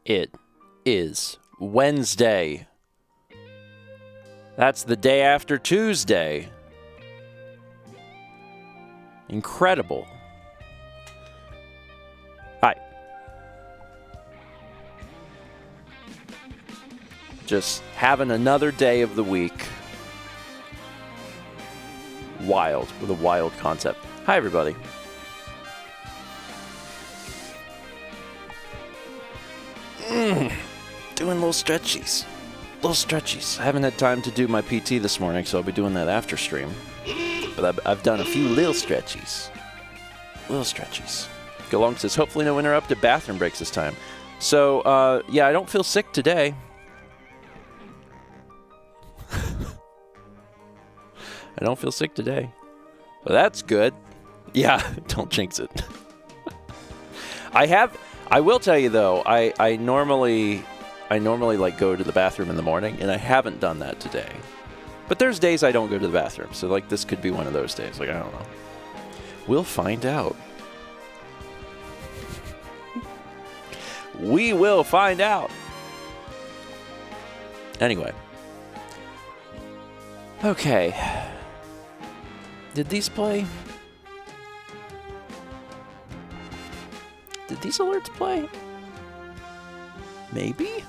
It is Wednesday. That's the day after Tuesday. Incredible. Hi. Just having another day of the week. Wild, with a wild concept. Hi, everybody. Doing little stretchies. I haven't had time to do my PT this morning, so I'll be doing that after stream. But I've done a few little stretchies. Galong says, hopefully no interrupted bathroom breaks this time. So, yeah, I don't feel sick today. I don't feel sick today. Well, that's good. Yeah, don't jinx it. I will tell you though, I normally like go to the bathroom in the morning, and I haven't done that today. But there's days I don't go to the bathroom, so like this could be one of those days. Like, I don't know. We'll find out. We will find out. Anyway. Okay. Did these play? Did these alerts play? Maybe?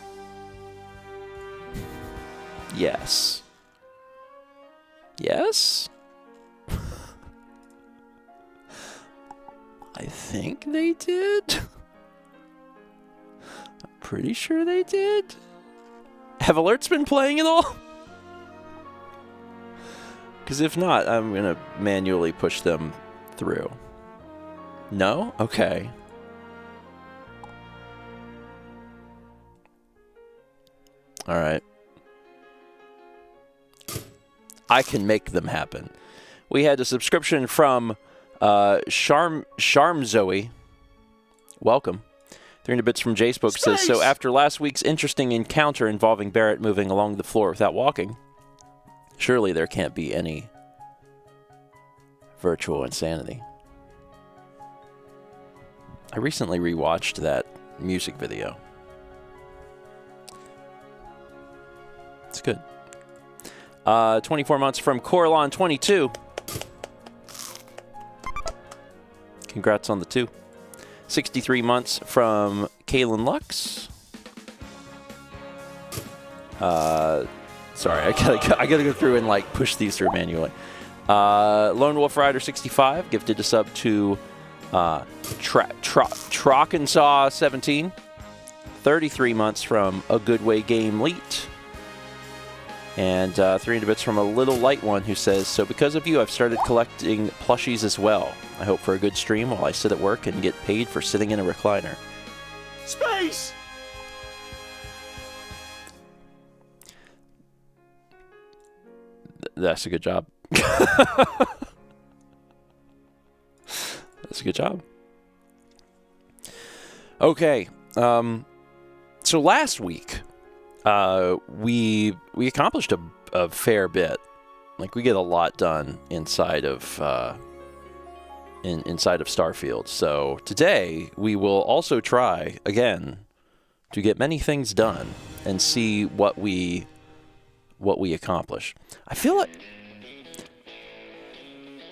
Yes. Yes? I think they did. I'm pretty sure they did. Have alerts been playing at all? Because if not, I'm going to manually push them through. No? Okay. All right. I can make them happen. We had a subscription from Charm Zoe. Welcome. 300 bits from J-Spoke says, so after last week's interesting encounter involving Barrett moving along the floor without walking, surely there can't be any virtual insanity. I recently rewatched that music video. It's good. 24 months from Coralon22. Congrats on the 2. 63 months from Kalen Lux. Sorry, I gotta go through and like push these through manually. Lone Wolf Rider 65 gifted a sub to Trockensaw 17. 33 months from A Good Way Game Leet. And 300 bits from a little light one who says, so because of you, I've started collecting plushies as well. I hope for a good stream while I sit at work and get paid for sitting in a recliner. Space! That's a good job. That's a good job. Okay. So last week, we accomplished a fair bit. Like, we get a lot done inside of inside of Starfield. So today we will also try again to get many things done and see what we accomplish. I feel like,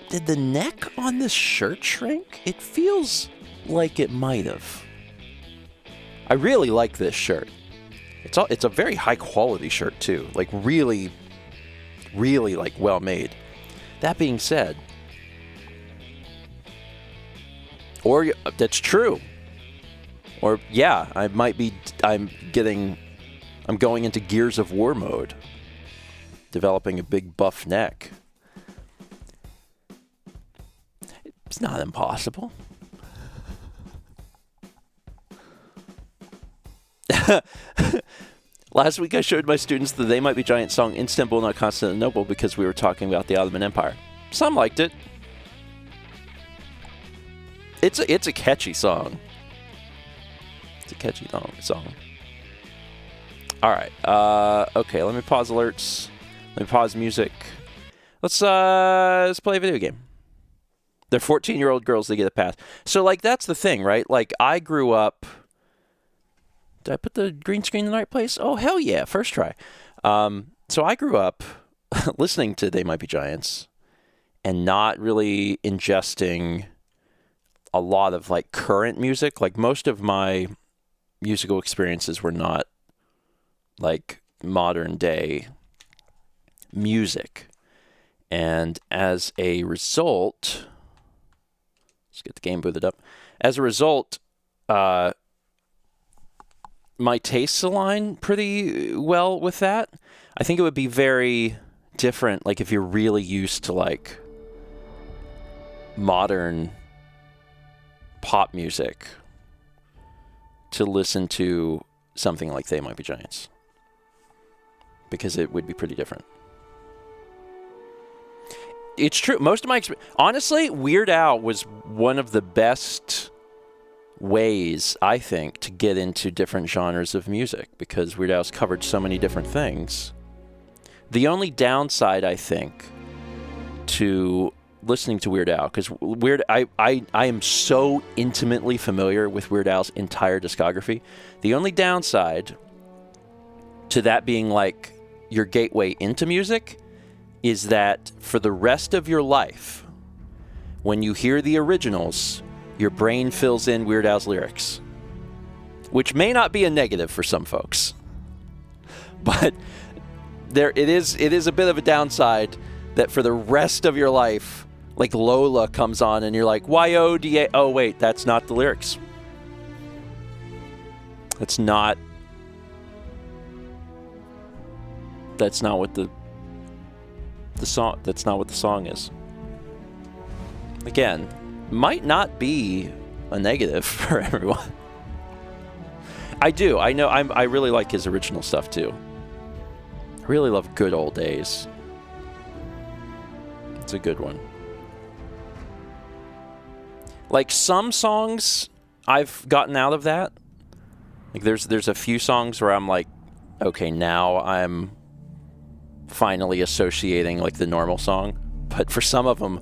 did the neck on this shirt shrink? It feels like it might have. I really like this shirt. It's a very high quality shirt too. Like really like well made. That being said, or that's true. Or yeah, I'm going into Gears of War mode. Developing a big buff neck. It's not impossible. Last week I showed my students the They Might Be Giant song Istanbul, not Constantinople, because we were talking about the Ottoman Empire. Some liked it. It's a catchy song. It's a catchy song. All right. Okay, let me pause alerts. Let me pause music. Let's play a video game. They're 14-year-old girls. They get a pass. So, like, that's the thing, right? Like, I grew up Did I put the green screen in the right place? Oh, hell yeah. First try. So I grew up listening to They Might Be Giants and not really ingesting a lot of like current music. Like most of my musical experiences were not like modern day music. And as a result, let's get the game booted up. As a result, my tastes align pretty well with that. I think it would be very different, like if you're really used to like modern pop music, to listen to something like They Might Be Giants, because it would be pretty different. It's true. Most of my honestly, Weird Al was one of the best ways, I think, to get into different genres of music, because Weird Al's covered so many different things. The only downside, I think, to listening to Weird Al, because I am so intimately familiar with Weird Al's entire discography. The only downside to that being like your gateway into music is that for the rest of your life, when you hear the originals, your brain fills in Weird Al's lyrics, which may not be a negative for some folks, but it is a bit of a downside that for the rest of your life, like Lola comes on and you're like, Y-O-D-A, oh wait, that's not the lyrics. That's not what the song, that's not what the song is. Again, might not be a negative for everyone. I know, I really like his original stuff too. I really love Good Old Days. It's a good one. Like some songs I've gotten out of that. Like there's a few songs where I'm like, okay, now I'm finally associating like the normal song. But for some of them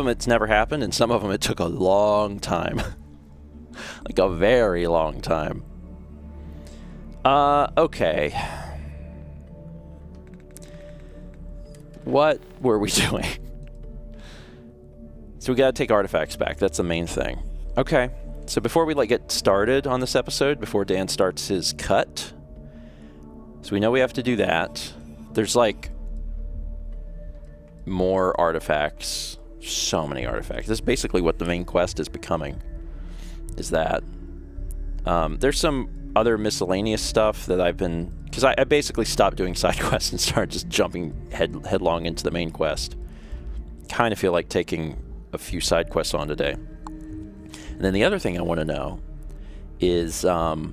it's never happened, and some of them it took a long time. Like a very long time. Okay. What were we doing? So we gotta take artifacts back. That's the main thing. Okay. So before we get started on this episode, before Dan starts his cut, so we know we have to do that. There's like more artifacts. So many artifacts. This is basically what the main quest is becoming. Is that there's some other miscellaneous stuff that I've been, because I basically stopped doing side quests and started just jumping headlong into the main quest. Kind of feel like taking a few side quests on today. And then the other thing I want to know is, oh,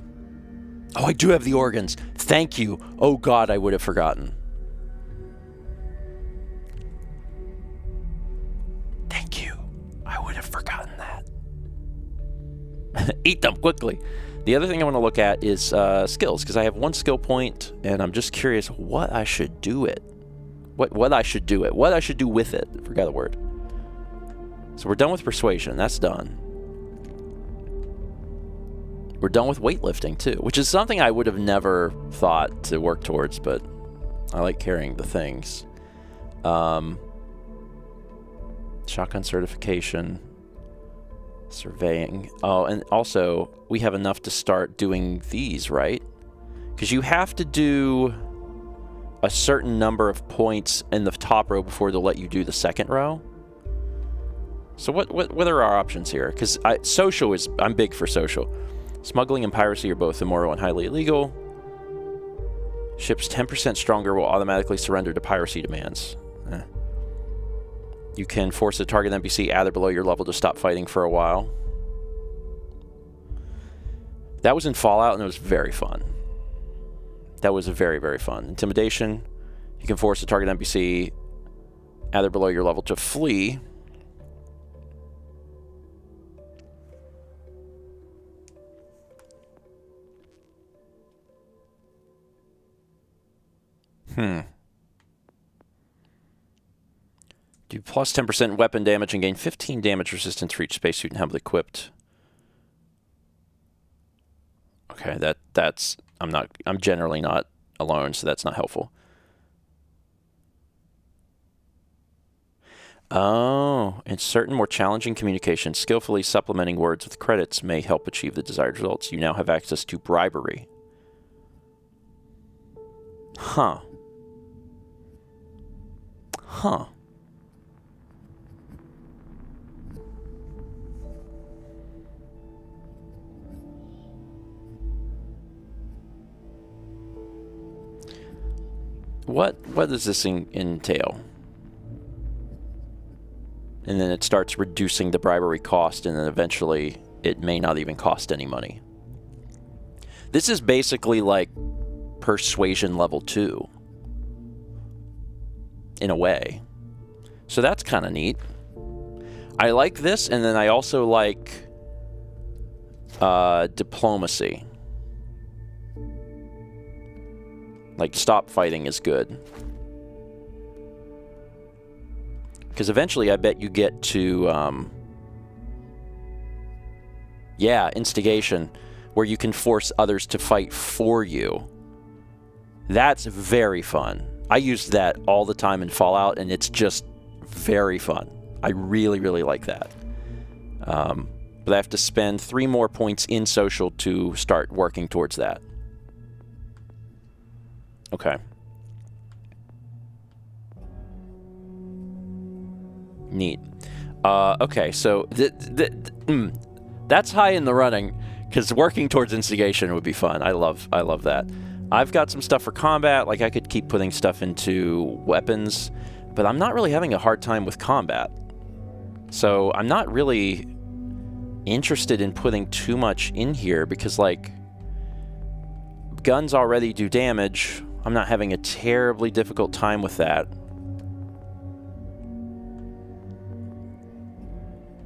I do have the organs. Thank you. Oh God, I would have forgotten. Thank you. I would have forgotten that. Eat them quickly. The other thing I want to look at is skills, because I have one skill point, and I'm just curious what I should do it. What I should do it. What I should do with it. I forgot the word. So we're done with persuasion. That's done. We're done with weightlifting too, which is something I would have never thought to work towards, but I like carrying the things. Shotgun certification. Surveying. Oh, and also we have enough to start doing these, right? Because you have to do a certain number of points in the top row before they'll let you do the second row. So what are our options here? Because I'm big for social. Smuggling and piracy are both immoral and highly illegal. Ships 10% stronger will automatically surrender to piracy demands. You can force a target NPC at or below your level to stop fighting for a while. That was in Fallout, and it was very fun. That was very, very fun. Intimidation. You can force a target NPC at or below your level to flee. Do plus 10% weapon damage and gain 15 damage resistance for each spacesuit and helmet equipped. Okay, that's I'm generally not alone, so that's not helpful. Oh, in certain more challenging communications, skillfully supplementing words with credits may help achieve the desired results. You now have access to bribery. Huh. Huh. What does this entail? And then it starts reducing the bribery cost, and then eventually it may not even cost any money. This is basically like persuasion level 2. In a way. So that's kind of neat. I like this, and then I also like diplomacy. Like, stop fighting is good. Because eventually I bet you get to, yeah, instigation, where you can force others to fight for you. That's very fun. I used that all the time in Fallout, and it's just very fun. I really, really like that. But I have to spend 3 more points in social to start working towards that. Okay. Neat. Okay, so that's high in the running, because working towards instigation would be fun. I love that. I've got some stuff for combat, like I could keep putting stuff into weapons, but I'm not really having a hard time with combat. So I'm not really interested in putting too much in here, because like guns already do damage. I'm not having a terribly difficult time with that.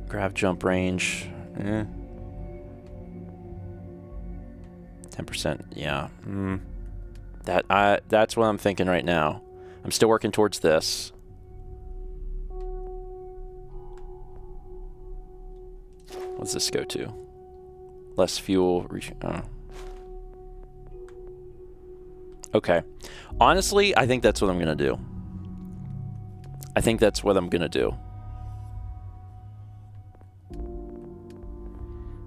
Grav jump range. 10%, yeah. That's what I'm thinking right now. I'm still working towards this. What's this go to? Less fuel. Okay. Honestly, I think that's what I'm going to do. I think that's what I'm going to do.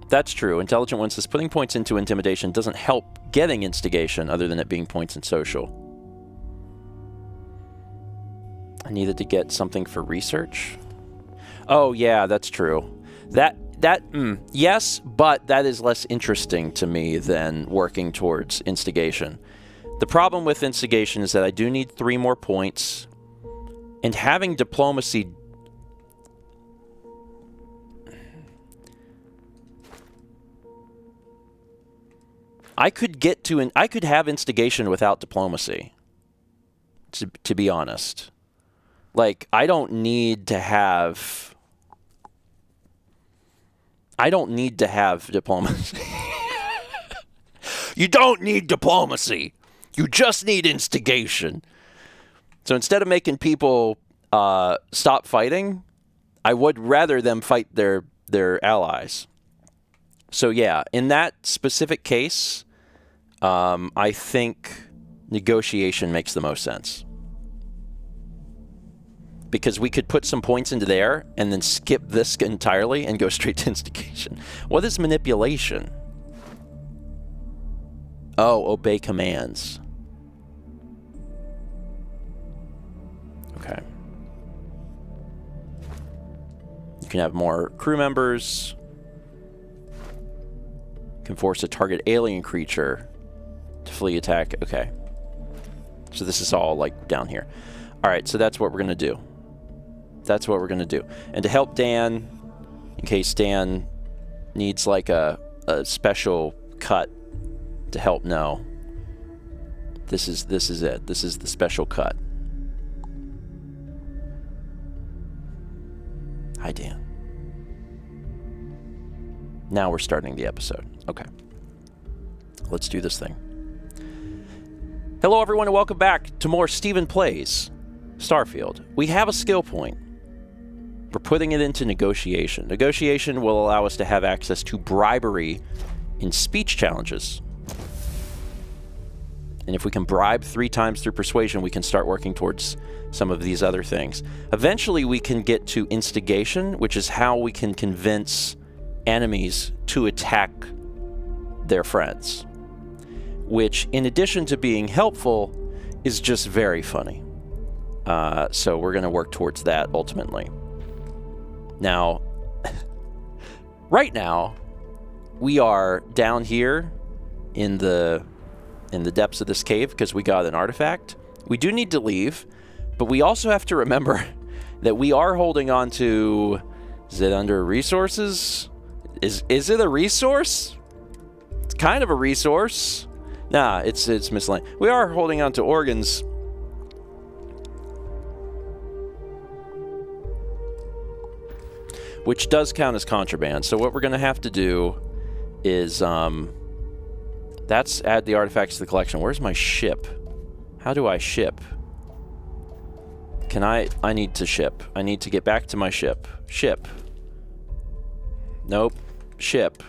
That's true. Intelligent One says putting points into intimidation doesn't help getting instigation other than it being points in social. I needed to get something for research. Oh, yeah, that's true. Yes, but that is less interesting to me than working towards instigation. The problem with instigation is that I do need 3 more points, and having diplomacy... I could have instigation without diplomacy, to be honest. Like, I don't need to have diplomacy. You don't need diplomacy. You just need instigation. So instead of making people stop fighting, I would rather them fight their allies. So yeah, in that specific case, I think negotiation makes the most sense. Because we could put some points into there and then skip this entirely and go straight to instigation. What is manipulation? Oh, obey commands. Okay. You can have more crew members. You can force a target alien creature to flee attack. Okay. So this is all like down here. All right, so that's what we're going to do. That's what we're going to do. And to help Dan, in case Dan needs like a special cut to help know, this is it. This is the special cut. Hi, Dan. Now we're starting the episode. Okay. Let's do this thing. Hello, everyone, and welcome back to more Steven Plays Starfield. We have a skill point. We're putting it into negotiation. Negotiation will allow us to have access to bribery in speech challenges. And if we can bribe 3 times through persuasion, we can start working towards some of these other things. Eventually, we can get to instigation, which is how we can convince enemies to attack their friends, which, in addition to being helpful, is just very funny. So we're going to work towards that ultimately. Now, right now, we are down here in the depths of this cave because we got an artifact. We do need to leave, but we also have to remember that we are holding on to... Is it under resources? Is it a resource? It's kind of a resource. Nah, it's miscellaneous. We are holding on to organs. Which does count as contraband. So what we're going to have to do is... that's add the artifacts to the collection. Where's my ship? How do I ship? Can I need to ship. I need to get back to my ship. Ship. Nope. Ship.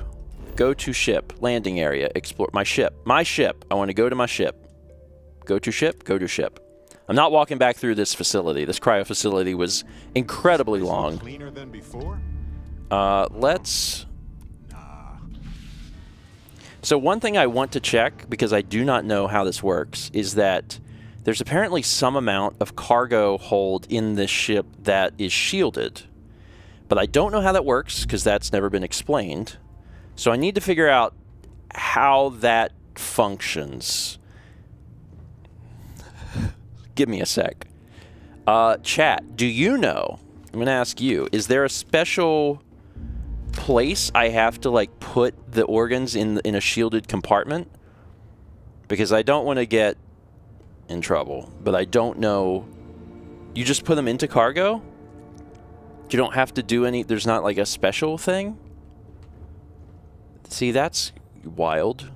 Go to ship. Landing area. Explore. My ship. My ship. I want to go to my ship. Go to ship. Go to ship. I'm not walking back through this facility. This cryo facility was incredibly long. Cleaner than before? Let's... So one thing I want to check, because I do not know how this works, is that there's apparently some amount of cargo hold in this ship that is shielded. But I don't know how that works, because that's never been explained. So I need to figure out how that functions. Give me a sec. Chat, do you know? I'm going to ask you, is there a special place I have to like put the organs in a shielded compartment? Because I don't want to get in trouble, but I don't know. You just put them into cargo? You don't have to do any... There's not like a special thing? See, that's wild.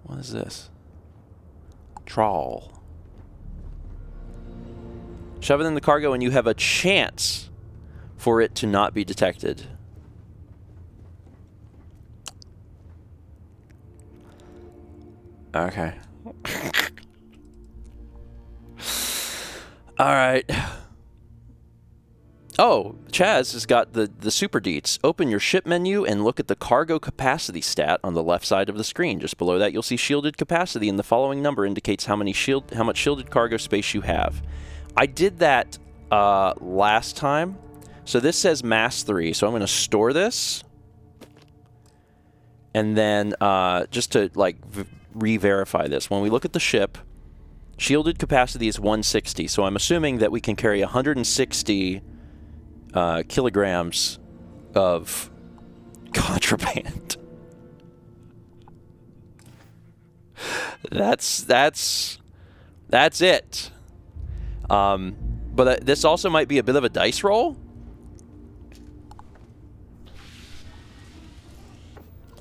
What is this? Trawl. Shove it in the cargo and you have a chance for it to not be detected. Okay. All right. Oh, Chaz has got the super deets. Open your ship menu and look at the cargo capacity stat on the left side of the screen. Just below that, you'll see shielded capacity, and the following number indicates how much shielded cargo space you have. I did that last time. So this says mass 3, so I'm going to store this. And then just to like re-verify this, when we look at the ship, shielded capacity is 160. So I'm assuming that we can carry 160 kilograms of contraband. That's it. But this also might be a bit of a dice roll.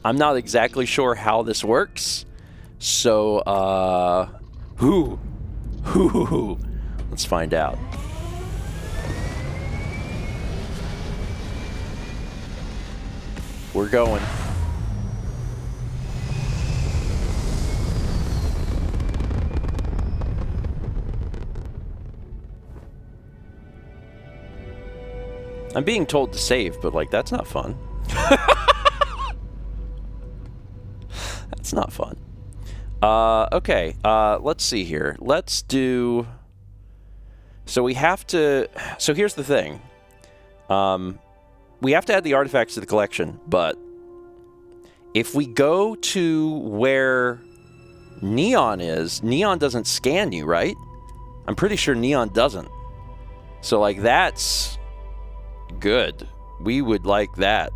I'm not exactly sure how this works. So, let's find out. We're going. I'm being told to save, but like, that's not fun. That's not fun. Okay, let's see here. Let's do... So we have to... So here's the thing. We have to add the artifacts to the collection, but if we go to where Neon is, Neon doesn't scan you, right? I'm pretty sure Neon doesn't. So, like, that's good. We would like that.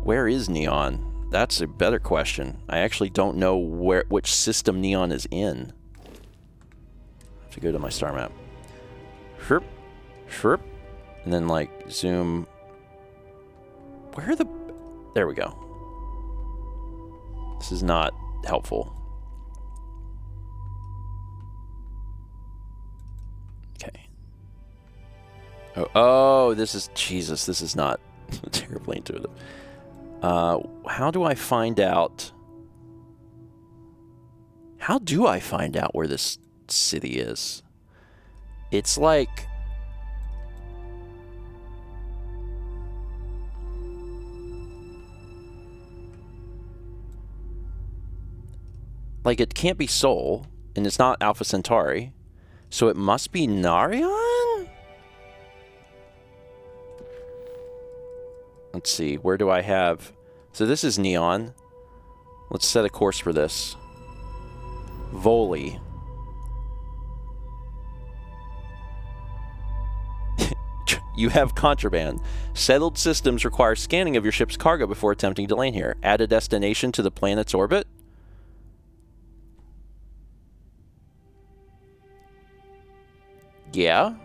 Where is Neon? That's a better question. I actually don't know which system Neon is in. I have to go to my star map. Sherp, sherp, and then like zoom. Where are the... There we go. This is not helpful. Okay. Oh, this is... Jesus, this is not terribly intuitive. How do I find out How do I find out where this city is? It's like... Like, it can't be Sol, and it's not Alpha Centauri, so it must be Narion? Let's see, where do I have... So this is Neon. Let's set a course for this. Voli. You have contraband. Settled systems require scanning of your ship's cargo before attempting to land here. Add a destination to the planet's orbit. Yeah.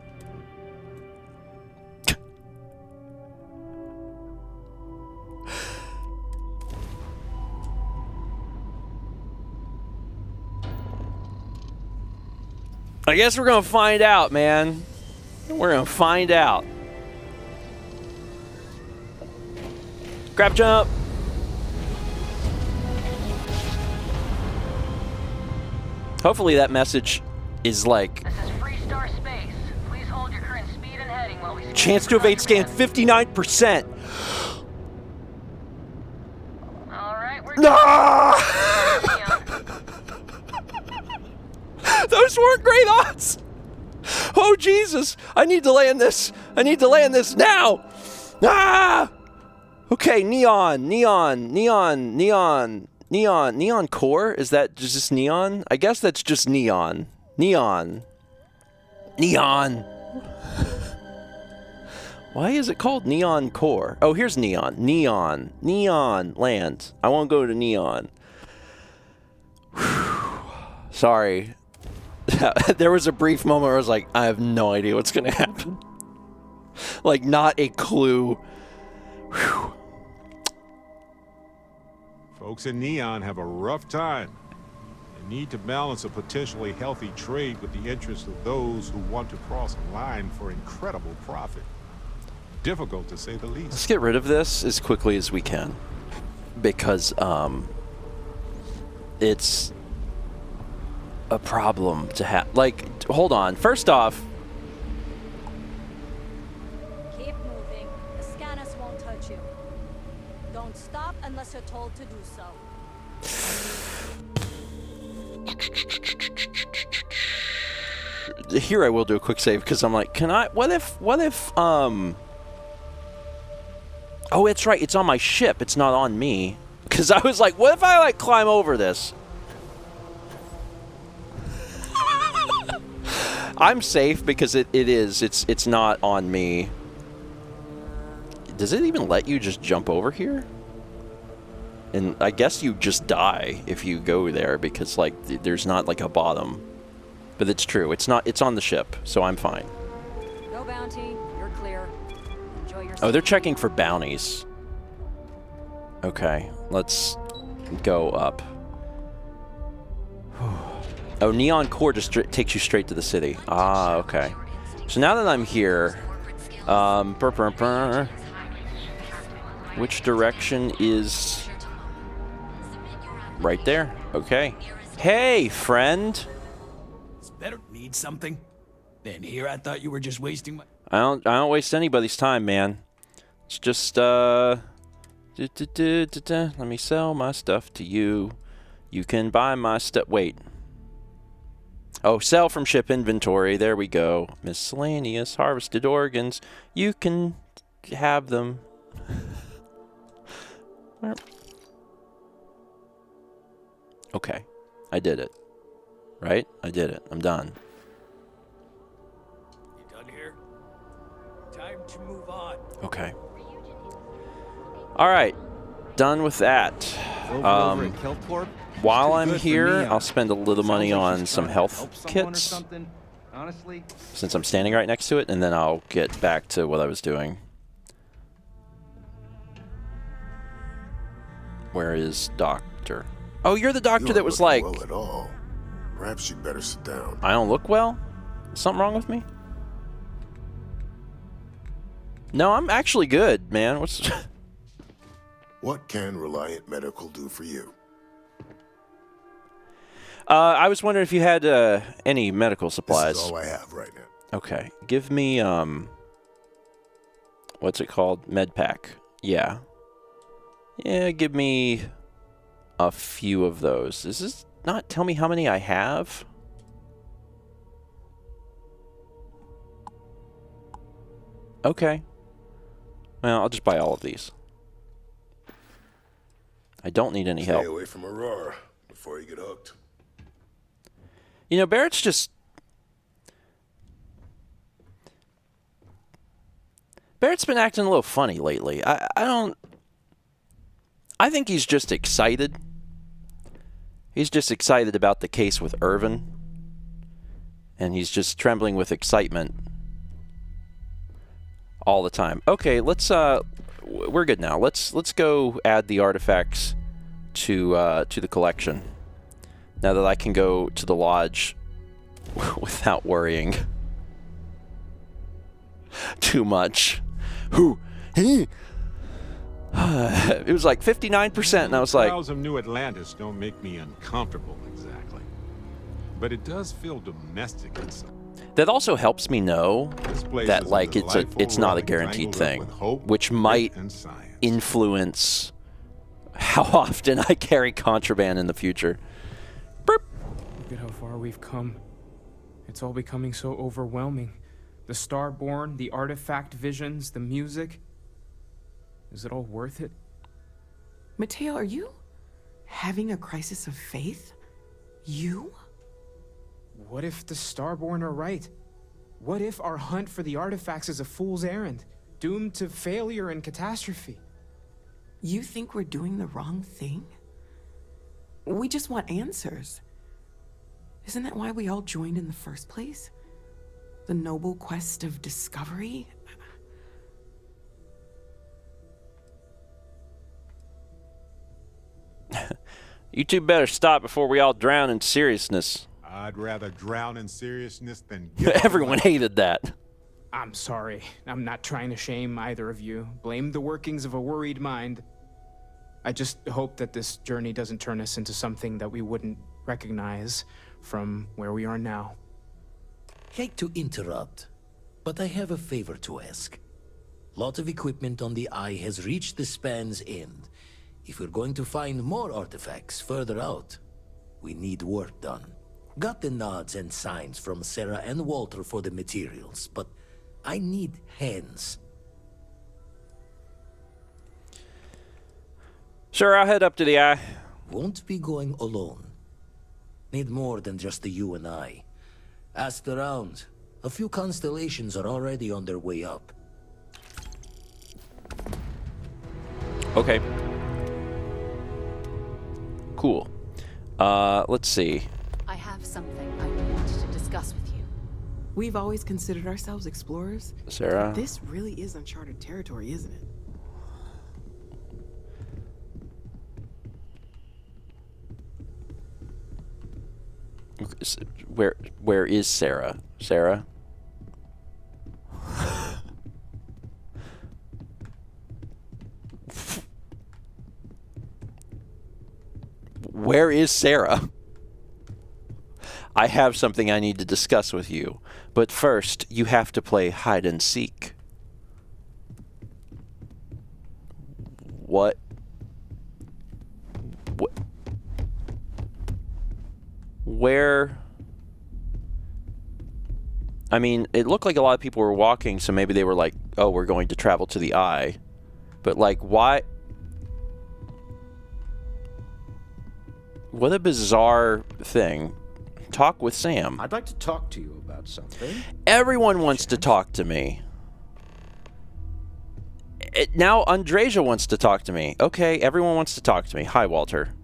I guess we're gonna find out, man. We're gonna find out. Grab jump. Hopefully that message is like... This is Free Star Space. Please hold your current speed and heading while we... Chance to evade scan 59%. Alright, we're... No! Those weren't great odds. Oh, Jesus. I need to land this. I need to land this now. Ah! Okay, neon core? Is that just neon? I guess that's just neon. Neon. Why is it called neon core? Oh, here's neon. Neon land. I won't go to neon. Whew. Sorry. There was a brief moment where I was like, I have no idea what's going to happen. Like, not a clue. Whew. Folks in Neon have a rough time. They need to balance a potentially healthy trade with the interests of those who want to cross a line for incredible profit. Difficult to say the least. Let's get rid of this as quickly as we can. Because, it's a problem to have. Like, hold on. First off... Keep moving. The scanners won't touch you. Don't stop unless you're told to do so. Here I will do a quick save because I'm like, can I... What if, Oh, it's right. It's on my ship. It's not on me. Because I was like, what if I, like, climb over this? I'm safe because it is. It's not on me. Does it even let you just jump over here? And I guess you just die if you go there because, like, there's not, like, a bottom. But it's true. It's not. It's on the ship, so I'm fine. No bounty. You're clear. Enjoy your... Oh, they're checking for bounties. Okay, let's go up. Oh, Neon Core just takes you straight to the city. Ah, okay. So now that I'm here, which direction is... Right there. Okay. Hey, friend. Better need something. Then here I thought you were just wasting my... I don't waste anybody's time, man. It's just let me sell my stuff to you. You can buy my stuff. Wait. Oh, sell from ship inventory. There we go. Miscellaneous harvested organs. You can have them. Okay. I did it. Right? I did it. I'm done. You done here? Time to move on. Okay. All right. Done with that. While I'm here, I'll spend a little money on some health kits, since I'm standing right next to it, and then I'll get back to what I was doing. Where is Doctor? Oh, you're the doctor that was like... Well at all. Perhaps you'd better sit down. I don't look well? Is something wrong with me? No, I'm actually good, man. What's... What can Reliant Medical do for you? I was wondering if you had any medical supplies. This is all I have right now. Okay. Give me, what's it called? Med pack. Yeah. Yeah, give me a few of those. Does this not tell me how many I have? Okay. Well, I'll just buy all of these. I don't need any help. Stay away from Aurora before you get hooked. You know, Barrett's just... Barrett's been acting a little funny lately. I don't... I think he's just excited. He's just excited about the case with Irvin. And he's just trembling with excitement all the time. Okay, let's we're good now. Let's go add the artifacts to the collection. Now that I can go to the lodge without worrying too much. It was like 59%, and I was like... Crowds of New Atlantis don't make me uncomfortable, exactly. But it does feel domestic inside. That also helps me know This place that, is a like, it's not a delightful guaranteed ride, thing, tangled up with hope, which might and science. influence how often I carry contraband in the future. Burp. Look at how far we've come. It's all becoming so overwhelming. The Starborn, the artifact visions, the music. Is it all worth it? Mateo, are you having a crisis of faith? You? What if the Starborn are right? What if our hunt for the artifacts is a fool's errand, doomed to failure and catastrophe? You think we're doing the wrong thing? We just want answers. Isn't that why we all joined in the first place? The noble quest of discovery? You two better stop before we all drown in seriousness. I'd rather drown in seriousness than get Everyone hated that. I'm sorry. I'm not trying to shame either of you. Blame the workings of a worried mind. I just hope that this journey doesn't turn us into something that we wouldn't recognize from where we are now. Hate to interrupt, but I have a favor to ask. Lot of equipment on the Eye has reached the span's end. If we're going to find more artifacts further out, we need work done. Got the nods and signs from Sarah and Walter for the materials, but I need hands. Sure, I'll head up to the Eye. Won't be going alone. Need more than just the you and I. Asked around. A few constellations are already on their way up. Okay. Cool. Let's see. I have something I want to discuss with you. We've always considered ourselves explorers. Sarah. This really is uncharted territory, isn't it? Where is Sarah? Sarah? Where is Sarah? I have something I need to discuss with you, but first you have to play hide and seek. What? Where? I mean, it looked like a lot of people were walking, so maybe they were like, oh, we're going to travel to the Eye. But, like, why? What a bizarre thing. Talk with Sam. I'd like to talk to you about something. Everyone wants to talk to me. Now Andreja wants to talk to me. Okay, everyone wants to talk to me. Hi, Walter.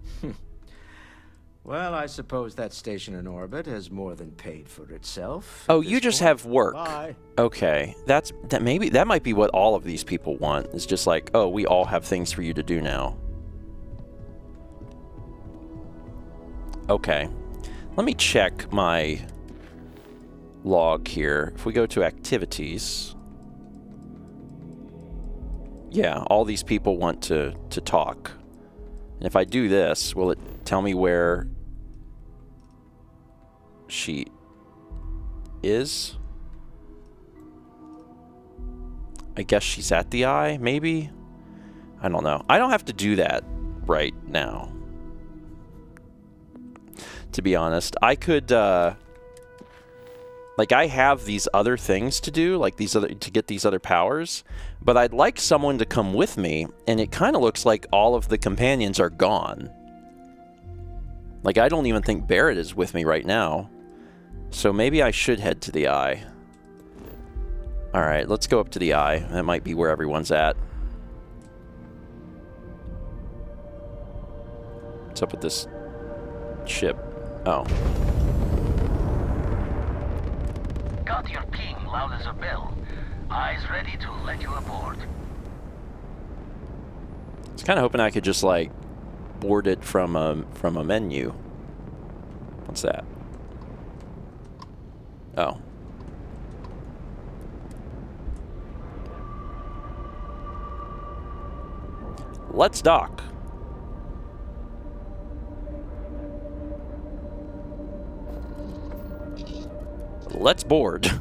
Well, I suppose that station in orbit has more than paid for itself. Oh, you just have work. Bye. Okay, that might be what all of these people want. It's just like, oh, we all have things for you to do now. Okay, let me check my log here. If we go to activities, yeah, all these people want to talk. And if I do this, will it tell me where she is. I guess she's at the eye, maybe? I don't know. I don't have to do that right now. To be honest, I could, like, I have these other things to do, like to get these other powers, but I'd like someone to come with me, and it kind of looks like all of the companions are gone. Like, I don't even think Barrett is with me right now. So maybe I should head to the eye. Alright, let's go up to the eye. That might be where everyone's at. What's up with this ship? Oh. Got your ping loud as a bell. Eyes ready to let you aboard. I was kind of hoping I could just, like, board it from a menu. What's that? Oh. Let's dock. Let's board.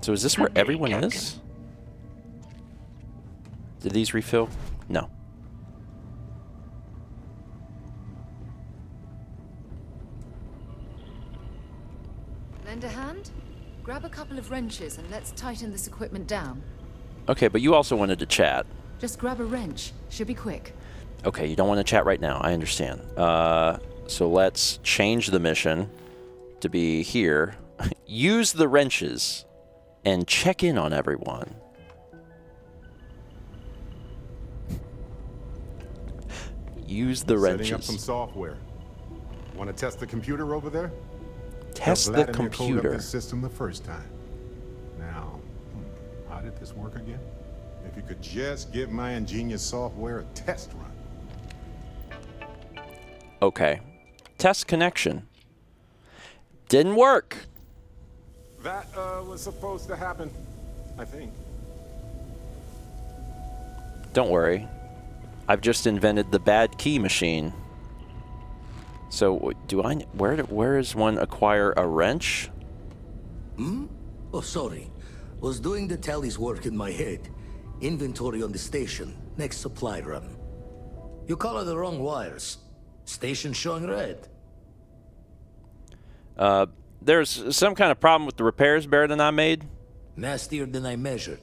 So is this where everyone is? Did these refill? No. Lend a hand? Grab a couple of wrenches and let's tighten this equipment down. Okay, but you also wanted to chat. Just grab a wrench. Should be quick. Okay, you don't want to chat right now. I understand. So let's change the mission to be here. Use the wrenches and check in on everyone. Use the wrenches. Setting up some software. Want to test the computer over there? Test the computer. Code up this system the first time. Now, how did this work again? If you could just give my ingenious software a test run. Okay. Test connection. Didn't work. That was supposed to happen, I think. Don't worry. I've just invented the bad key machine. So, where does one acquire a wrench? Hmm? Oh, sorry. Was doing the tally's work in my head. Inventory on the station, next supply run. You colored the wrong wires. Station showing red. There's some kind of problem with the repairs Barrett and I made. Nastier than I measured.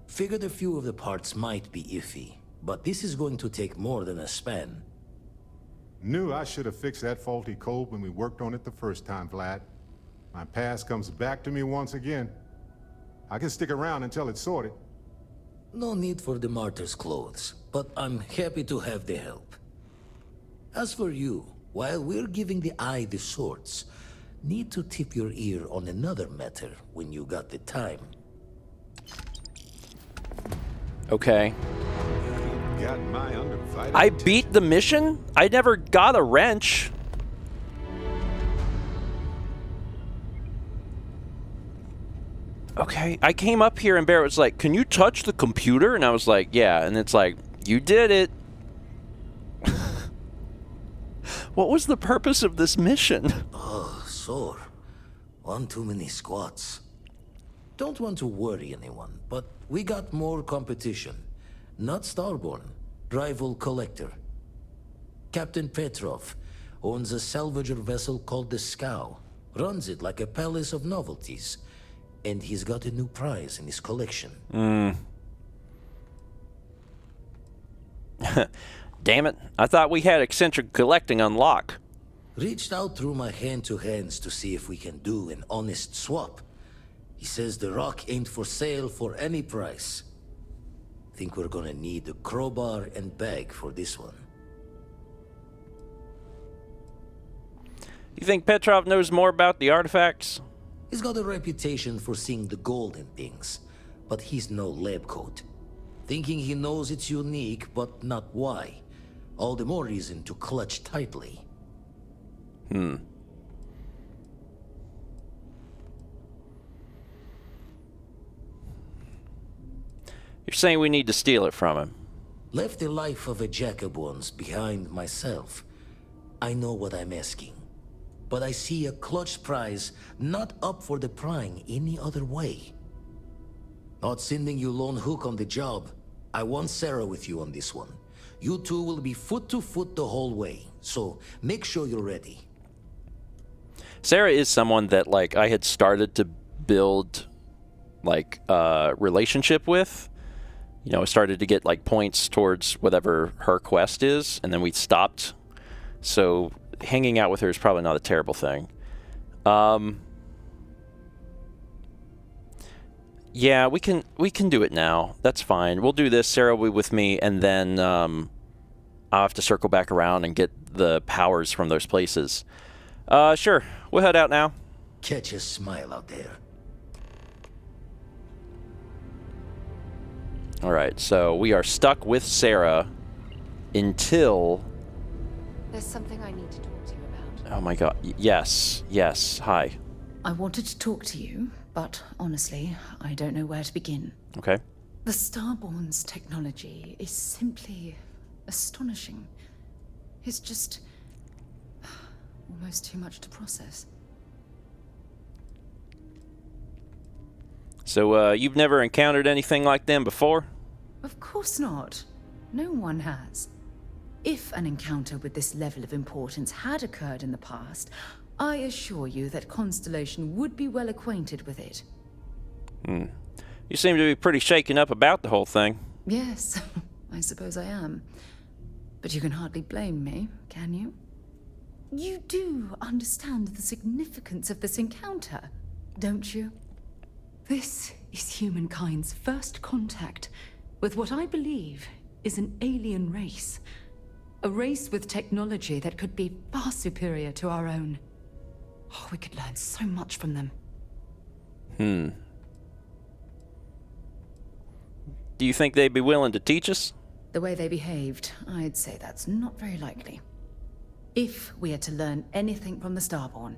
Figured a few of the parts might be iffy, but this is going to take more than a span. Knew I should have fixed that faulty code when we worked on it the first time, Vlad. My past comes back to me once again. I can stick around until it's sorted. No need for the martyr's clothes, but I'm happy to have the help. As for you, while we're giving the eye the sorts, need to tip your ear on another matter when you got the time. Okay. Got my undivided I beat the mission? I never got a wrench. Okay, I came up here and Barrett was like, "Can you touch the computer?" And I was like, "Yeah." And it's like, "You did it." What was the purpose of this mission? Oh, sore. One too many squats. Don't want to worry anyone, but we got more competition. Not Starborn, rival collector. Captain Petrov owns a salvager vessel called the Scow. Runs it like a palace of novelties. And he's got a new prize in his collection. Damn it. I thought we had eccentric collecting on lock. Reached out through my hand-to-hands to see if we can do an honest swap. He says the rock ain't for sale for any price. Think we're gonna need a crowbar and bag for this one. You think Petrov knows more about the artifacts? He's got a reputation for seeing the gold in things, but he's no lab coat. Thinking he knows it's unique, but not why. All the more reason to clutch tightly. You're saying we need to steal it from him? Left the life of a Jacobons behind myself. I know what I'm asking. But I see a clutch prize not up for the prying any other way. Not sending you lone hook on the job. I want Sarah with you on this one. You two will be foot to foot the whole way, so make sure you're ready. Sarah is someone that, like, I had started to build, like, a relationship with. You know, I started to get, like, points towards whatever her quest is, and then we stopped. So hanging out with her is probably not a terrible thing. Yeah, we can do it now. That's fine. We'll do this. Sarah will be with me, and then I'll have to circle back around and get the powers from those places. Sure. We'll head out now. Catch a smile out there. All right, so we are stuck with Sarah until... There's something I need to talk to you about. Oh my god. Yes. Yes. Hi. I wanted to talk to you, but honestly, I don't know where to begin. Okay. The Starborn's technology is simply astonishing. It's just almost too much to process. So, you've never encountered anything like them before? Of course not. No one has. If an encounter with this level of importance had occurred in the past, I assure you that Constellation would be well acquainted with it. You seem to be pretty shaken up about the whole thing. Yes, I suppose I am. But you can hardly blame me, can you? You do understand the significance of this encounter, don't you? This is humankind's first contact with what I believe is an alien race. A race with technology that could be far superior to our own. Oh, we could learn so much from them. Do you think they'd be willing to teach us? The way they behaved, I'd say that's not very likely. If we are to learn anything from the Starborn,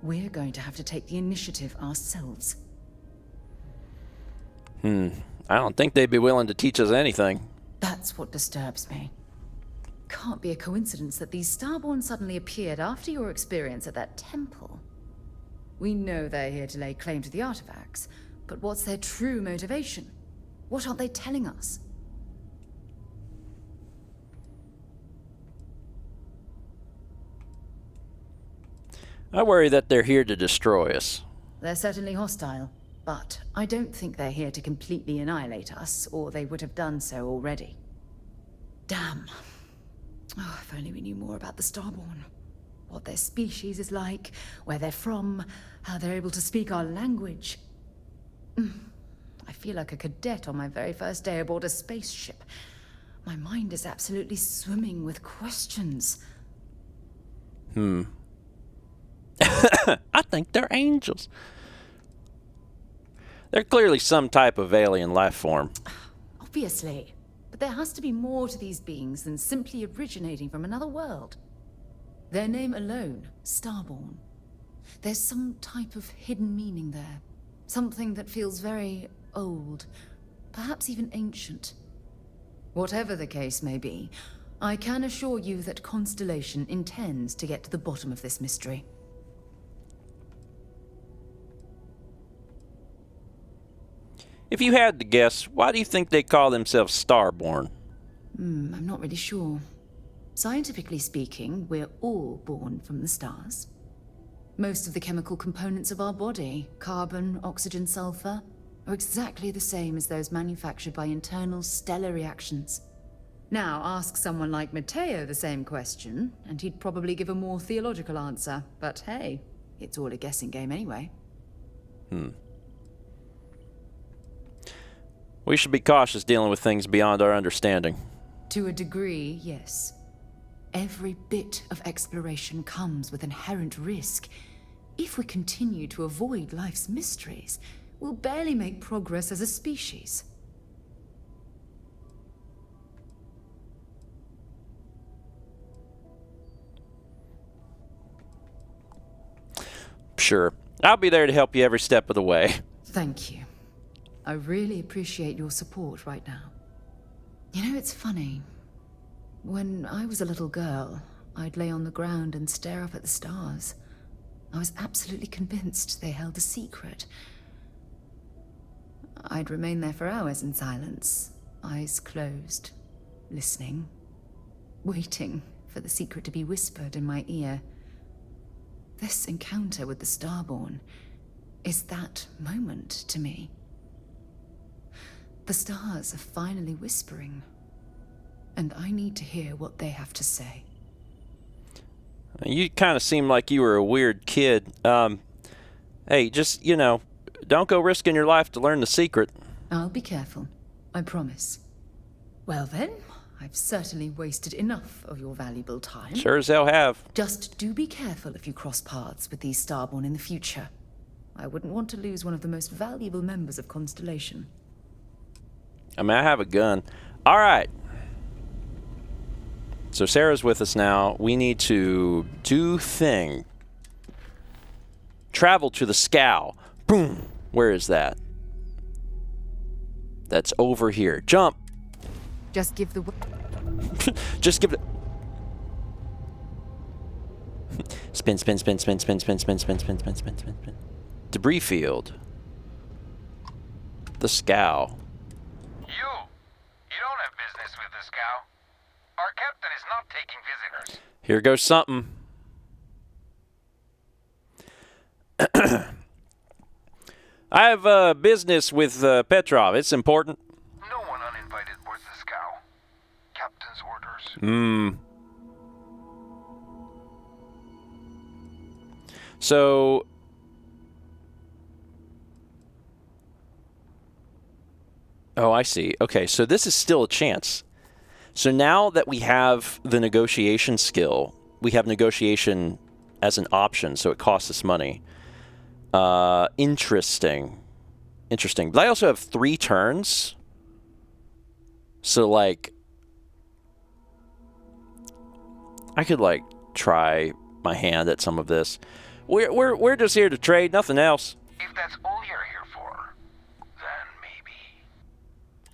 we're going to have to take the initiative ourselves. I don't think they'd be willing to teach us anything. That's what disturbs me. Can't be a coincidence that these Starborn suddenly appeared after your experience at that temple. We know they're here to lay claim to the artifacts, but what's their true motivation? What aren't they telling us? I worry that they're here to destroy us. They're certainly hostile, but I don't think they're here to completely annihilate us, or they would have done so already. Damn. Oh, if only we knew more about the Starborn. What their species is like, where they're from, how they're able to speak our language. I feel like a cadet on my very first day aboard a spaceship. My mind is absolutely swimming with questions. I think they're angels. They're clearly some type of alien life form. Obviously. But there has to be more to these beings than simply originating from another world. Their name alone, Starborn. There's some type of hidden meaning there. Something that feels very old, perhaps even ancient. Whatever the case may be, I can assure you that Constellation intends to get to the bottom of this mystery. If you had to guess, why do you think they call themselves Starborn? I'm not really sure. Scientifically speaking, we're all born from the stars. Most of the chemical components of our body, carbon, oxygen, sulfur, are exactly the same as those manufactured by internal stellar reactions. Now, ask someone like Matteo the same question, and he'd probably give a more theological answer. But hey, it's all a guessing game anyway. We should be cautious dealing with things beyond our understanding. To a degree, yes. Every bit of exploration comes with inherent risk. If we continue to avoid life's mysteries, we'll barely make progress as a species. Sure. I'll be there to help you every step of the way. Thank you. I really appreciate your support right now. You know, it's funny. When I was a little girl, I'd lay on the ground and stare up at the stars. I was absolutely convinced they held a secret. I'd remain there for hours in silence, eyes closed, listening, waiting for the secret to be whispered in my ear. This encounter with the Starborn is that moment to me. The stars are finally whispering, and I need to hear what they have to say. You kind of seem like you were a weird kid. Hey, just, don't go risking your life to learn the secret. I'll be careful, I promise. Well then, I've certainly wasted enough of your valuable time. Sure as hell have. Just do be careful if you cross paths with these Starborn in the future. I wouldn't want to lose one of the most valuable members of Constellation. I mean, I have a gun. All right. So Sarah's with us now. We need to do thing. Travel to the scow. Boom. Where is that? That's over here. Jump. Just give the... Just give it... Spin, spin, spin, spin, spin, spin, spin, spin, spin, spin, spin, spin, spin. Debris field. The scow. You don't have business with the scow. Our captain is not taking visitors. Here goes something. I have business with Petrov. It's important. No one uninvited boards the scow. Captain's orders. So... Oh, I see. Okay, so this is still a chance. So now that we have the negotiation skill, we have negotiation as an option, so it costs us money. Interesting. Interesting. But I also have 3 turns. So, like... I could, like, try my hand at some of this. We're just here to trade, nothing else. If that's all you're here for, then maybe.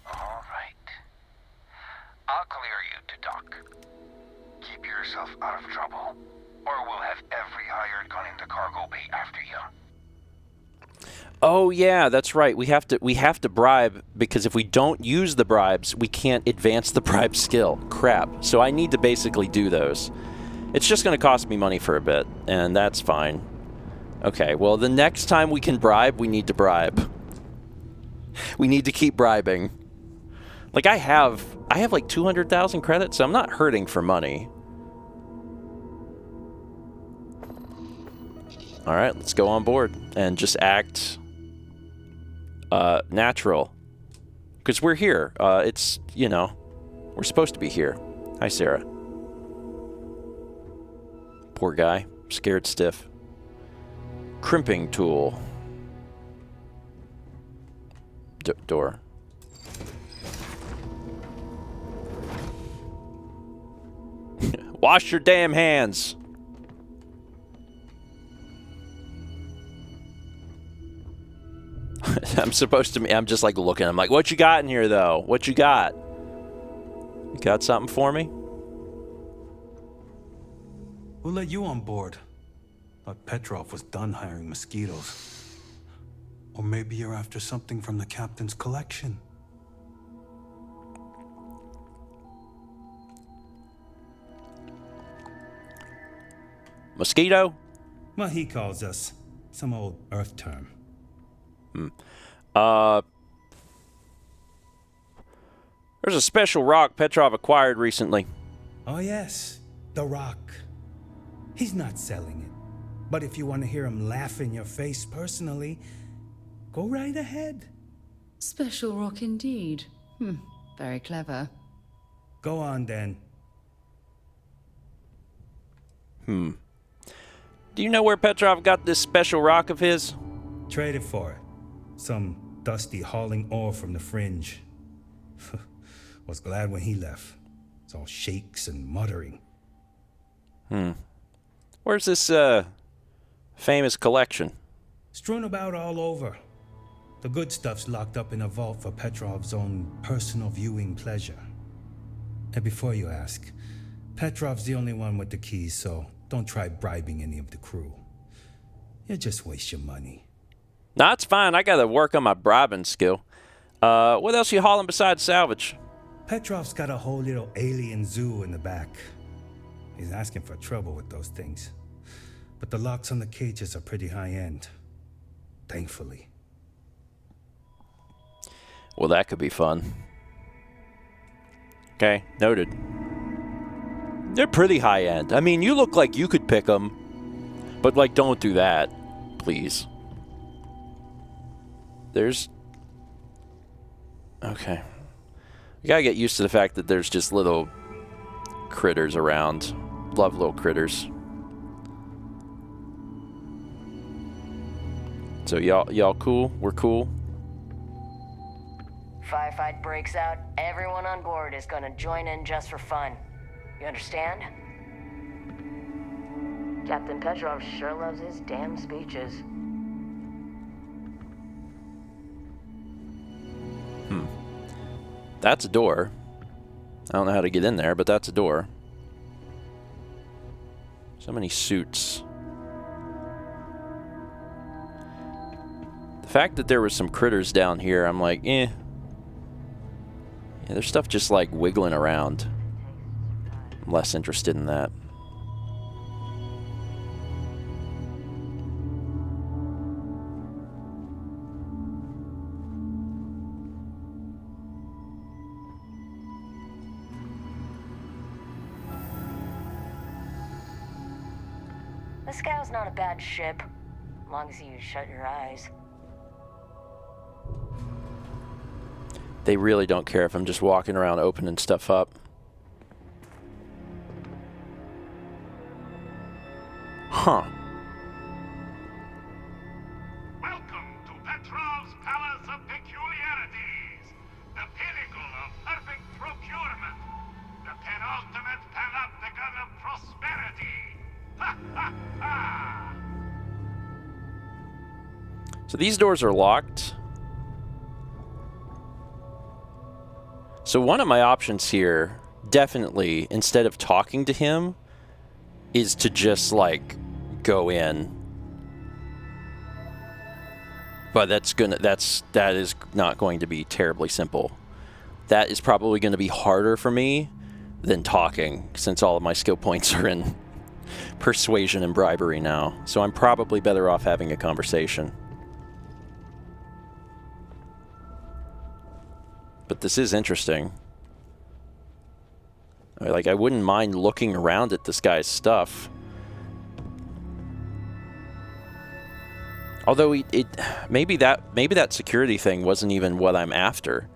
All right. I'll clear you to dock. Keep yourself out of trouble, or we'll have every hired gun in the cargo bay after you. Oh yeah, that's right. We have to bribe, because if we don't use the bribes, we can't advance the bribe skill. Crap. So I need to basically do those. It's just going to cost me money for a bit, and that's fine. Okay, well, the next time we can bribe, we need to bribe. We need to keep bribing. Like, I have like 200,000 credits, so I'm not hurting for money. All right, let's go on board and just act natural. Because we're here. It's, we're supposed to be here. Hi, Sarah. Poor guy. Scared stiff. Crimping tool. Door. Wash your damn hands. I'm just like looking. I'm like, what you got in here though? What you got? You got something for me? Who let you on board? Thought Petrov was done hiring mosquitoes. Or maybe you're after something from the captain's collection. Mosquito? Well, he calls us. Some old Earth term. There's a special rock Petrov acquired recently. Oh yes, the rock. He's not selling it. But if you want to hear him laugh in your face personally, go right ahead. Special rock indeed. Very clever. Go on then. Do you know where Petrov got this special rock of his? Traded for it. Some dusty hauling ore from the fringe. Was glad when he left. It's all shakes and muttering. Where's this, famous collection? Strewn about all over. The good stuff's locked up in a vault for Petrov's own personal viewing pleasure. And before you ask, Petrov's the only one with the keys, so don't try bribing any of the crew. You'll just waste your money. No, it's fine. I gotta work on my bribing skill. What else you hauling besides salvage? Petrov's got a whole little alien zoo in the back. He's asking for trouble with those things. But the locks on the cages are pretty high-end. Thankfully. Well, that could be fun. Okay, noted. They're pretty high-end. I mean, you look like you could pick them. But, like, don't do that. Please. There's... Okay. You gotta get used to the fact that there's just little critters around. Love little critters. So y'all cool? We're cool? Firefight breaks out, everyone on board is gonna join in just for fun. You understand? Captain Petrov sure loves his damn speeches. That's a door. I don't know how to get in there, but that's a door. So many suits. The fact that there was some critters down here, I'm like, eh. Yeah, there's stuff just like wiggling around. I'm less interested in that. The Scow's not a bad ship, as long as you shut your eyes. They really don't care if I'm just walking around opening stuff up. Huh. Welcome to Petrov's Palace of Peculiarities, the pinnacle of perfect procurement, the penultimate panopticon of prosperity. Ha ha ha! So these doors are locked. So one of my options here, definitely, instead of talking to him, is to just, like, go in. But that is not going to be terribly simple. That is probably going to be harder for me than talking, since all of my skill points are in persuasion and bribery now. So I'm probably better off having a conversation. But this is interesting. Like, I wouldn't mind looking around at this guy's stuff. Although maybe that security thing wasn't even what I'm after,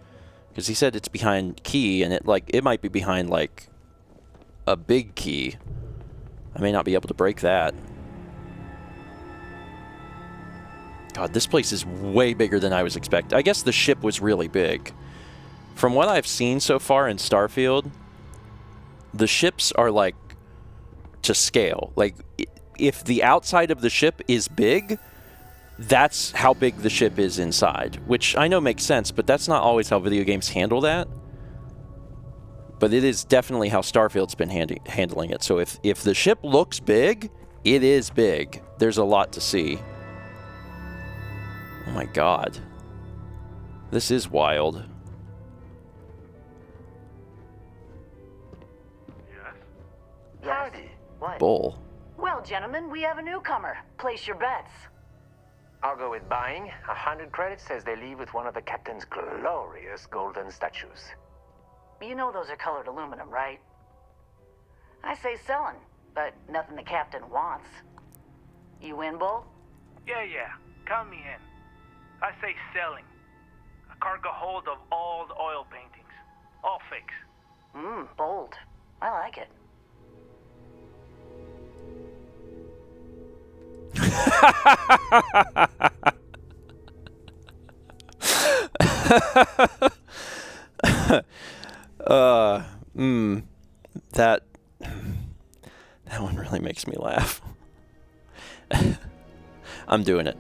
because he said it's behind key, and it might be behind like a big key. I may not be able to break that. God, this place is way bigger than I was expecting. I guess the ship was really big. From what I've seen so far in Starfield, the ships are like to scale. Like, if the outside of the ship is big, that's how big the ship is inside, which I know makes sense, but that's not always how video games handle that. But it is definitely how Starfield's been handling it. So if the ship looks big, it is big. There's a lot to see. Oh my god. This is wild. Howdy. What? Bull. Well, gentlemen, we have a newcomer. Place your bets. I'll go with buying. 100 credits says they leave with one of the captain's glorious golden statues. You know those are colored aluminum, right? I say selling, but nothing the captain wants. You win, Bull? Yeah. Count me in. I say selling. A cargo hold of all the oil paintings. All fakes. Bold. I like it. That one really makes me laugh. I'm doing it.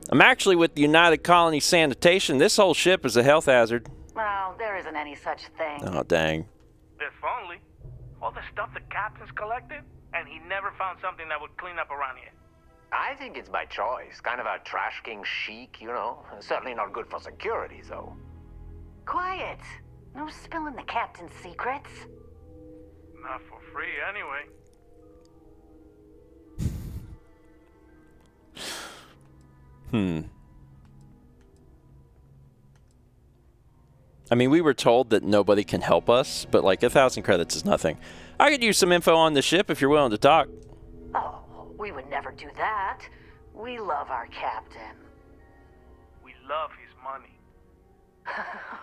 I'm actually with the United Colony Sanitation. This whole ship is a health hazard. Well, there isn't any such thing. Oh, dang. If only. All the stuff the captain's collected, and he never found something that would clean up around here. I think it's by choice. Kind of a trash king chic, you know. Certainly not good for security, though. Quiet. No spilling the captain's secrets. Not for free, anyway. I mean, we were told that nobody can help us, but like 1,000 credits is nothing. I could use some info on the ship if you're willing to talk. Oh, we would never do that. We love our captain. We love his money.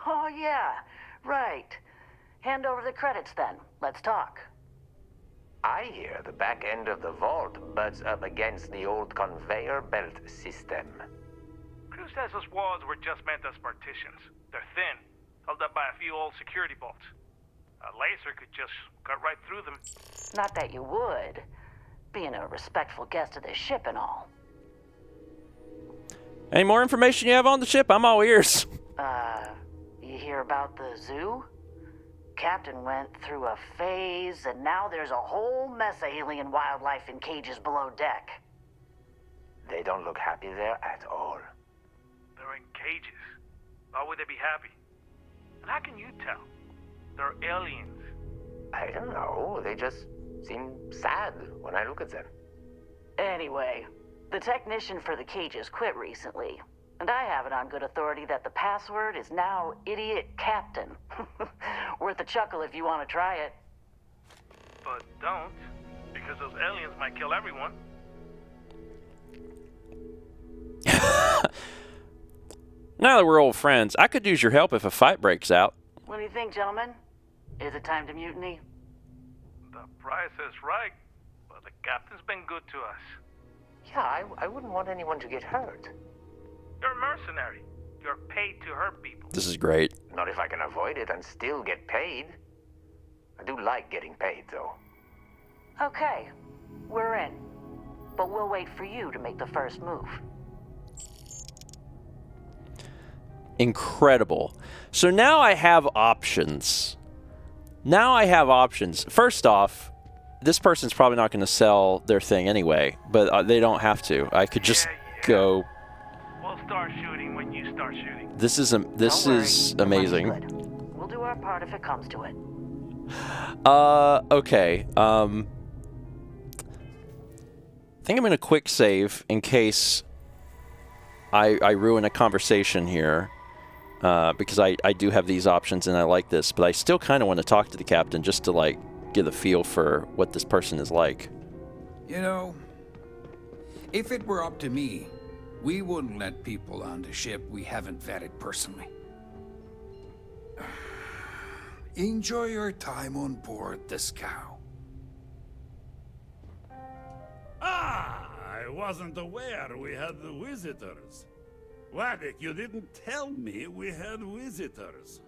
Oh, yeah. Right. Hand over the credits then. Let's talk. I hear the back end of the vault butts up against the old conveyor belt system. Crew says those walls were just meant as partitions. They're thin, held up by a few old security bolts. A laser could just cut right through them. Not that you would, being a respectful guest of this ship and all. Any more information you have on the ship? I'm all ears. You hear about the zoo? Captain went through a phase, and now there's a whole mess of alien wildlife in cages below deck. They don't look happy there at all. They're in cages. Why would they be happy? And how can you tell? They're aliens. I don't know. They just seem sad when I look at them. Anyway, the technician for the cages quit recently, and I have it on good authority that the password is now Idiot Captain. Worth a chuckle if you want to try it. But don't, because those aliens might kill everyone. Now that we're old friends, I could use your help if a fight breaks out. What do you think, gentlemen? Is it time to mutiny? The price is right, but the captain's been good to us. Yeah, I wouldn't want anyone to get hurt. You're a mercenary. You're paid to hurt people. This is great. Not if I can avoid it and still get paid. I do like getting paid, though. Okay, we're in. But we'll wait for you to make the first move. Incredible. So now I have options. First off, this person's probably not going to sell their thing anyway, but they don't have to. I could just go. We'll start shooting when you start shooting. This is amazing. We'll do our part if it comes to it. Okay. I think I'm going to quick save in case I ruin a conversation here. Because I do have these options and I like this, but I still kind of want to talk to the captain just to like get a feel for what this person is like. You know, if it were up to me, we wouldn't let people on the ship we haven't vetted personally. Enjoy your time on board the Scow. Ah, I wasn't aware we had the visitors. Waddick, you didn't tell me we had visitors.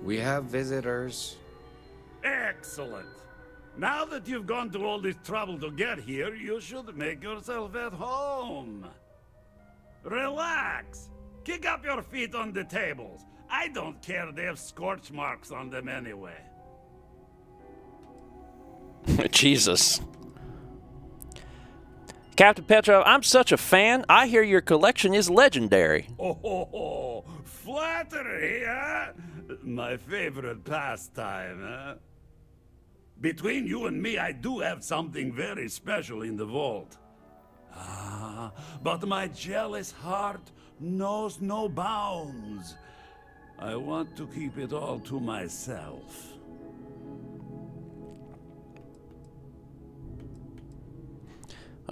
We have visitors. Excellent. Now that you've gone to all this trouble to get here, you should make yourself at home. Relax. Kick up your feet on the tables. I don't care they have scorch marks on them anyway. Jesus. Captain Petrov, I'm such a fan. I hear your collection is legendary. Oh, flattery, huh? My favorite pastime, huh? Between you and me, I do have something very special in the vault. Ah, but my jealous heart knows no bounds. I want to keep it all to myself.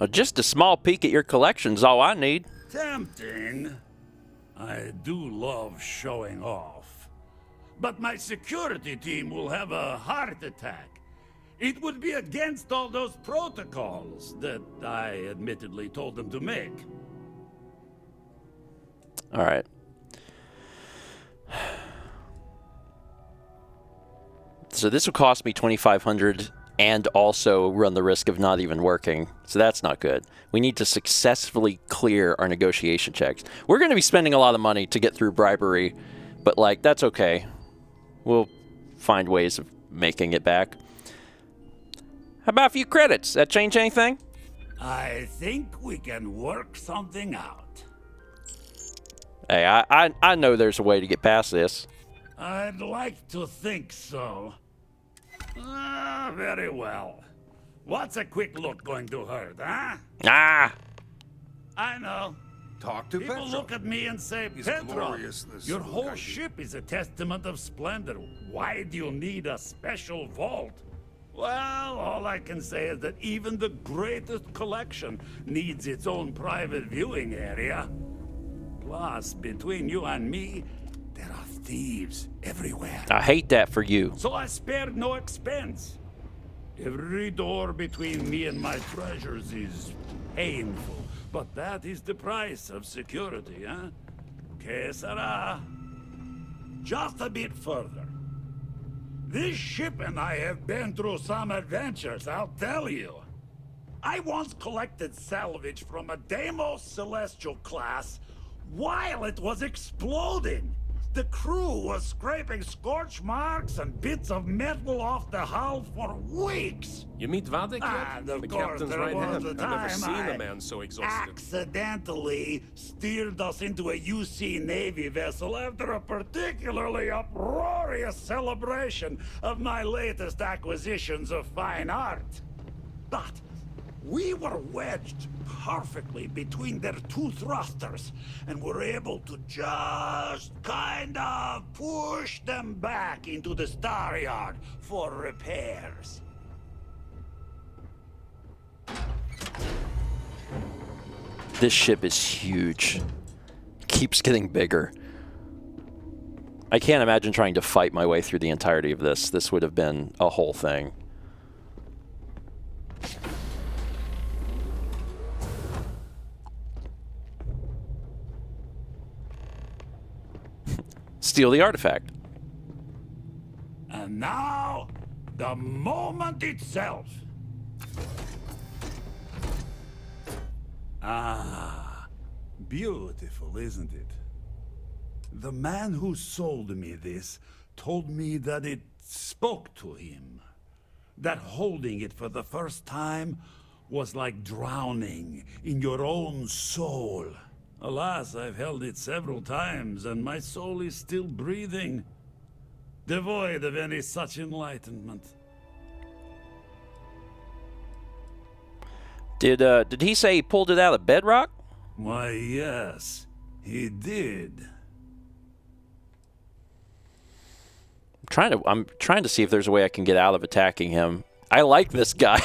Just a small peek at your collection's all I need. Tempting. I do love showing off. But my security team will have a heart attack. It would be against all those protocols that I admittedly told them to make. All right. So this will cost me $2,500 and also run the risk of not even working. So that's not good. We need to successfully clear our negotiation checks. We're going to be spending a lot of money to get through bribery, but like that's okay. We'll find ways of making it back. How about a few credits? That change anything? I think we can work something out. Hey, I know there's a way to get past this. I'd like to think so. Very well. What's a quick look going to hurt, huh? Ah! I know. Talk to People Petrov. look at me and say, His Petrov, gloriousness your will whole guide you." ship is a testament of splendor. Why do you need a special vault? Well, all I can say is that even the greatest collection needs its own private viewing area. Plus, between you and me, there are thieves everywhere. I hate that for you. So I spared no expense. Every door between me and my treasures is painful, but that is the price of security, huh? Que sera? Just a bit further. This ship and I have been through some adventures, I'll tell you. I once collected salvage from a Deimos Celestial class while it was exploding. The crew was scraping scorch marks and bits of metal off the hull for weeks. You meet Vadek yet? And of The course, captain's there right was hand. the I've time never seen I a man so exhausted. accidentally steered us into a UC Navy vessel after a particularly uproarious celebration of my latest acquisitions of fine art. But we were wedged perfectly between their two thrusters and were able to just kind of push them back into the Star Yard for repairs. This ship is huge. Keeps getting bigger. I can't imagine trying to fight my way through the entirety of this. This would have been a whole thing. Steal the artifact. And now, the moment itself. Ah, beautiful, isn't it? The man who sold me this told me that it spoke to him. That holding it for the first time was like drowning in your own soul. Alas, I've held it several times, and my soul is still breathing, devoid of any such enlightenment. Did he say he pulled it out of bedrock? Why, yes, he did. I'm trying to see if there's a way I can get out of attacking him. I like this guy.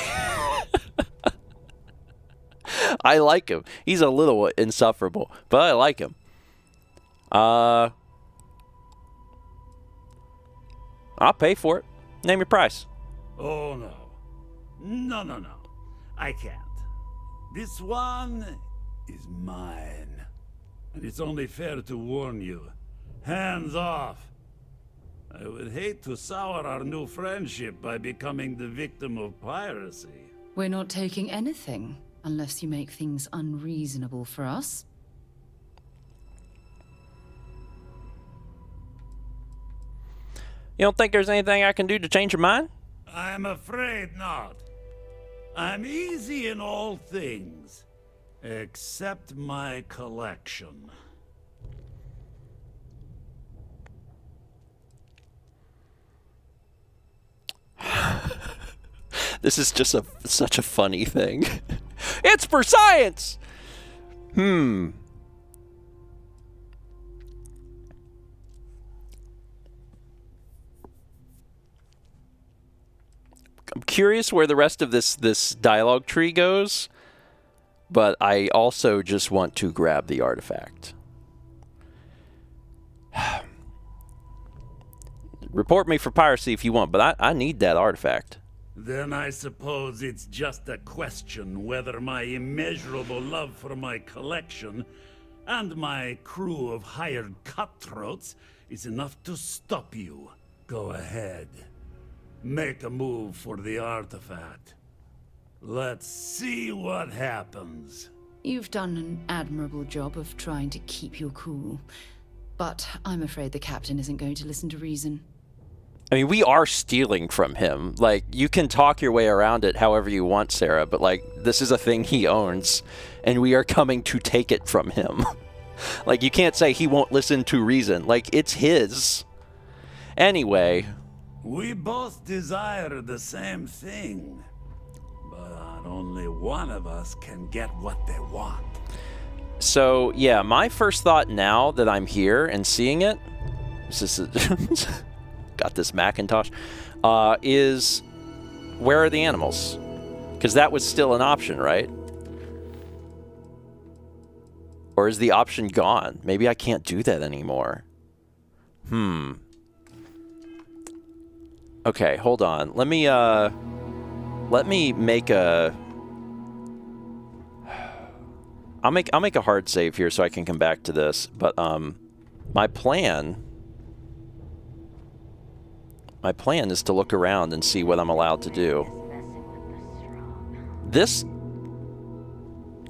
I like him. He's a little insufferable, but I like him. I'll pay for it. Name your price. Oh, no. No. I can't. This one is mine. And it's only fair to warn you. Hands off. I would hate to sour our new friendship by becoming the victim of piracy. We're not taking anything, unless you make things unreasonable for us. You don't think there's anything I can do to change your mind? I'm afraid not. I'm easy in all things, except my collection. This is just such a funny thing. It's for science! I'm curious where the rest of this dialogue tree goes, but I also just want to grab the artifact. Report me for piracy if you want, but I need that artifact. Then I suppose it's just a question whether my immeasurable love for my collection and my crew of hired cutthroats is enough to stop you. Go ahead. Make a move for the artifact. Let's see what happens. You've done an admirable job of trying to keep your cool, but I'm afraid the captain isn't going to listen to reason. I mean, we are stealing from him. Like, you can talk your way around it however you want, Sarah, but, like, this is a thing he owns, and we are coming to take it from him. Like, you can't say he won't listen to reason. Like, it's his. Anyway. We both desire the same thing, but only one of us can get what they want. So, yeah, my first thought now that I'm here and seeing it, this is got this Macintosh, is where are the animals? Because that was still an option, right? Or is the option gone? Maybe I can't do that anymore. Okay, hold on. Let me make a... I'll make a hard save here so I can come back to this. But my plan is to look around and see what I'm allowed to do.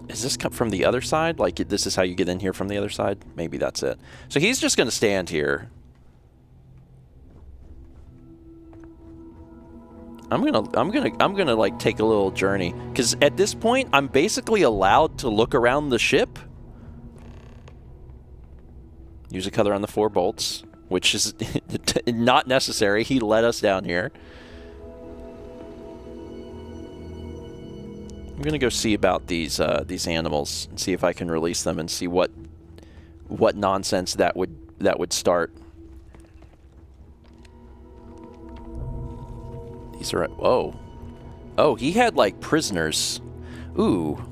Is this come from the other side? Like, this is how you get in here from the other side? Maybe that's it. So he's just going to stand here. I'm gonna like take a little journey, because at this point I'm basically allowed to look around the ship. Use a color on the 4 bolts, which is not necessary. He let us down here. I'm gonna go see about these animals and see if I can release them and see what nonsense that would start. These are whoa. Oh, he had like prisoners. Ooh.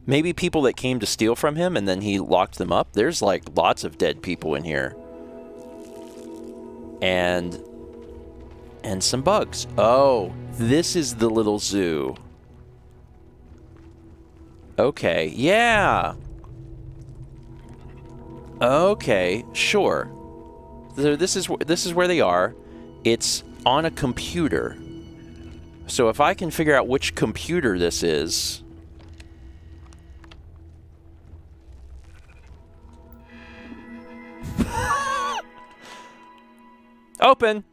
Maybe people that came to steal from him and then he locked them up. There's like lots of dead people in here. And some bugs. Oh, this is the little zoo. Okay, yeah. Okay, sure. So this is where they are. It's on a computer. So if I can figure out which computer this is... Open!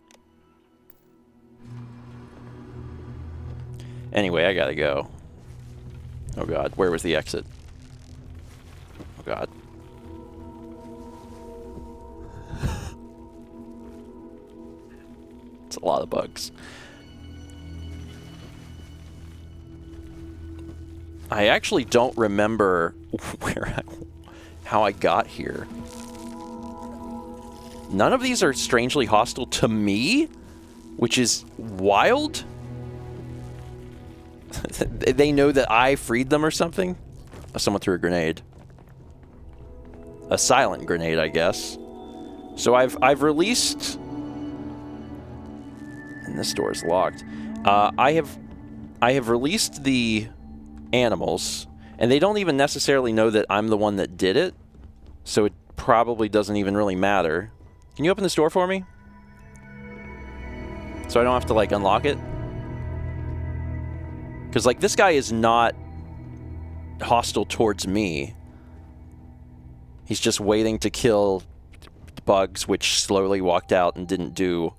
Anyway, I gotta go. Oh god, where was the exit? Oh god. It's a lot of bugs. I actually don't remember how I got here. None of these are strangely hostile to me, which is wild. They know that I freed them or something? Someone threw a grenade. A silent grenade, I guess. So I've released... And this door is locked. I have released the animals, and they don't even necessarily know that I'm the one that did it, so it probably doesn't even really matter. Can you open this door for me? So I don't have to, like, unlock it? Because, like, this guy is not hostile towards me. He's just waiting to kill bugs, which slowly walked out and didn't do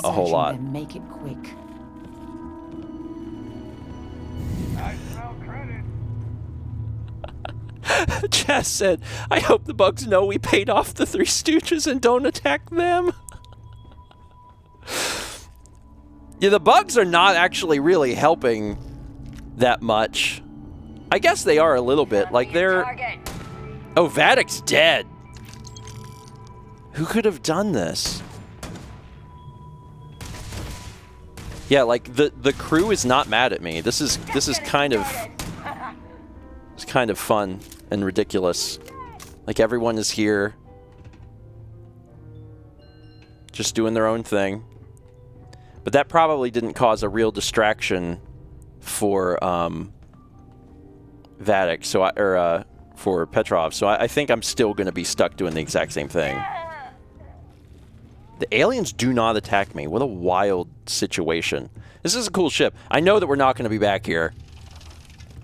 a whole lot. Then make it quick. Jess said, I hope the bugs know we paid off the Three Stooges and don't attack them. Yeah, the bugs are not actually really helping that much. I guess they are a little bit. Like, they're... Oh, Vadic's dead. Who could have done this? Yeah, like, the crew is not mad at me. This is kind of... It's kind of fun and ridiculous. Like, everyone is here. Just doing their own thing. But that probably didn't cause a real distraction for Vadic, so for Petrov. So I think I'm still going to be stuck doing the exact same thing. The aliens do not attack me. What a wild situation. This is a cool ship. I know that we're not going to be back here.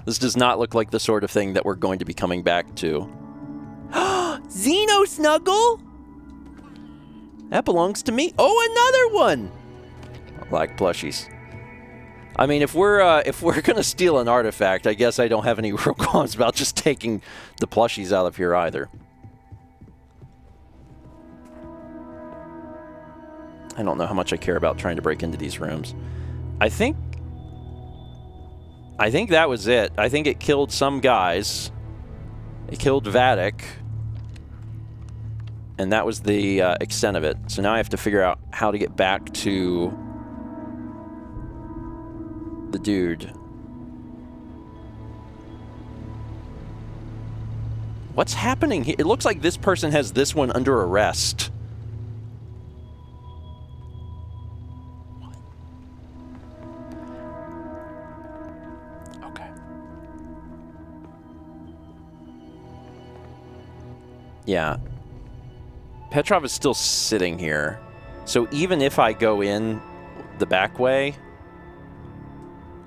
This does not look like the sort of thing that we're going to be coming back to. Xeno Snuggle? That belongs to me. Oh, another one! I like plushies. I mean, if we're gonna steal an artifact, I guess I don't have any real qualms about just taking the plushies out of here either. I don't know how much I care about trying to break into these rooms. I think that was it. I think it killed some guys. It killed Vatic. And that was the extent of it. So now I have to figure out how to get back to the dude. What's happening here? It looks like this person has this one under arrest. Yeah. Petrov is still sitting here. So even if I go in the back way,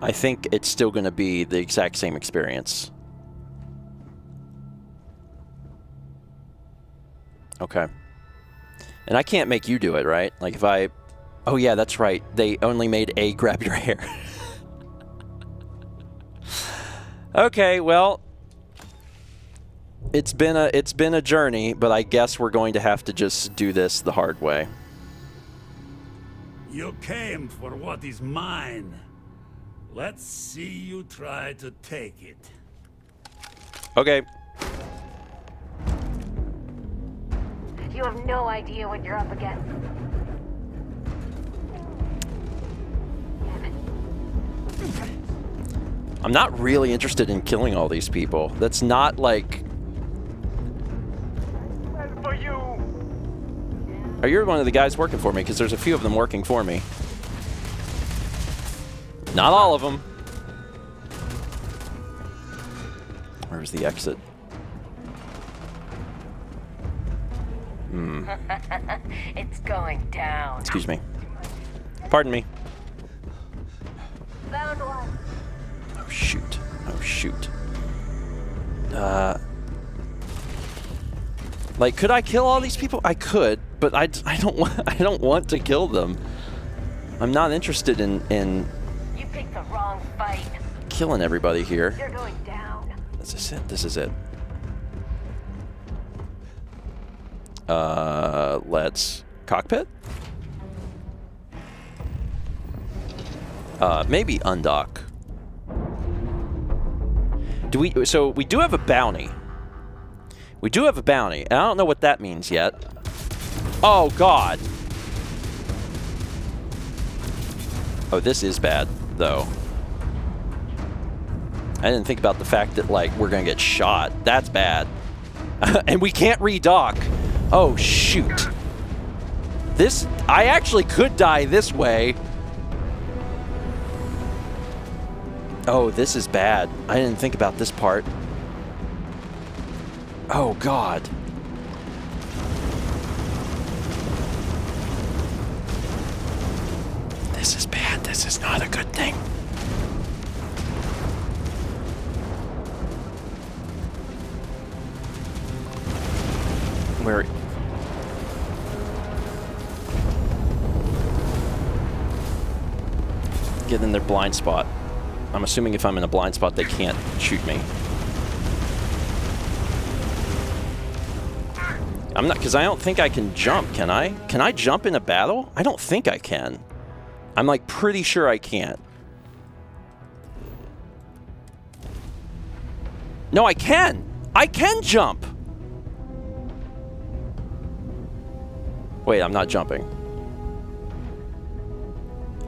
I think it's still going to be the exact same experience. Okay. And I can't make you do it, right? Like if I... Oh yeah, that's right. They only made A grab your hair. Okay, well... It's been a journey, but I guess we're going to have to just do this the hard way. You came for what is mine. Let's see you try to take it. Okay. You have no idea what you're up against. I'm not really interested in killing all these people. That's not like... For you. Oh, you're one of the guys working for me, because there's a few of them working for me. Not all of them. Where's the exit? It's going down. Excuse me. Pardon me. Found one. Oh, shoot. Oh, shoot. Like, could I kill all these people? I could, but I don't want to kill them. I'm not interested in You picked the wrong fight. killing everybody here. You're going down. This is it. This is it. Let's cockpit. Maybe undock. So we do have a bounty. We do have a bounty, and I don't know what that means yet. Oh, God. Oh, this is bad, though. I didn't think about the fact that, like, we're gonna get shot. That's bad. And we can't redock. Oh, shoot. I actually could die this way. Oh, this is bad. I didn't think about this part. Oh, God. This is bad. This is not a good thing. Where... Get in their blind spot. I'm assuming if I'm in a blind spot, they can't shoot me. I'm not, because I don't think I can jump, can I? Can I jump in a battle? I don't think I can. I'm like pretty sure I can't. No, I can! I can jump! Wait, I'm not jumping.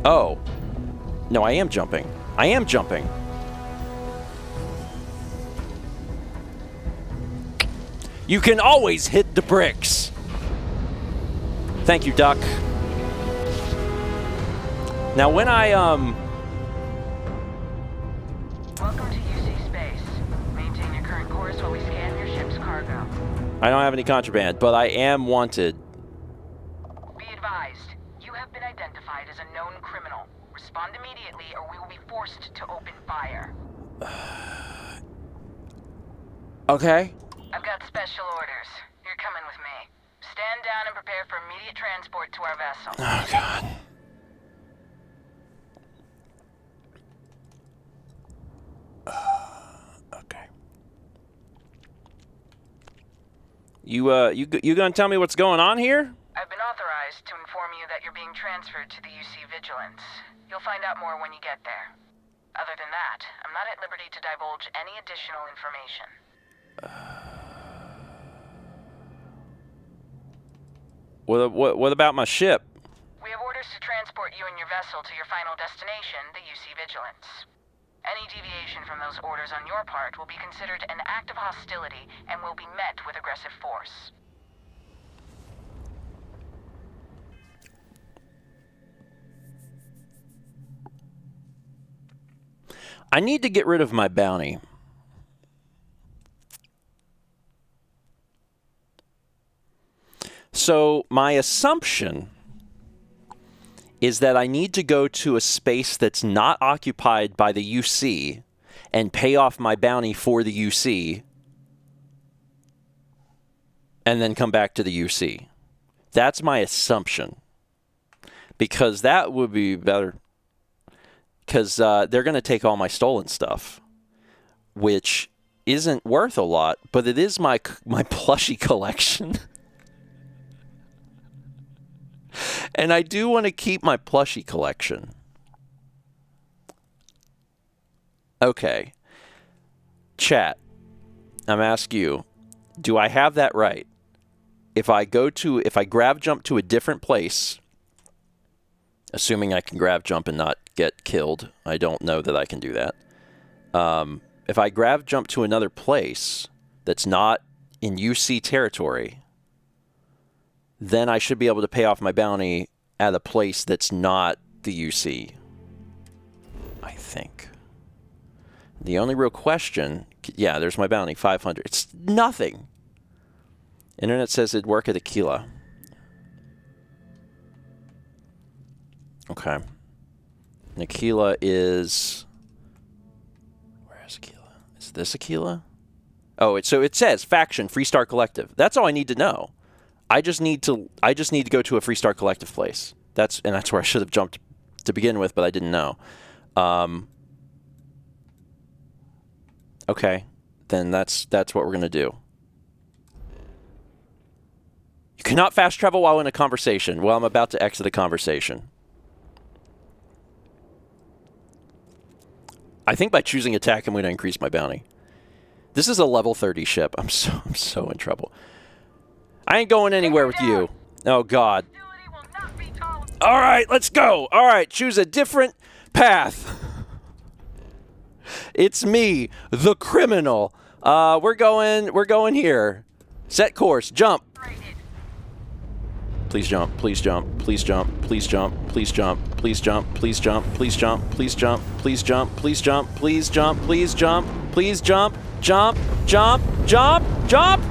Oh. No, I am jumping. I am jumping. You can always hit the bricks. Thank you, Duck. Now, when I, Welcome to UC Space. Maintain your current course while we scan your ship's cargo. I don't have any contraband, but I am wanted. Be advised, you have been identified as a known criminal. Respond immediately or we will be forced to open fire. Okay. I've got special orders. You're You're coming with me. Stand down and prepare for immediate transport to our vessel. Oh, God. Okay. You gonna tell me what's going on here? I've been authorized to inform you that you're being transferred to the UC Vigilance. You'll find out more when you get there. Other than that, I'm not at liberty to divulge any additional information. What about my ship? We have orders to transport you and your vessel to your final destination, the UC Vigilance. Any deviation from those orders on your part will be considered an act of hostility and will be met with aggressive force. I need to get rid of my bounty. So my assumption is that I need to go to a space that's not occupied by the UC and pay off my bounty for the UC and then come back to the UC. That's my assumption. Because that would be better. Because they're going to take all my stolen stuff, which isn't worth a lot, but it is my plushie collection. And I do want to keep my plushie collection. Okay. Chat, I'm asking you, do I have that right? If I grab jump to a different place, assuming I can grab jump and not get killed, I don't know that I can do that. If I grab jump to another place that's not in UC territory, then I should be able to pay off my bounty at a place that's not the UC. I think. The only real question... Yeah, there's my bounty, 500. It's nothing. Internet says it'd work at Aquila. Okay. And Aquila is... Where is Aquila? Is this Aquila? Oh, so it says Faction, Freestar Collective. That's all I need to know. I just need to go to a Freestar Collective place. That's where I should have jumped to begin with, but I didn't know. Okay, then that's what we're gonna do. You cannot fast travel while in a conversation. Well, I'm about to exit a conversation. I think by choosing attack, I'm going to increase my bounty. This is a level 30 ship. I'm so in trouble. I ain't going anywhere with you. Oh, God. All right, let's go. All right, choose a different path. It's me, the criminal. We're going here. Set course. Jump. Please jump. Please jump. Please jump. Please jump. Please jump. Please jump. Please jump. Please jump. Please jump. Please jump. Please jump. Please jump. Please jump. Please jump. Jump. Jump. Jump. Jump.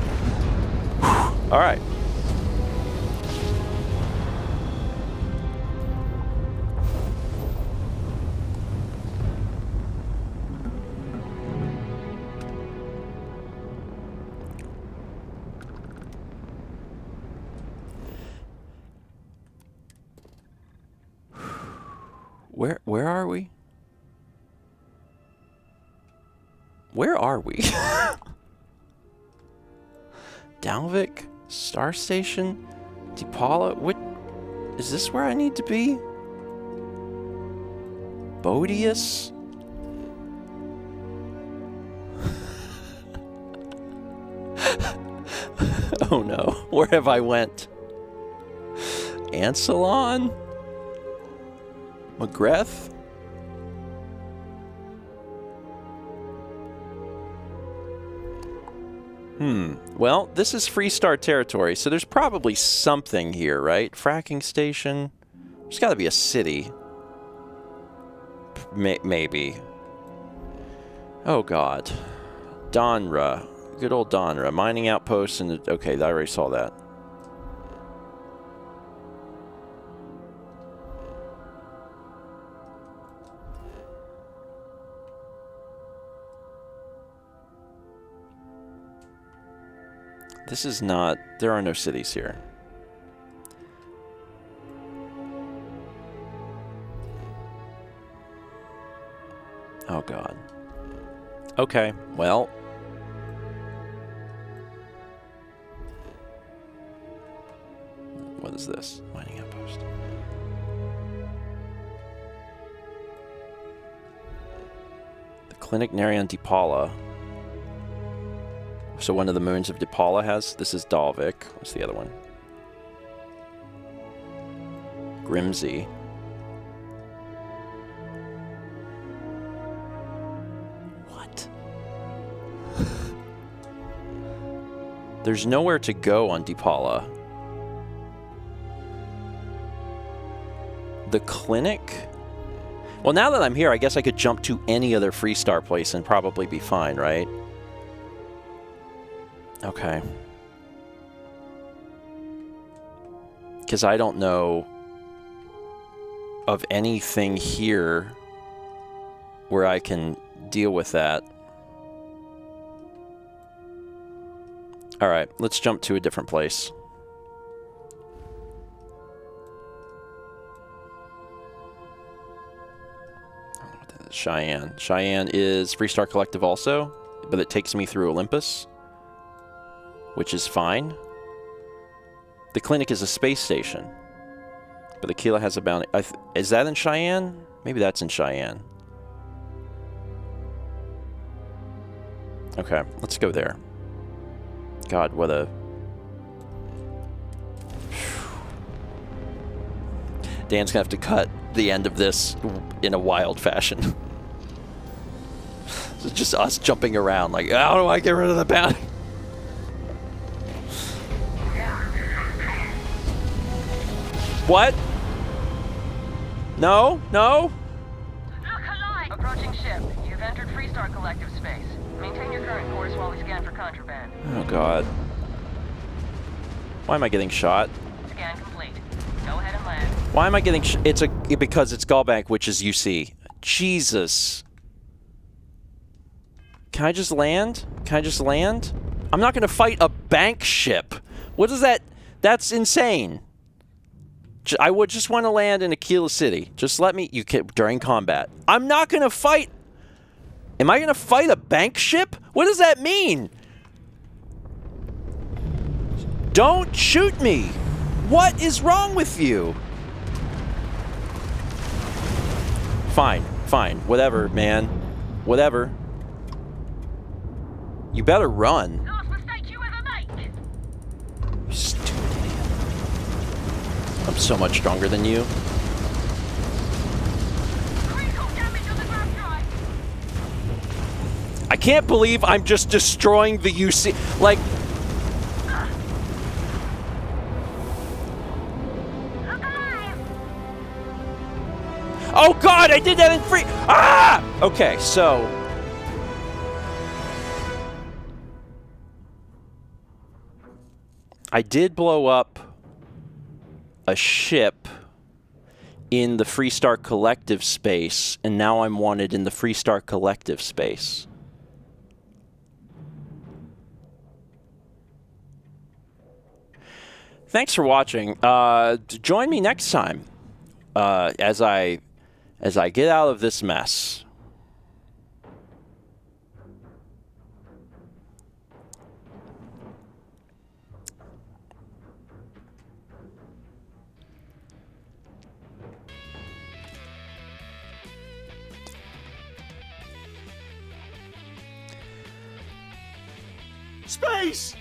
All right. Where are we? Where are we? Dalvik? Star Station? DePaula? What? Is this where I need to be? Bodius? Oh no, where have I went? Ansalon? McGrath? Well, this is Freestar territory, so there's probably something here, right? Fracking station. There's got to be a city. Maybe. Oh, God. Donra. Good old Donra. Mining outposts and... Okay, I already saw that. This is not... There are no cities here. Oh, God. Okay, well... What is this? Mining outpost. The Clinic Narion Dipala. So one of the moons of Dipala has... This is Dalvik. What's the other one? Grimsey. What? There's nowhere to go on Dipala. The clinic? Well, now that I'm here, I guess I could jump to any other Freestar place and probably be fine, right? Okay. Because I don't know of anything here where I can deal with that. All right, let's jump to a different place. Cheyenne. Cheyenne is Freestar Collective also, but it takes me through Olympus, which is fine. The clinic is a space station, but Aquila has a bounty. Is that in Cheyenne? Maybe that's in Cheyenne. Okay, let's go there. God, what a... Dan's gonna have to cut the end of this in a wild fashion. It's just us jumping around like, how do I get rid of the bounty? What? No? No? Look alive! Approaching ship. You've entered Freestar Collective space. Maintain your current course while we scan for contraband. Oh, God. Why am I getting shot? Scan complete. Go ahead and land. Why am I getting because it's Gallbank, which is UC. Jesus. Can I just land? Can I just land? I'm not going to fight a bank ship. What is that? That's insane. I would just want to land in Aquila City. Just let me... during combat. I'm not going to fight... Am I going to fight a bank ship? What does that mean? Don't shoot me. What is wrong with you? Fine. Fine. Whatever, man. Whatever. You better run. Last mistake you ever make. You stupid idiot. I'm so much stronger than you. I can't believe I'm just destroying the UC. Like... Oh, God, I did that in free... Ah! Okay, so... I did blow up a ship in the Freestar Collective space, and now I'm wanted in the Freestar Collective space. Thanks for watching. Join me next time as I get out of this mess. Space!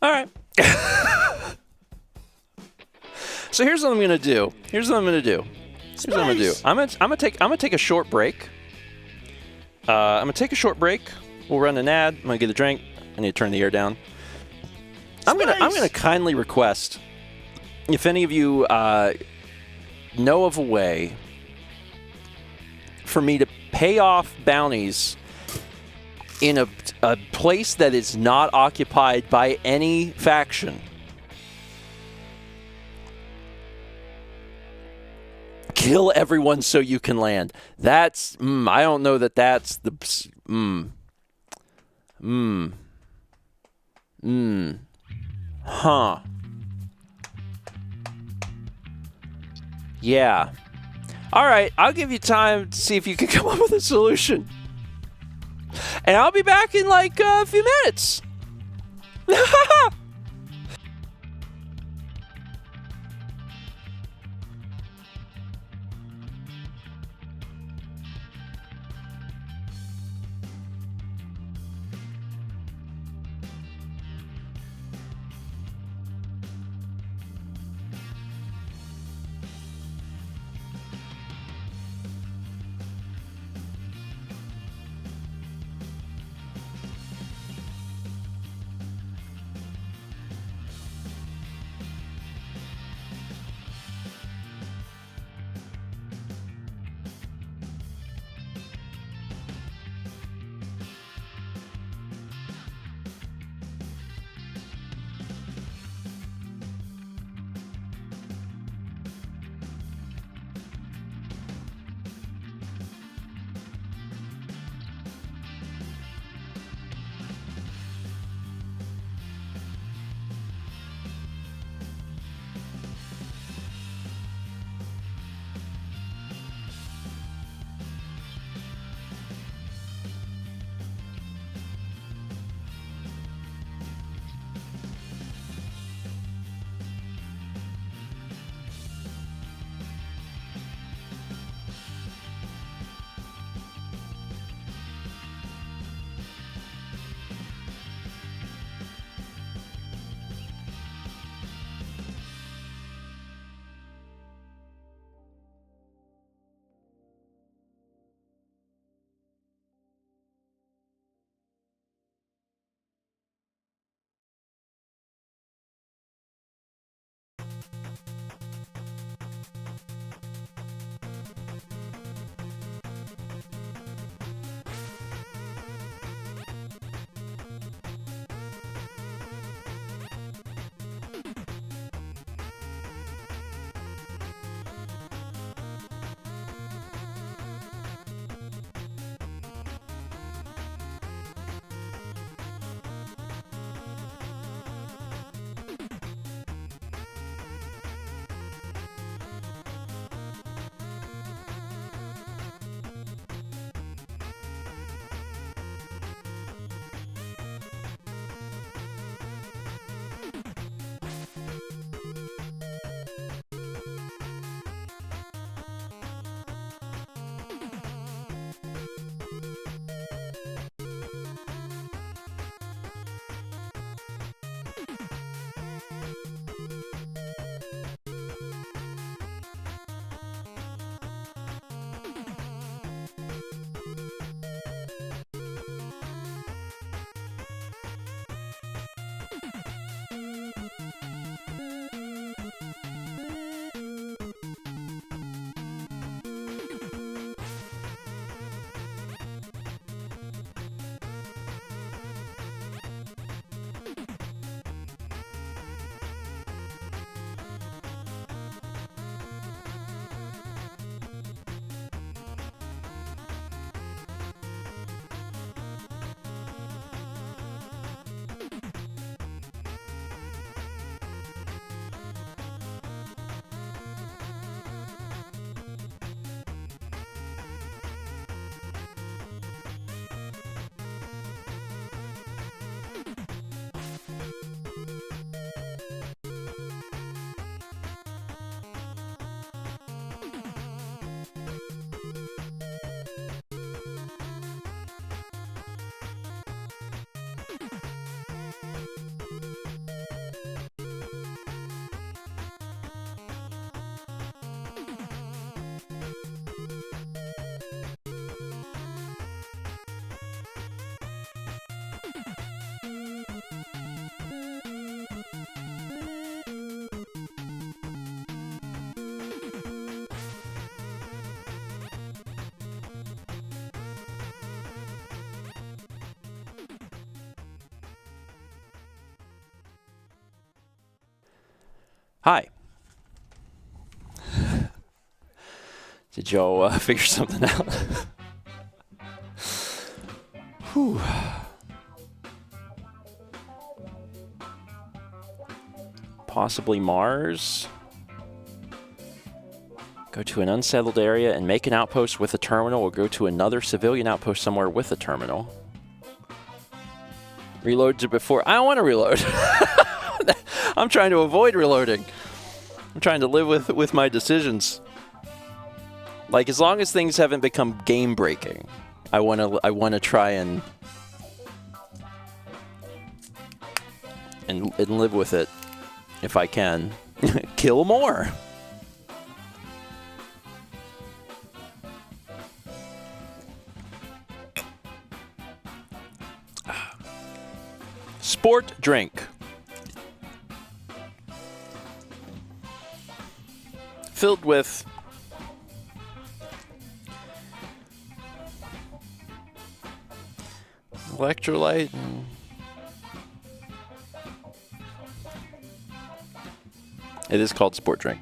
All right. So here's what I'm gonna do. I'm gonna take a short break. I'm gonna take a short break. We'll run an ad. I'm gonna get a drink. I need to turn the air down. I'm gonna kindly request if any of you know of a way for me to pay off bounties in a place that is not occupied by any faction. kill everyone so you can land. That's, I don't know that that's the, huh. Yeah. All right, I'll give you time to see if you can come up with a solution. And I'll be back in like a few minutes. Hi. Did y'all figure something out? Whew. Possibly Mars. Go to an unsettled area and make an outpost with a terminal, or go to another civilian outpost somewhere with a terminal. Reload to before. I don't want to reload. I'm trying to avoid reloading. I'm trying to live with my decisions. Like, as long as things haven't become game breaking, I want to try and live with it if I can. Kill more. Sport drink. Filled with electrolyte. It is called sport drink.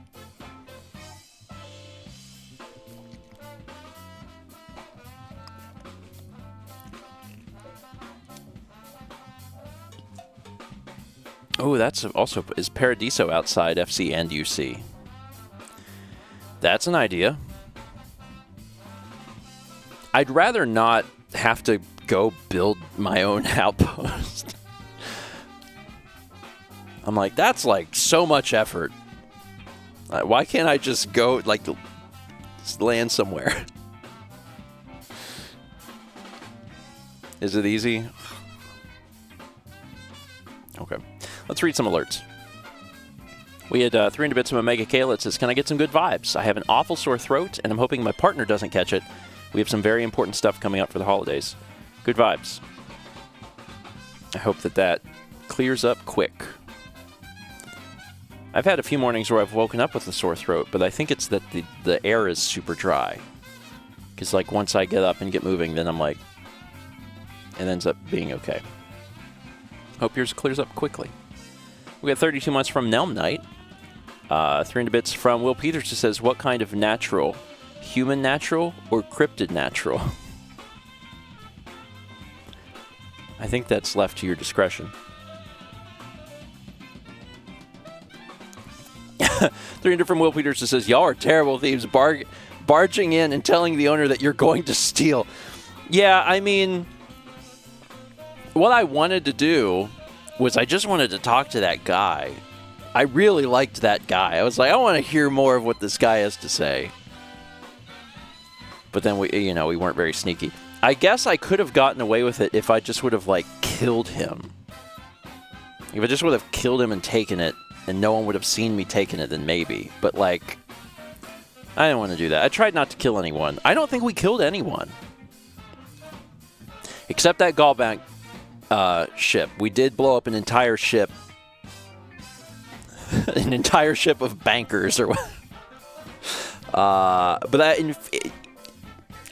Oh, that's also, is Paradiso outside FC and UC? That's an idea. I'd rather not have to go build my own outpost. I'm like, that's like so much effort. Why can't I just go, like, land somewhere? Is it easy? Okay. Let's read some alerts. We had 300 bits from Omega Kayla. It says, can I get some good vibes? I have an awful sore throat, and I'm hoping my partner doesn't catch it. We have some very important stuff coming up for the holidays. Good vibes. I hope that clears up quick. I've had a few mornings where I've woken up with a sore throat, but I think it's that the air is super dry. Because, like, once I get up and get moving, then I'm like, it ends up being okay. Hope yours clears up quickly. We got 32 months from Nelm Knight. 300 bits from Will Peters, who says, what kind of natural? Human natural or cryptid natural? I think that's left to your discretion. 300 from Will Peters, who says, y'all are terrible thieves, barging in and telling the owner that you're going to steal. Yeah, I mean, what I wanted to do was I just wanted to talk to that guy. I really liked that guy. I was like, I want to hear more of what this guy has to say. But then we weren't very sneaky. I guess I could have gotten away with it if I just would have, like, killed him. If I just would have killed him and taken it, and no one would have seen me taking it, then maybe. But, like, I didn't want to do that. I tried not to kill anyone. I don't think we killed anyone. Except that Gallbank ship. We did blow up an entire ship. An entire ship of bankers or what. But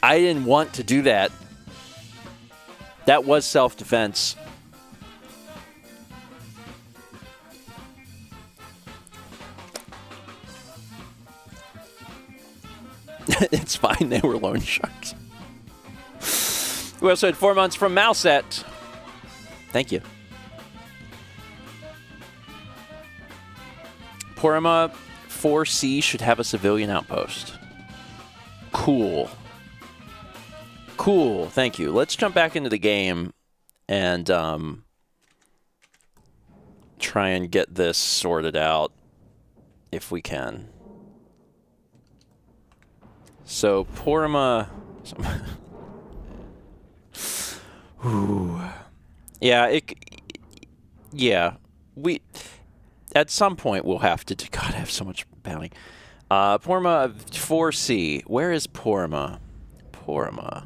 I didn't want to do that. That was self-defense. It's fine, they were loan sharks. We also had 4 months from Mouset. Thank you. Porima 4C should have a civilian outpost. Cool. Cool, thank you. Let's jump back into the game and try and get this sorted out if we can. So, Porima... Ooh. Yeah, we... At some point, we'll have to... God, I have so much bounty. Porima 4C. Where is Porima? Porima.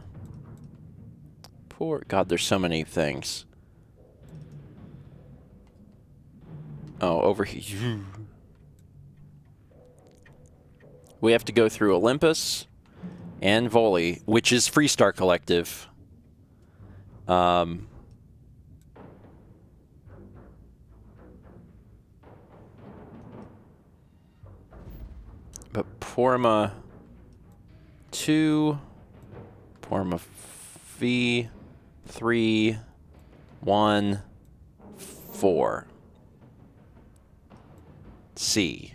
God, there's so many things. Oh, over here. We have to go through Olympus and Voli, which is Freestar Collective. But Porima... 2, Porma V, 3, 1, 4. C.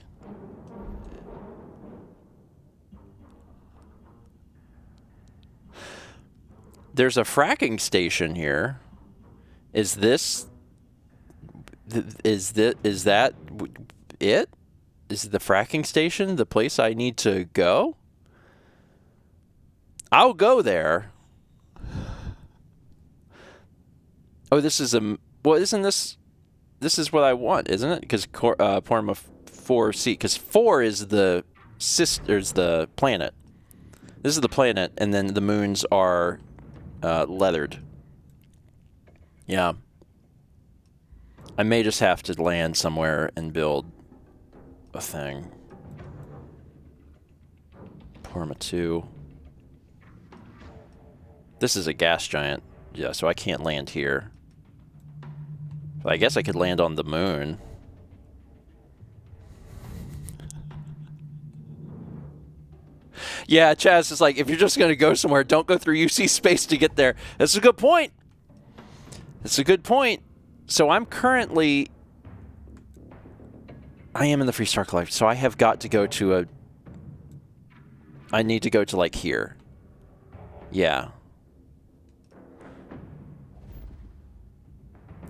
There's a fracking station here. Is that it? Is the fracking station the place I need to go? I'll go there. Oh, this is well, isn't this is what I want, isn't it? Because Porma 4C, because 4 is the planet. This is the planet, and then the moons are leathered. Yeah. I may just have to land somewhere and build a thing. Porma 2. This is a gas giant. Yeah, so I can't land here. But I guess I could land on the moon. Yeah, Chaz is like, if you're just going to go somewhere, don't go through UC space to get there. That's a good point. That's a good point. So I'm currently... I am in the Freestar Collective, so I have got to go to a... I need to go to, like, here. Yeah.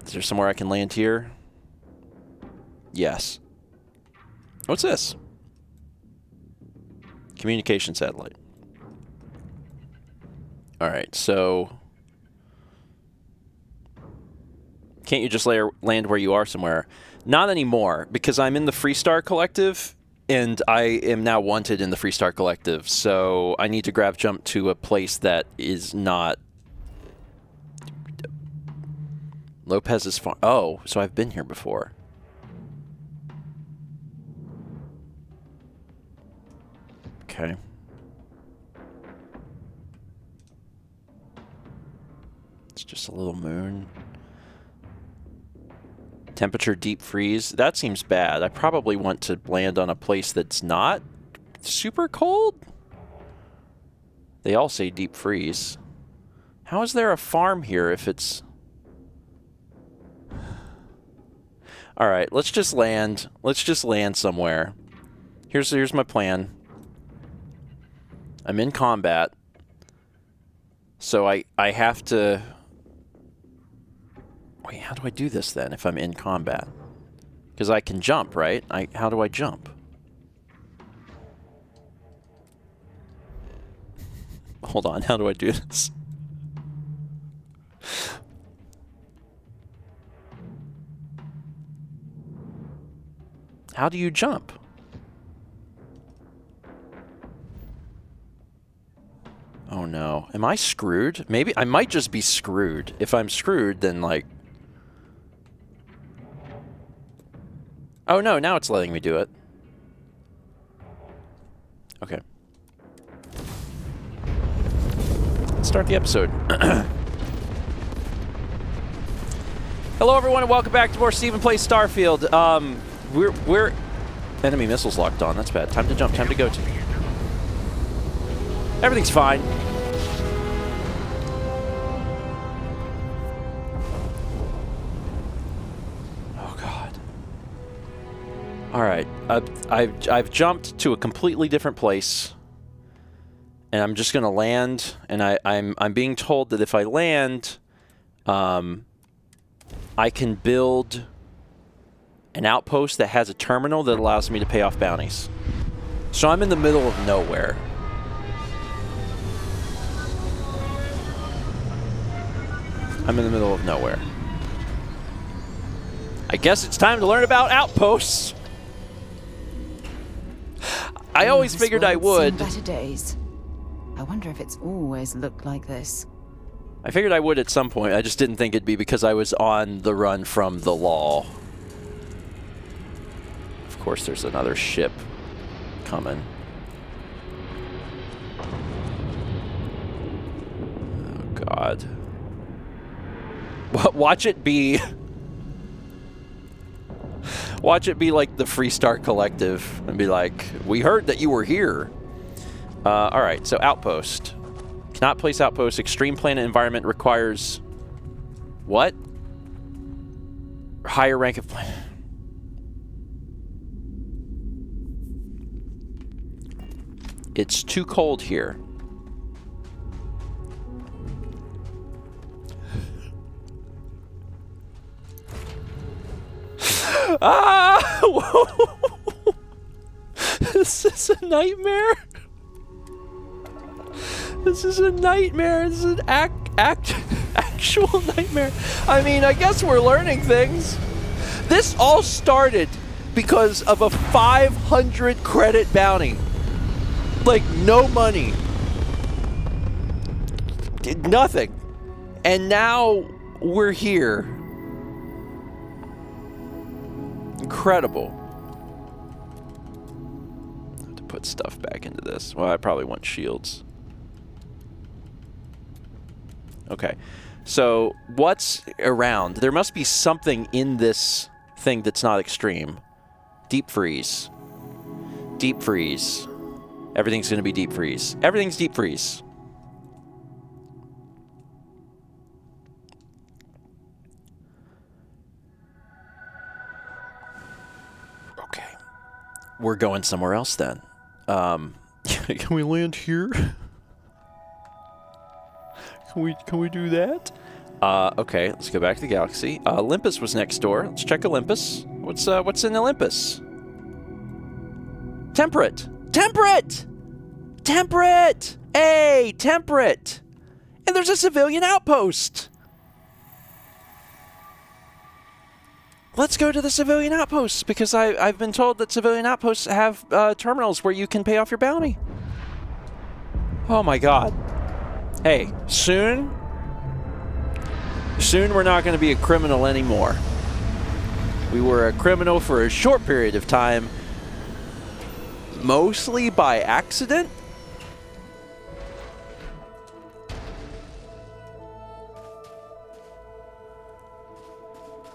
Is there somewhere I can land here? Yes. What's this? Communication satellite. Alright, so... Can't you just land where you are somewhere? Not anymore, because I'm in the Freestar Collective, and I am now wanted in the Freestar Collective, so I need to grab jump to a place that is not... Lopez's farm. Oh, so I've been here before. Okay. It's just a little moon. Temperature deep freeze. That seems bad. I probably want to land on a place that's not super cold. They all say deep freeze. How is there a farm here if it's... All right, let's just land. Let's just land somewhere. Here's my plan. I'm in combat. So I have to... Wait, how do I do this then if I'm in combat? Because I can jump, right? How do I jump? Hold on, how do I do this? How do you jump? Oh no. Am I screwed? Maybe I might just be screwed. If I'm screwed, then like... Oh no, now it's letting me do it. Okay. Let's start the episode. Hello everyone and welcome back to more Stephen Plays Starfield. We're... Enemy missiles locked on. That's bad. Time to jump. Time to go to. Everything's fine. Oh God. All right. I've jumped to a completely different place, and I'm just gonna land. And I'm being told that if I land, I can build an outpost that has a terminal that allows me to pay off bounties. So I'm in the middle of nowhere. I'm in the middle of nowhere. I guess it's time to learn about outposts. I always figured I would. Better days. I wonder if it's always looked like this. I figured I would at some point. I just didn't think it'd be because I was on the run from the law. Of course, there's another ship coming. Oh God. Watch it be... Watch it be like the Freestar Collective and be like, we heard that you were here. Alright, so outpost. Cannot place outpost. Extreme planet environment requires... What? Higher rank of planet. It's too cold here. Ah! Whoa. This is a nightmare. This is a nightmare. This is an actual nightmare. I mean, I guess we're learning things. This all started because of a 500 credit bounty. Like, no money. Nothing. And now we're here. Incredible. I have to put stuff back into this. Well, I probably want shields. Okay. So, what's around? There must be something in this thing that's not extreme. Deep freeze. Deep freeze. Everything's going to be deep freeze. Everything's deep freeze. Okay. We're going somewhere else then. Can we land here? Can we do that? Okay, let's go back to the galaxy. Olympus was next door. Let's check Olympus. What's in Olympus? Temperate! Temperate! Temperate! Hey, temperate! And there's a civilian outpost! Let's go to the civilian outposts, because I've been told that civilian outposts have terminals where you can pay off your bounty. Oh my god. Hey, soon we're not going to be a criminal anymore. We were a criminal for a short period of time, mostly by accident.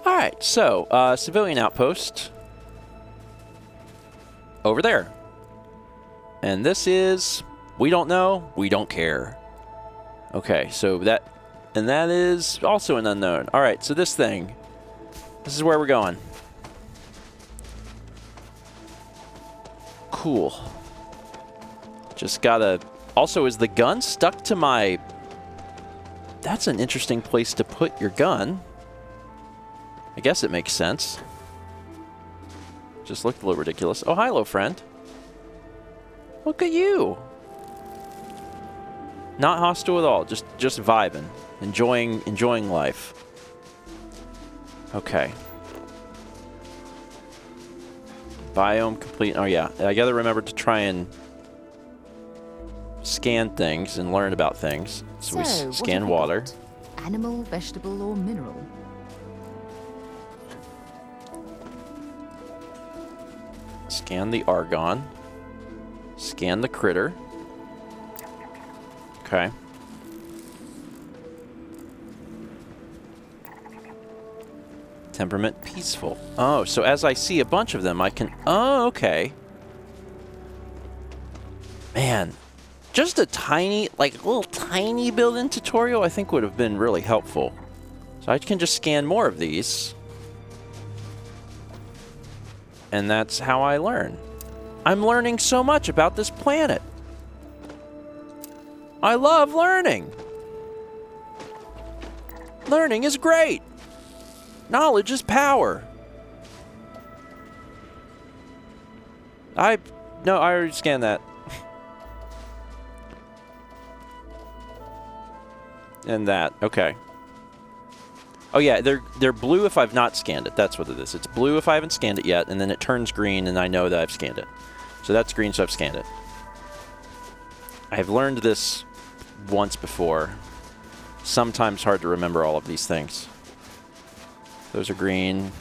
Alright, so, civilian outpost. Over there. And this is... We don't know, we don't care. Okay, so that... And that is also an unknown. Alright, so this thing. This is where we're going. Cool. Just gotta... Also, is the gun stuck to my... That's an interesting place to put your gun. I guess it makes sense. Just looked a little ridiculous. Oh, hi, little friend. Look at you. Not hostile at all. Just vibing. Enjoying life. Okay. Biome complete. Oh, yeah. I gotta remember to try and scan things and learn about things. So we scan water. Animal, vegetable, or mineral? Scan the argon. Scan the critter. Okay. Temperament peaceful. Oh, so as I see a bunch of them, I can... Oh, okay. Man, just a tiny, like a little tiny build-in tutorial I think would have been really helpful. So I can just scan more of these. And that's how I learn. I'm learning so much about this planet. I love learning. Learning is great. Knowledge is power. I already scanned that. And that, okay. Oh yeah, they're blue if I've not scanned it. That's what it is. It's blue if I haven't scanned it yet, and then it turns green, and I know that I've scanned it. So that's green, so I've scanned it. I've learned this once before. Sometimes hard to remember all of these things. Those are green.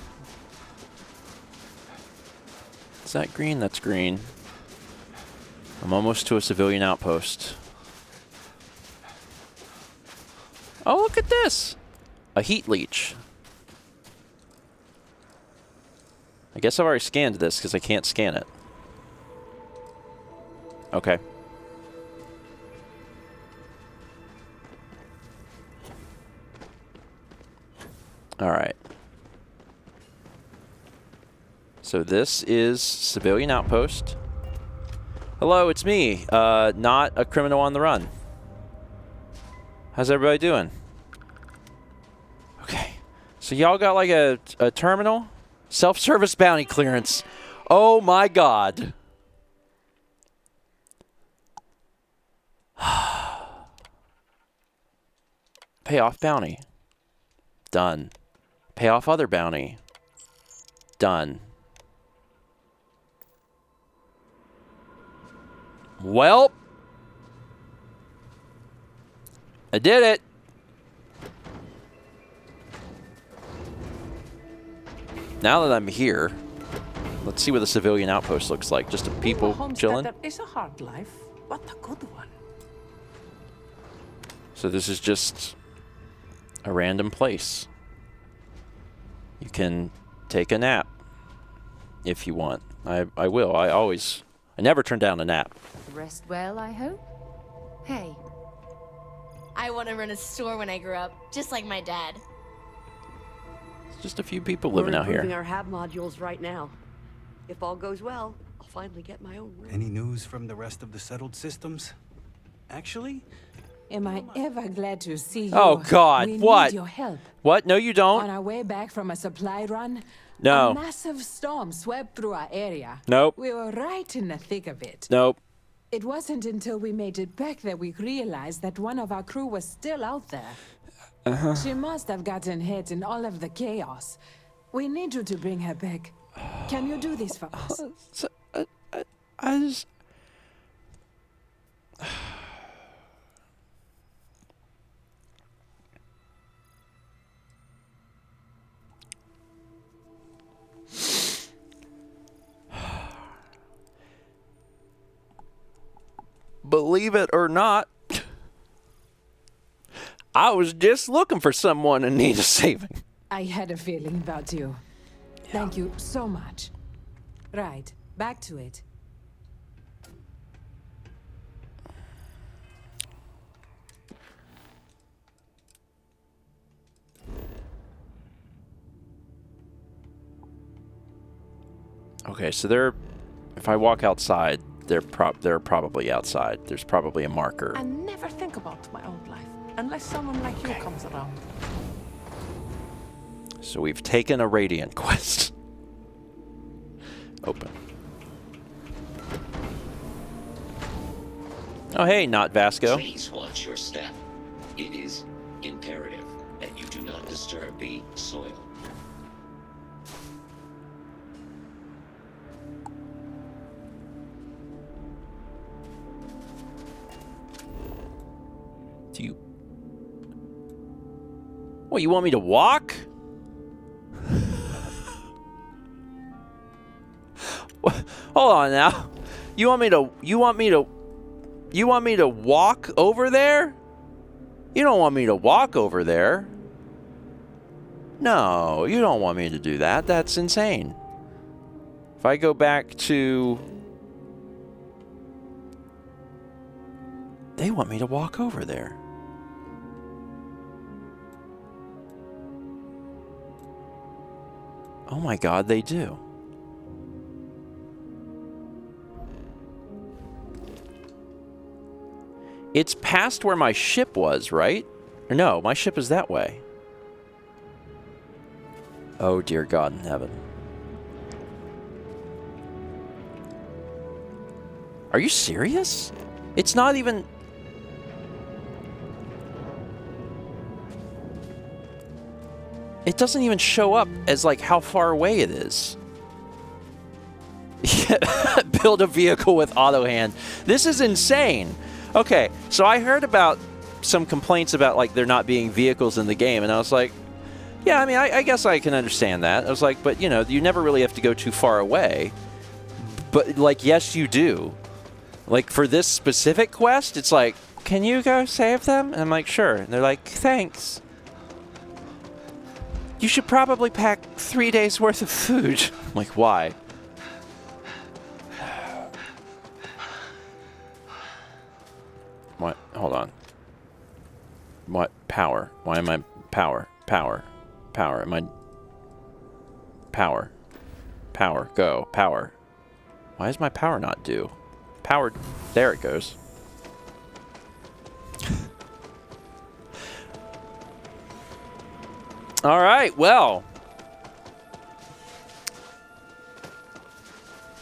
Is that green? That's green. I'm almost to a civilian outpost. Oh, look at this! A heat leech. I guess I've already scanned this because I can't scan it. Okay. All right. So this is civilian outpost. Hello, it's me, not a criminal on the run. How's everybody doing? Okay. So y'all got like a terminal? Self-service bounty clearance. Oh my god. Pay off bounty. Done. Pay off other bounty. Done. Well, I did it. Now that I'm here, let's see what the civilian outpost looks like. Just a people chilling. It's a hard life, but a good one. So this is just a random place. You can take a nap if you want. I will. I never turn down a nap. Rest well, I hope. Hey. I want to run a store when I grow up, just like my dad. It's just a few people living out We're improving here. our hab modules right now. If all goes well, I'll finally get my own room. Any news from the rest of the settled systems? Actually, Am I ever glad to see you? Oh God! We What? need your help. What? No, you don't. On our way back from a supply run, No. a massive storm swept through our area. Nope. We were right in the thick of it. Nope. It wasn't until we made it back that we realized that one of our crew was still out there. Uh-huh. She must have gotten hit in all of the chaos. We need you to bring her back. Can you do this for us? I just... Believe it or not, I was just looking for someone in need of saving. I had a feeling about you. Thank you so much. Right, back to it. Okay, so they're... If I walk outside, they're probably outside. There's probably a marker. I never think about my own life unless someone like you comes around. So we've taken a Radiant quest. Open. Oh, hey, not Vasco. Please watch your step. It is imperative that you do not disturb the soil. Do you... What, you want me to walk? Hold on now. You want me to walk over there? You don't want me to walk over there. No, you don't want me to do that. That's insane. If I go back to... They want me to walk over there. Oh my God, they do. It's past where my ship was, right? Or no, my ship is that way. Oh, dear God in heaven. Are you serious? It's not even... It doesn't even show up as, like, how far away it is. Build a vehicle with auto hand. This is insane. Okay, so I heard about some complaints about, like, there not being vehicles in the game, and I was like, yeah, I mean, I guess I can understand that. I was like, but, you know, you never really have to go too far away. But, like, yes, you do. Like, for this specific quest, it's like, can you go save them? And I'm like, sure. And they're like, thanks. You should probably pack 3 days worth of food. I'm like, why? What? Hold on. What? Power. Why am I... Power. Power. Power. Am I... Power. Power. Go. Power. Why is my power not due? Power. There it goes. All right. Well.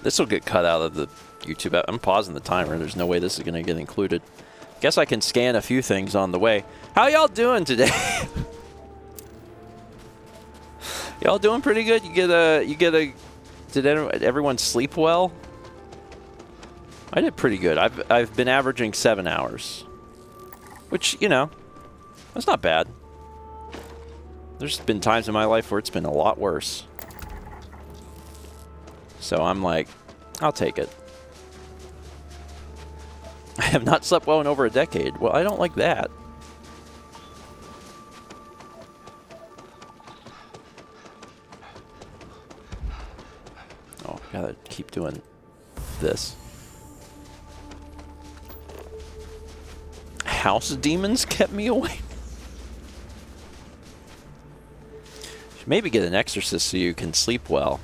This will get cut out of the YouTube. I'm pausing the timer. There's no way this is going to get included. Guess I can scan a few things on the way. How y'all doing today? Y'all doing pretty good? Did everyone sleep well? I did pretty good. I've been averaging 7 hours. Which, you know, that's not bad. There's been times in my life where it's been a lot worse. So I'm like, I'll take it. I have not slept well in over a decade. Well, I don't like that. Oh, gotta keep doing this. House demons kept me away. Should maybe get an exorcist so you can sleep well.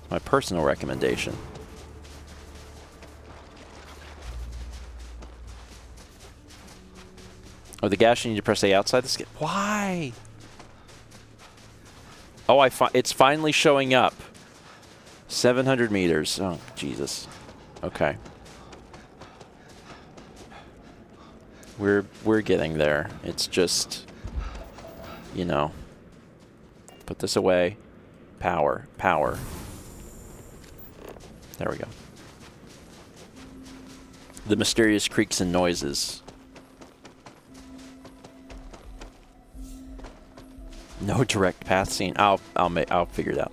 My personal recommendation. Oh, the gas, you need to press A outside the skin. Why? Oh, it's finally showing up. 700 meters. Oh, Jesus. Okay. We're getting there. It's just, you know, put this away. Power. Power. There we go. The mysterious creaks and noises. No direct path scene. I'll figure it out.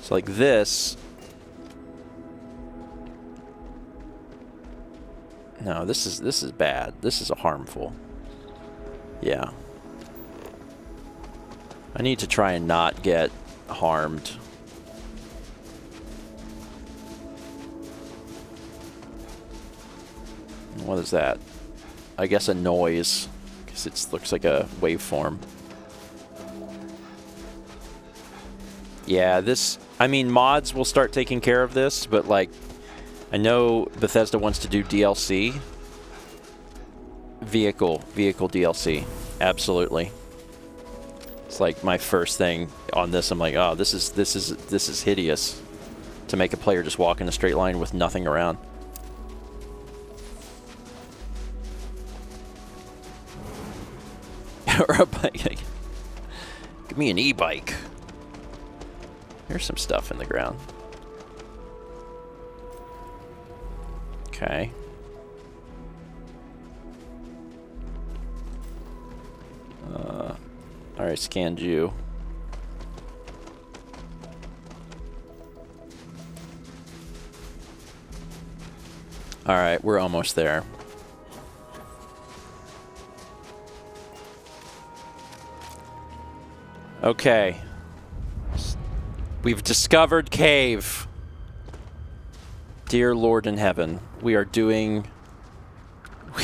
So like this. No, this is bad. This is harmful. Yeah. I need to try and not get harmed. What is that? I guess a noise, because it looks like a waveform. Yeah, this, I mean, mods will start taking care of this, but like, I know Bethesda wants to do DLC. Vehicle DLC, absolutely. It's like my first thing on this. I'm like, oh, this is hideous, to make a player just walk in a straight line with nothing around. Or a bike. Give me an e-bike. There's some stuff in the ground. Okay. Alright, scanned you. Alright, we're almost there. Okay. We've discovered cave. Dear Lord in heaven, we are doing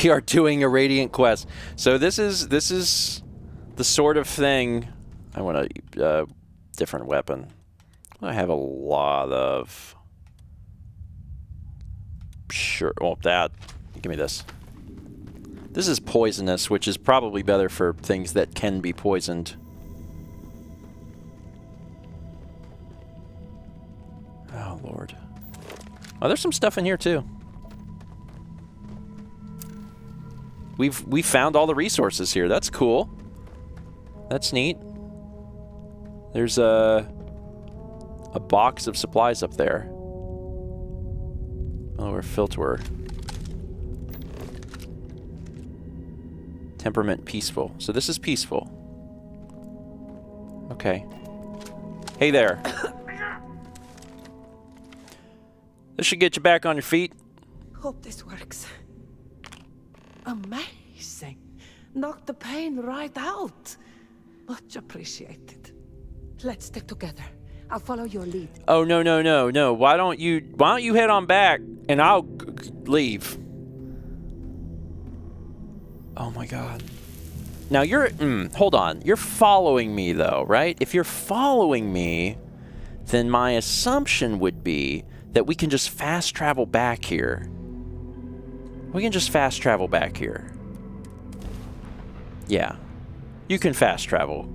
a radiant quest. So this is the sort of thing. I want a different weapon. I have a lot of. Sure. Well, that. Give me this. This is poisonous, which is probably better for things that can be poisoned. Oh, Lord. Oh, there's some stuff in here, too. We found all the resources here. That's cool. That's neat. There's a box of supplies up there. Oh, we're filter. Temperament peaceful. So this is peaceful. Okay. Hey there. This should get you back on your feet. Hope this works. Amazing. Knocked the pain right out. Much appreciated. Let's stick together. I'll follow your lead. Oh, no. Why don't you head on back and I'll leave. Oh my god. Now you're... hold on. You're following me, though, right? If you're following me, then my assumption would be that we can just fast travel back here. We can just fast travel back here. Yeah. You can fast travel.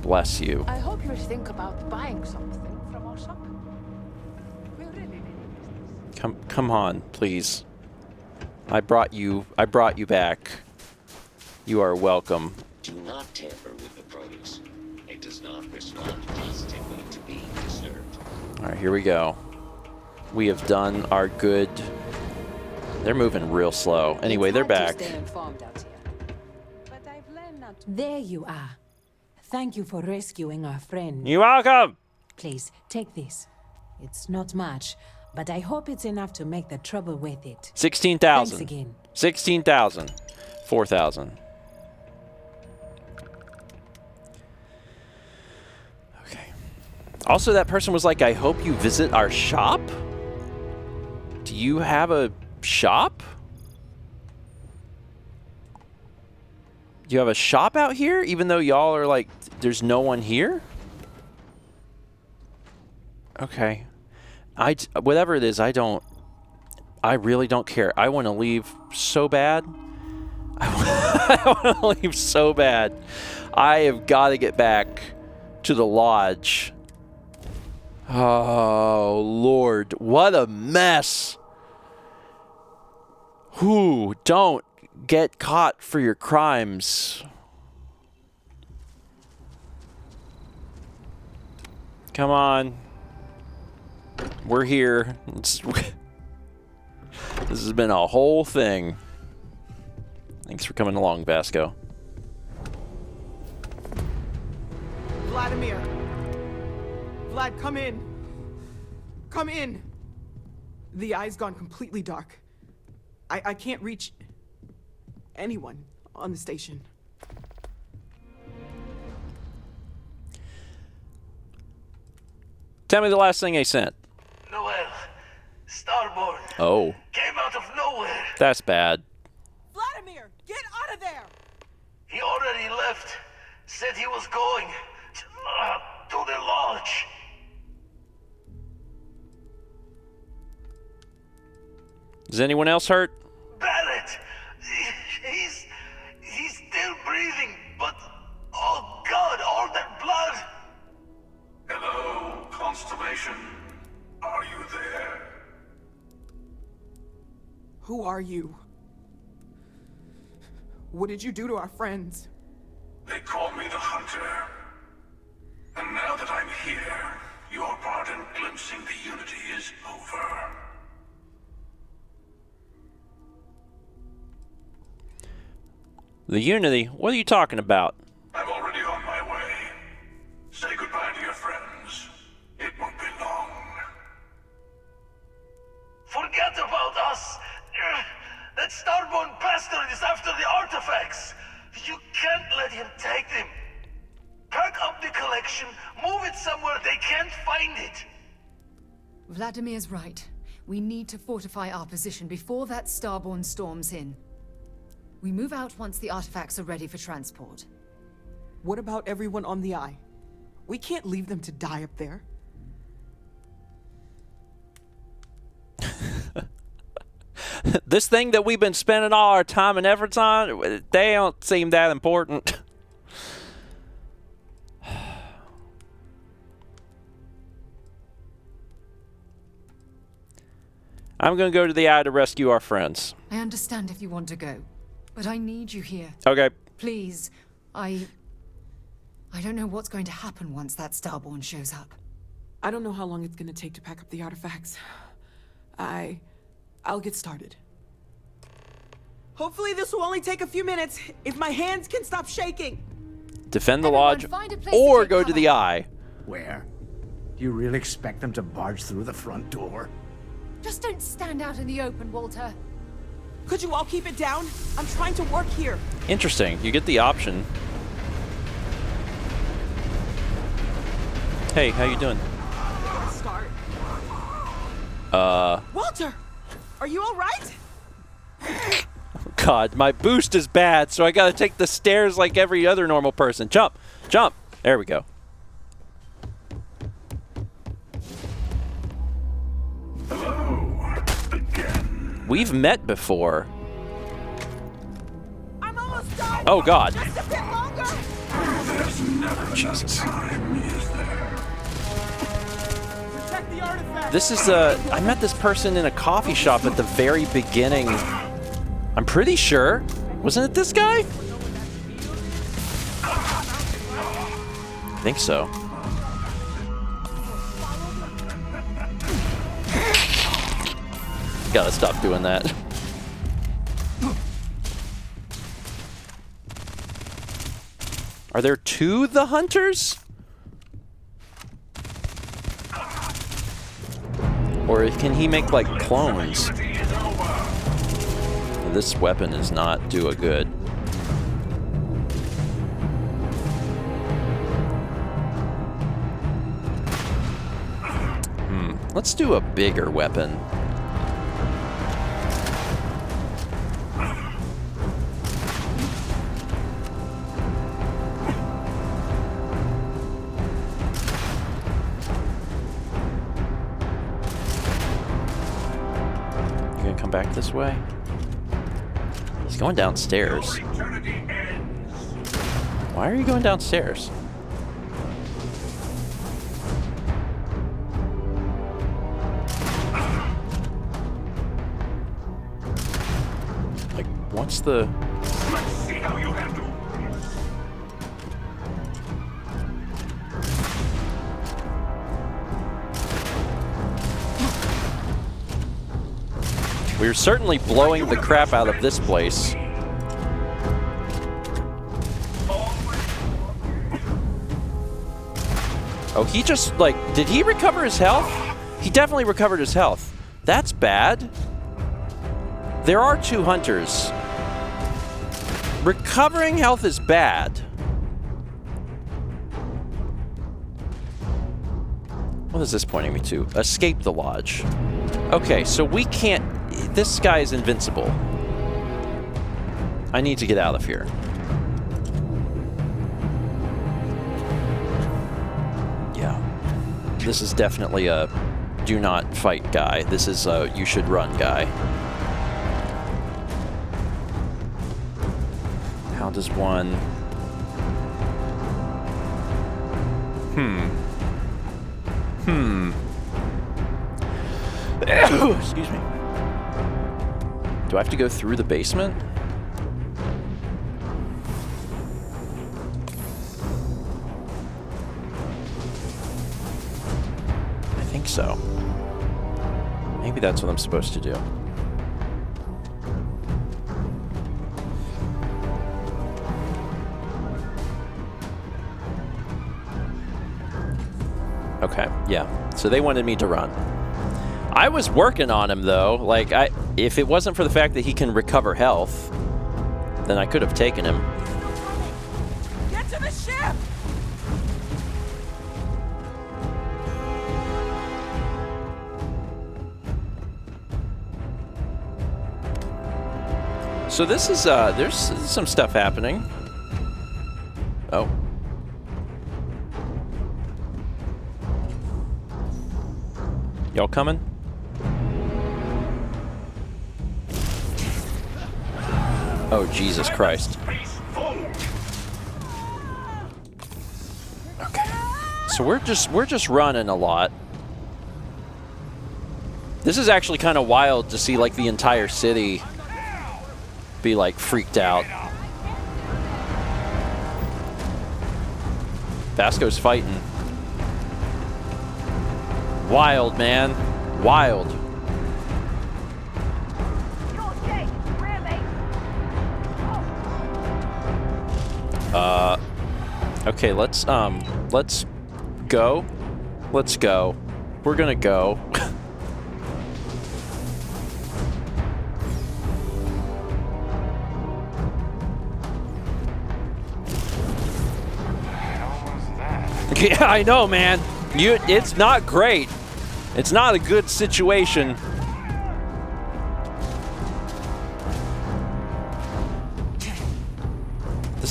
Bless you. I hope you think about buying something from our shop. We really need this. Come on, please. I brought you back. You are welcome. Do not tamper with the produce. It does not respond positively to being disturbed. Alright, here we go. We have done our good... They're moving real slow. Anyway, they're back. There you are. Thank you for rescuing our friend. You're welcome! Please, take this. It's not much, but I hope it's enough to make the trouble worth it. 16,000. Thanks again. 16,000. 4,000. Okay. Also, that person was like, I hope you visit our shop? Do you have a shop? Do you have a shop out here, even though y'all are like, there's no one here? Okay. Whatever it is, I really don't care. I want to leave so bad. I want to leave so bad. I have got to get back to the lodge. Oh, Lord. What a mess. Whew, don't get caught for your crimes. Come on. We're here. This has been a whole thing. Thanks for coming along, Vasco. Vladimir. Vlad, come in. Come in. The eye's gone completely dark. I can't reach anyone on the station. Tell me the last thing they sent. Noel, Starborn. Oh. Came out of nowhere. That's bad. Vladimir, get out of there! He already left. Said he was going to the lodge. Is anyone else hurt? Barrett. He's still breathing, but oh God, all that blood. Hello, Constellation. Are you there? Who are you? What did you do to our friends? They call me the Hunter. And now that I'm here, your part in glimpsing the Unity is over. The Unity? What are you talking about? I'm already on my way. Say goodbye to your friends. It won't be long. Forget about us. That Starborn bastard is after the artifacts. You can't let him take them. Pack up the collection, move it somewhere they can't find it. Vladimir's right. We need to fortify our position before that Starborn storms in. We move out once the artifacts are ready for transport. What about everyone on the Eye? We can't leave them to die up there. This thing that we've been spending all our time and efforts on, they don't seem that important. I'm going to go to the Eye to rescue our friends. I understand if you want to go, but I need you here. Okay. Please, I don't know what's going to happen once that Starborn shows up. I don't know how long it's going to take to pack up the artifacts. I'll get started. Hopefully this will only take a few minutes, if my hands can stop shaking. Defend the lodge, or go to the Eye. Where? Do you really expect them to barge through the front door? Just don't stand out in the open, Walter. Could you all keep it down? I'm trying to work here. Interesting. You get the option. Hey, how you doing? Start. Uh. Walter, are you all right? God, my boost is bad, so I gotta take the stairs like every other normal person. Jump! Jump! There we go. Hello, again. We've met before. I'm almost done. Oh, God. Just a bit longer. There's never enough time, is there? Protect the artifact. This is I met this person in a coffee shop at the very beginning. I'm pretty sure. Wasn't it this guy? I think so. Gotta stop doing that. Are there two the hunters? Or can he make like clones? This weapon is not do a good. Let's do a bigger weapon. You gonna come back this way? He's going downstairs. Why are you going downstairs? Like, what's the... Let's see how you handle. We're certainly blowing the crap out of this place. Oh, he just, like, did he recover his health? He definitely recovered his health. That's bad. There are two hunters. Recovering health is bad. What is this pointing me to? Escape the lodge. Okay, so we can't... This guy is invincible. I need to get out of here. Yeah. This is definitely a do not fight guy. This is a you should run guy. How does one... Excuse me. Do I have to go through the basement? I think so. Maybe that's what I'm supposed to do. Okay, yeah. So they wanted me to run. I was working on him though. Like, if it wasn't for the fact that he can recover health, then I could have taken him. Get to the ship. So this is there's some stuff happening. Oh. Y'all coming? Oh, Jesus Christ. Okay. So we're just running a lot. This is actually kind of wild to see like the entire city be like freaked out. Vasco's fighting. Wild, man. Wild. Okay, let's go. Let's go. We're gonna go. Yeah, I know, man. It's not great. It's not a good situation.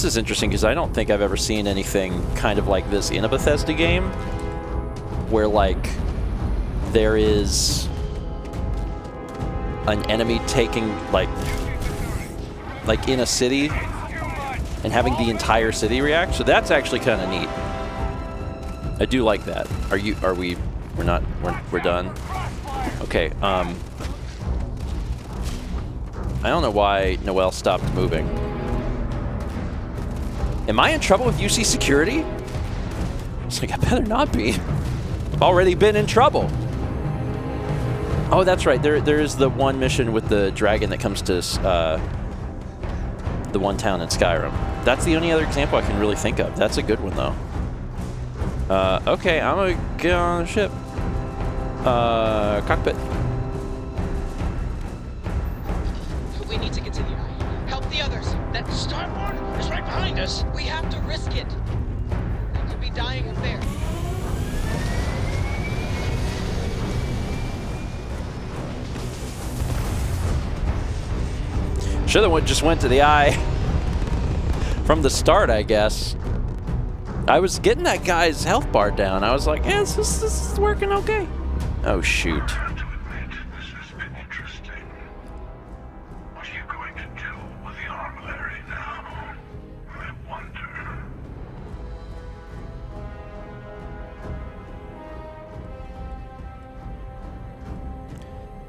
This is interesting because I don't think I've ever seen anything kind of like this in a Bethesda game, where like there is an enemy taking like in a city and having the entire city react. So that's actually kind of neat. I do like that. We're done. Okay. I don't know why Noelle stopped moving. Am I in trouble with UC security? It's like, I better not be. I've already been in trouble. Oh, that's right. There is the one mission with the dragon that comes to the one town in Skyrim. That's the only other example I can really think of. That's a good one, though. Okay, I'm gonna get on the ship. Cockpit. We need to get to the eye. Help the others. That starboard is right behind us. We have to risk it. We could be dying up there. Should have just went to the eye from the start, I guess. I was getting that guy's health bar down. I was like, yeah, this is working okay. Oh, shoot.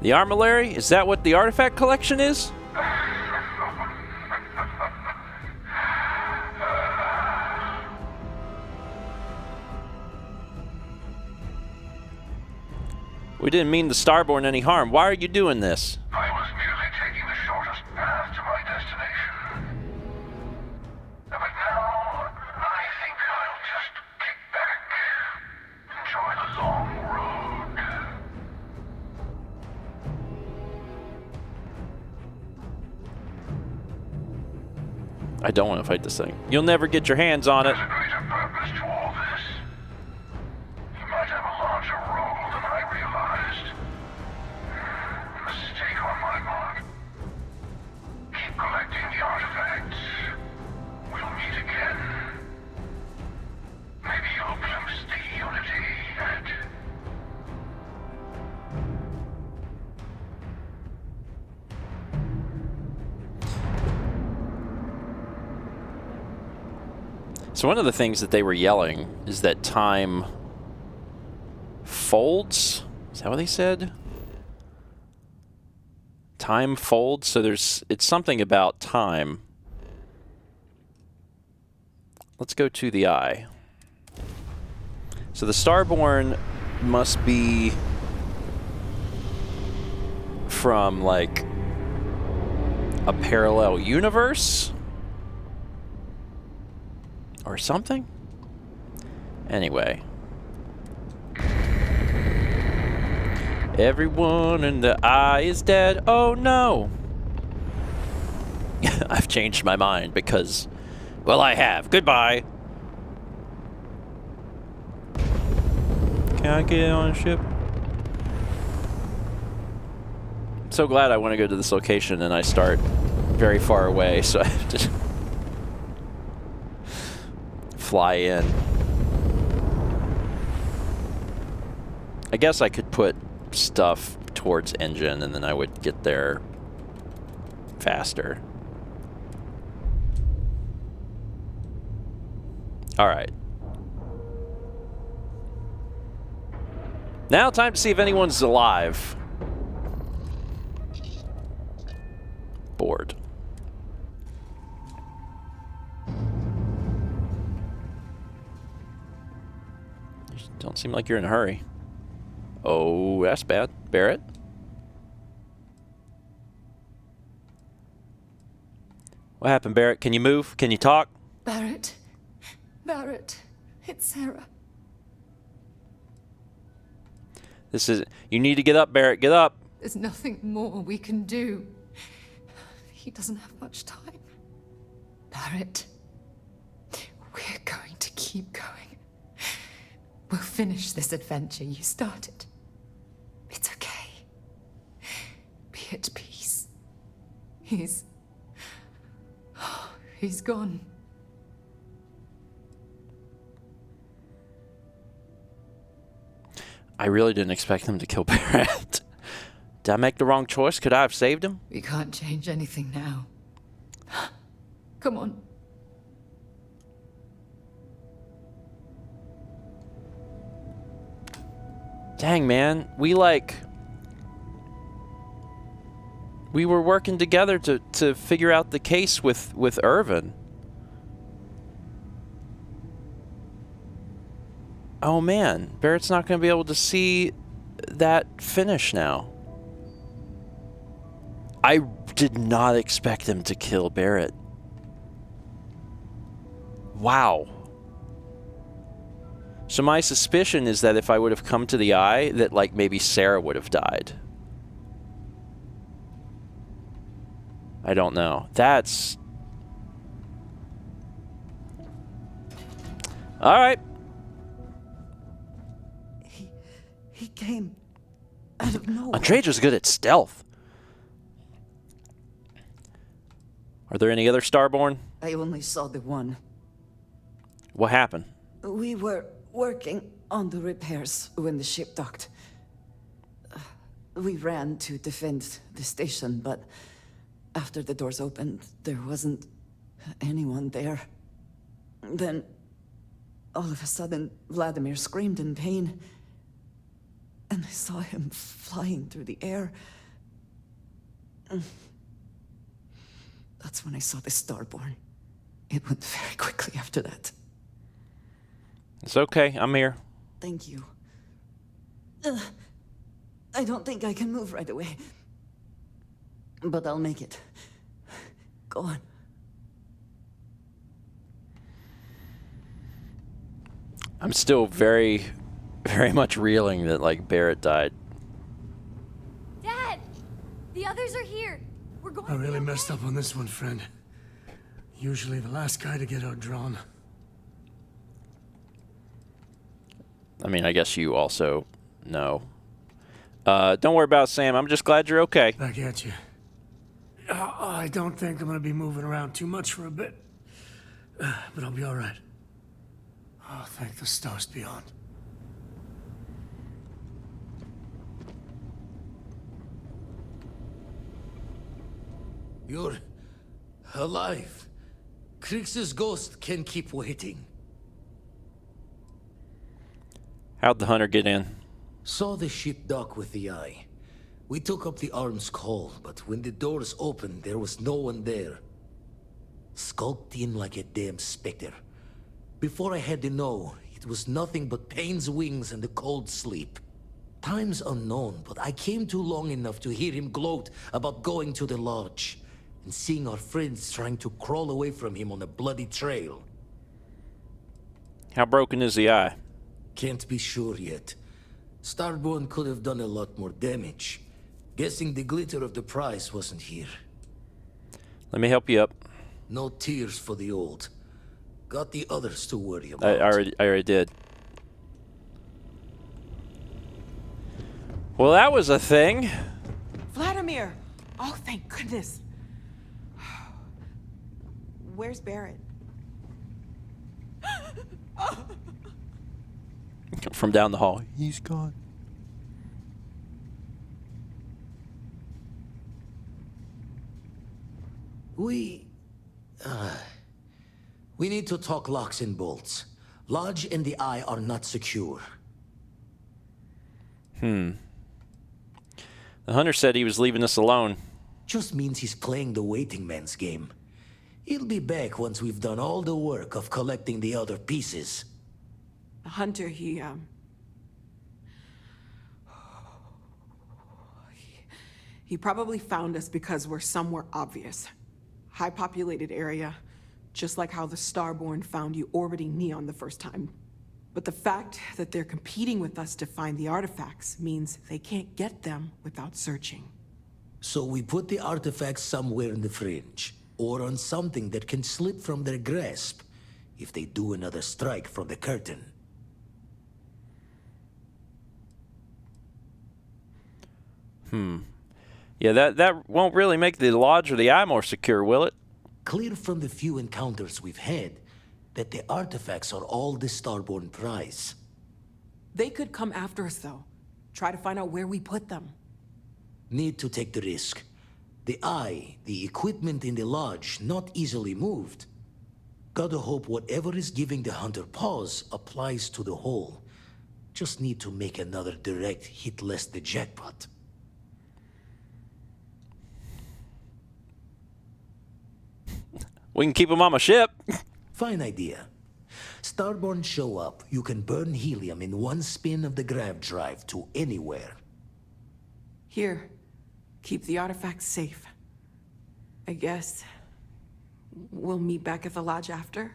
The Armillary? Is that what the artifact collection is? We didn't mean the Starborn any harm. Why are you doing this? I was merely taking the shortest path to my destination. But now, I think I'll just kick back, enjoy the long road. I don't want to fight this thing. You'll never get your hands on it. There's a greater purpose to all this. You might have a larger role than I realized. Mistake on my part. Keep collecting the artifacts. We'll meet again. Maybe you'll glimpse the unity yet. So one of the things that they were yelling is that time folds. Is that what they said? Time folds. So it's something about time. Let's go to the eye. So the Starborn must be from like a parallel universe or something. Anyway. Everyone in the eye is dead. Oh no. I've changed my mind because, well, I have. Goodbye. Can I get on a ship? I'm so glad I want to go to this location and I start very far away, so I have to fly in. I guess I could put stuff towards engine and then I would get there faster. All right. Now time to see if anyone's alive. Bored. You don't seem like you're in a hurry. Oh, that's bad. Barrett? What happened, Barrett? Can you move? Can you talk? Barrett. Barrett. It's Sarah. This is... You need to get up, Barrett. Get up. There's nothing more we can do. He doesn't have much time. Barrett. We're going to keep going. We'll finish this adventure you started. It's okay. Be at peace. He's gone. I really didn't expect them to kill Barrett. Did I make the wrong choice? Could I have saved him? We can't change anything now. Come on. Dang, man. We were working together to figure out the case with Irvin. Oh man, Barrett's not going to be able to see that finish now. I did not expect him to kill Barrett. Wow. So my suspicion is that if I would have come to the eye, that like maybe Sarah would have died. I don't know. That's... All right. He came out of nowhere. Andreja's good at stealth. Are there any other Starborn? I only saw the one. What happened? We were working on the repairs when the ship docked. We ran to defend the station, but after the doors opened, there wasn't anyone there. Then, all of a sudden, Vladimir screamed in pain. And I saw him flying through the air. That's when I saw the Starborn. It went very quickly after that. It's okay. I'm here. Thank you. I don't think I can move right away. But I'll make it. Go on. I'm still very much reeling that, like, Barrett died. Dad! The others are here. We're going I really messed up on this one, friend. Usually the last guy to get outdrawn. I mean, I guess you also know. Don't worry about it, Sam. I'm just glad you're okay. Back at you. I don't think I'm going to be moving around too much for a bit. But I'll be all right. Oh, thank the stars beyond. You're alive. Krix's ghost can keep waiting. How'd the hunter get in? Saw the ship dock with the eye. We took up the arm's call, but when the doors opened, there was no one there. Skulked in like a damn specter. Before I had to know, it was nothing but pain's wings and a cold sleep. Time's unknown, but I came too long enough to hear him gloat about going to the lodge and seeing our friends trying to crawl away from him on a bloody trail. How broken is the eye? Can't be sure yet. Starborn could have done a lot more damage. Guessing the glitter of the prize wasn't here. Let me help you up. No tears for the old. Got the others to worry I about. already did. Well, that was a thing. Vladimir! Oh, thank goodness. Where's Barrett? From down the hall. He's gone. We need to talk locks and bolts. Lodge and the Eye are not secure. The hunter said he was leaving us alone. Just means he's playing the waiting man's game. He'll be back once we've done all the work of collecting the other pieces. The hunter, he probably found us because we're somewhere obvious. High-populated area, just like how the Starborn found you orbiting Neon the first time. But the fact that they're competing with us to find the artifacts means they can't get them without searching. So we put the artifacts somewhere in the fringe, or on something that can slip from their grasp if they do another strike from the curtain. Yeah, that won't really make the lodge or the eye more secure, will it? Clear from the few encounters we've had that the artifacts are all the Starborn prize. They could come after us, though. Try to find out where we put them. Need to take the risk. The eye, the equipment in the lodge, not easily moved. Gotta hope whatever is giving the hunter pause applies to the whole. Just need to make another direct hit less the jackpot. We can keep them on my ship. Fine idea. Starborn show up, you can burn helium in one spin of the grav drive to anywhere. Here, keep the artifacts safe. I guess we'll meet back at the lodge after.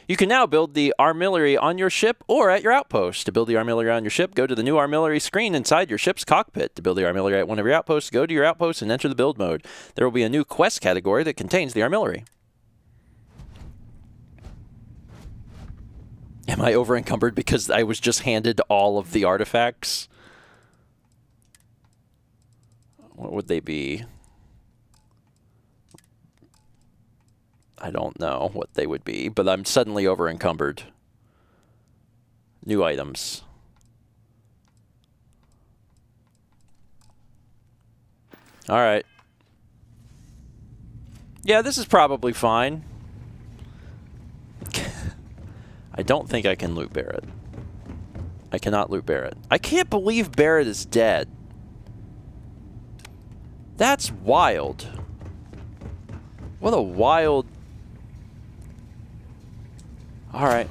You can now build the armillary on your ship or at your outpost. To build the armillary on your ship, go to the new armillary screen inside your ship's cockpit. To build the armillary at one of your outposts, go to your outpost and enter the build mode. There will be a new quest category that contains the armillary. Am I over encumbered because I was just handed all of the artifacts? What would they be? I don't know what they would be, but I'm suddenly over encumbered. New items. All right. Yeah, this is probably fine. I don't think I can loot Barrett. I cannot loot Barrett. I can't believe Barrett is dead. That's wild. What a wild... All right.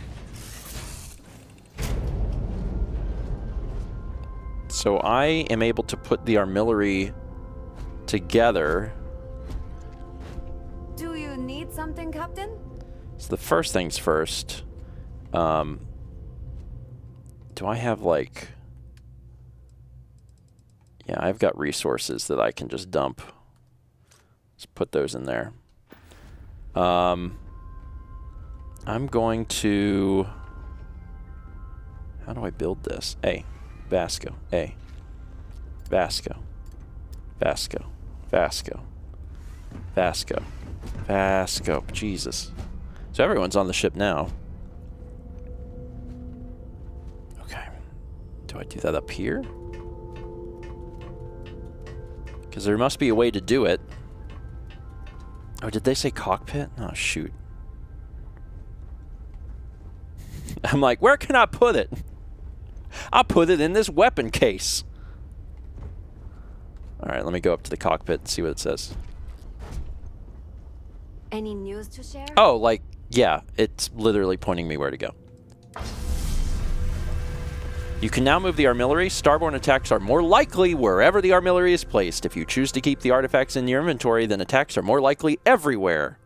So I am able to put the armillary together. Do you need something, Captain? So the first things first. Do I have like... Yeah, I've got resources that I can just dump. Let's put those in there. I'm going to... How do I build this? A. Vasco. A. Vasco. Vasco. Vasco. Vasco. Vasco. Jesus. So everyone's on the ship now. Okay. Do I do that up here? Because there must be a way to do it. Oh, did they say cockpit? Oh, shoot. I'm like, where can I put it? I'll put it in this weapon case. All right, let me go up to the cockpit and see what it says. Any news to share? Oh, like, yeah, it's literally pointing me where to go. You can now move the armillary. Starborn attacks are more likely wherever the armillary is placed. If you choose to keep the artifacts in your inventory, then attacks are more likely everywhere.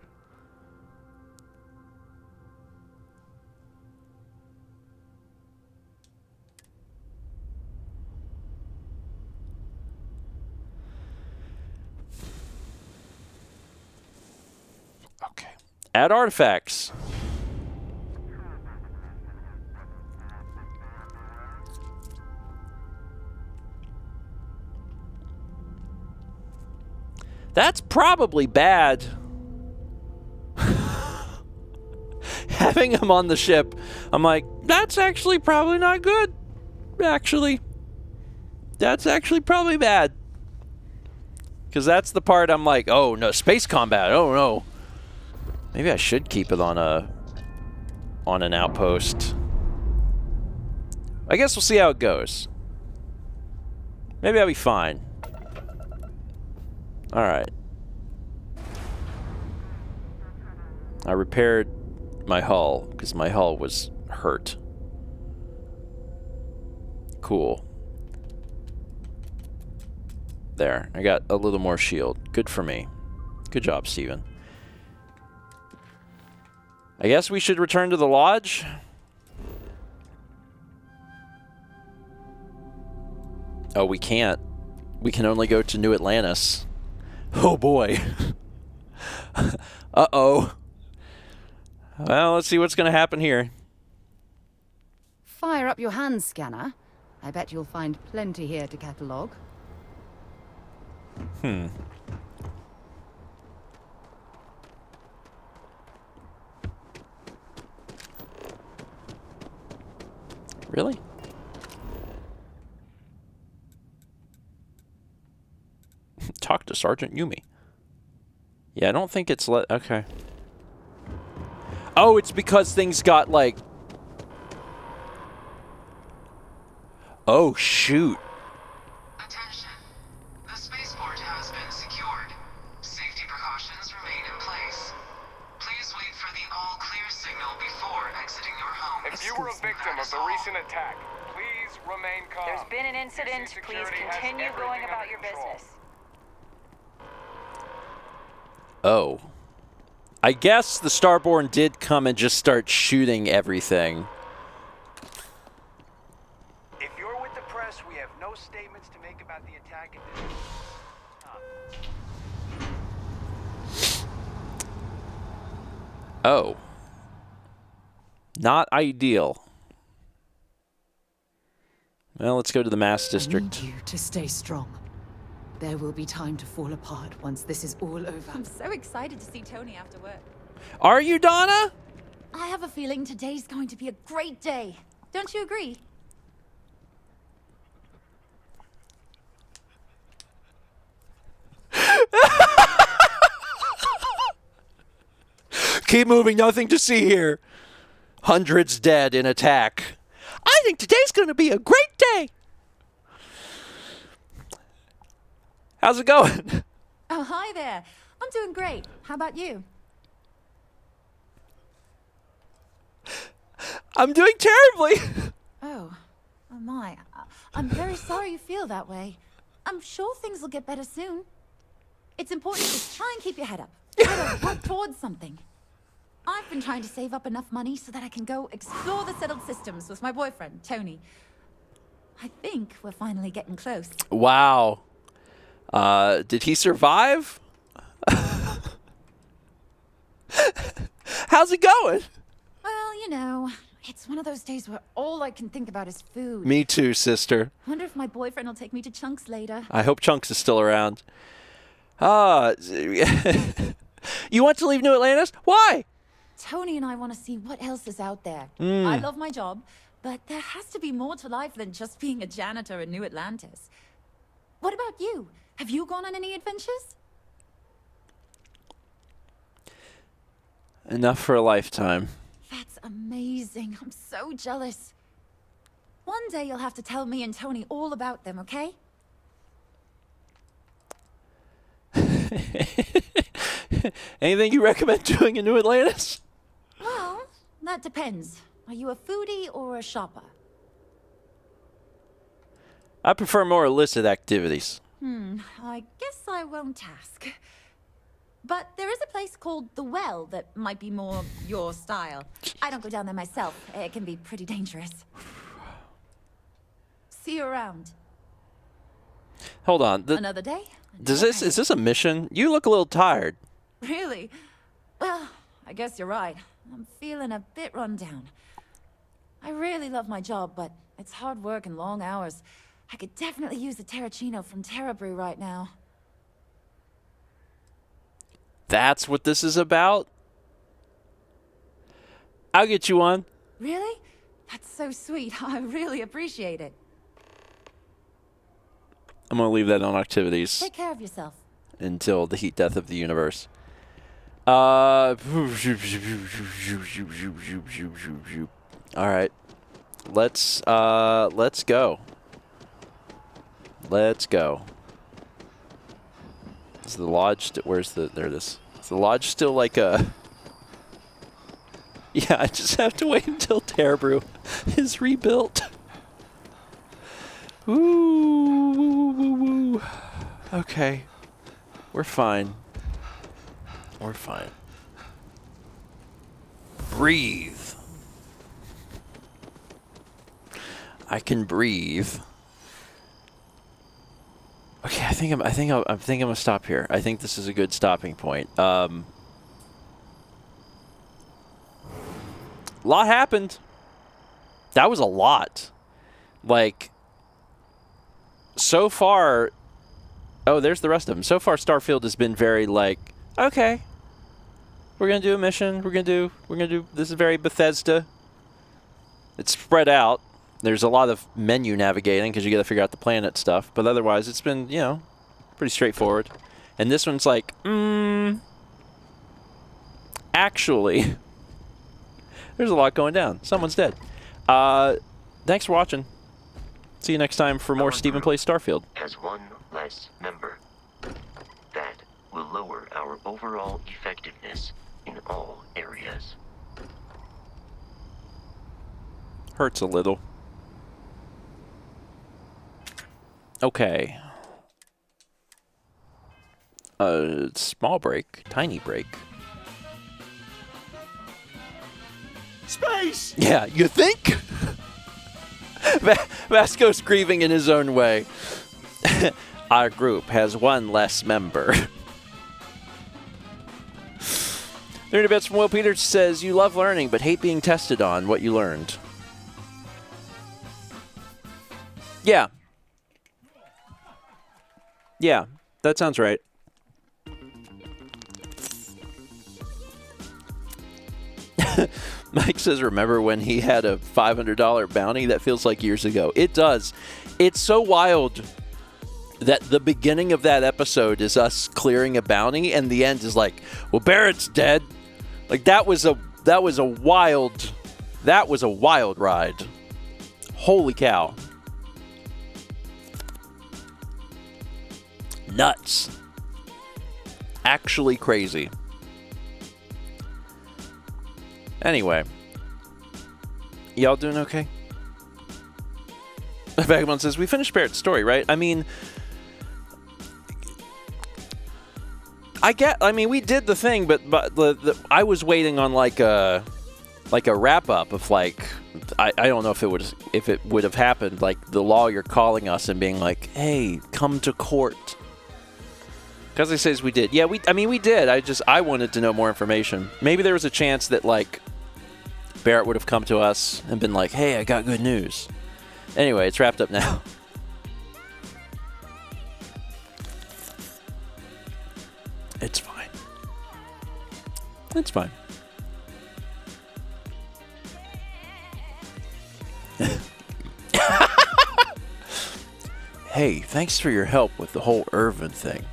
Okay. Add artifacts. That's probably bad. Having him on the ship, I'm like, that's actually probably not good. Actually. That's actually probably bad. Because that's the part I'm like, oh no, space combat, oh no. Maybe I should keep it on an outpost. I guess we'll see how it goes. Maybe I'll be fine. Alright. I repaired my hull, because my hull was hurt. Cool. There, I got a little more shield. Good for me. Good job, Steven. I guess we should return to the lodge. Oh, we can't. We can only go to New Atlantis. Oh boy. Uh-oh. Well, let's see what's going to happen here. Fire up your hand scanner. I bet you'll find plenty here to catalogue. Really? talk to Sergeant Yumi. Yeah, I don't think it's okay. Oh, it's because things got like... Oh, shoot. Attention. The spaceport has been secured. Safety precautions remain in place. Please wait for the all-clear signal before exiting your home. If you were a victim of the recent attack, please remain calm. There's been an incident. Please continue going about your business. Oh. I guess the Starborn did come and just start shooting everything. If you're with the press, we have no statements to make about the attack at this time. Oh. Not ideal. Well, let's go to the Mass District. I need you to stay strong. There will be time to fall apart once this is all over. I'm so excited to see Tony after work. Are you, Donna? I have a feeling today's going to be a great day. Don't you agree? Keep moving, nothing to see here. Hundreds dead in attack. I think today's going to be a great day. How's it going? Oh, hi there. I'm doing great. How about you? I'm doing terribly. Oh my. I'm very sorry you feel that way. I'm sure things will get better soon. It's important to try and keep your head up. Try to work towards something. I've been trying to save up enough money so that I can go explore the settled systems with my boyfriend, Tony. I think we're finally getting close. Wow. Did he survive? How's it going? Well, you know, it's one of those days where all I can think about is food. Me too, sister. Wonder if my boyfriend will take me to Chunks later. I hope Chunks is still around. You want to leave New Atlantis? Why? Tony and I want to see what else is out there. Mm. I love my job, but there has to be more to life than just being a janitor in New Atlantis. What about you? Have you gone on any adventures? Enough for a lifetime. That's amazing. I'm so jealous. One day you'll have to tell me and Tony all about them, okay? Anything you recommend doing in New Atlantis? Well, that depends. Are you a foodie or a shopper? I prefer more illicit activities. I guess I won't ask. But there is a place called The Well that might be more your style. I don't go down there myself. It can be pretty dangerous. See you around. Hold on. Another day? Is this a mission? You look a little tired. Really? Well, I guess you're right. I'm feeling a bit run down. I really love my job, but it's hard work and long hours. I could definitely use a Terracino from Terra Brew right now. That's what this is about? I'll get you one. Really? That's so sweet. I really appreciate it. I'm going to leave that on activities Take care of yourself. until the heat death of the universe. All right. Let's go. Let's go. Is the lodge where's the there it is. Is the lodge still like a Yeah, I just have to wait until Terrabrew is rebuilt. Ooh. Okay. We're fine. We're fine. Breathe. I can breathe. Okay, I think I'm gonna stop here. I think this is a good stopping point. Lot happened. That was a lot. Like, so far. Oh, there's the rest of them. So far, Starfield has been very like, okay, we're gonna do a mission. We're gonna do. This is very Bethesda. It's spread out. There's a lot of menu navigating because you got to figure out the planet stuff. But otherwise, it's been, you know, Pretty straightforward. And this one's like, actually, there's a lot going down. Someone's dead. Thanks for watching. See you next time for more Stephen Plays Starfield. Has one less member. That will lower our overall effectiveness in all areas. Hurts a little. Okay. Small break. Tiny break. Space! Yeah, you think? Vasco's grieving in his own way. Our group has one less member. 30 bits from Will Peters says, you love learning, but hate being tested on what you learned. Yeah. Yeah, that sounds right. Mike says, remember when he had a $500 bounty? That feels like years ago. It does. It's so wild that the beginning of that episode is us clearing a bounty, and the end is like, well, Barrett's dead. Like, that was a wild ride. Holy cow. Nuts. Actually crazy. Anyway. Y'all doing okay? Vagabond says, we finished Barrett's story, right? I mean, we did the thing, but I was waiting on like a wrap up of like, I don't know if it would have happened, like the lawyer calling us and being like, hey, come to court. Because he says we did. Yeah, we did. I wanted to know more information. Maybe there was a chance that like Barrett would have come to us and been like, hey, I got good news. Anyway, it's wrapped up now. It's fine. It's fine. Hey, thanks for your help with the whole Irvin thing.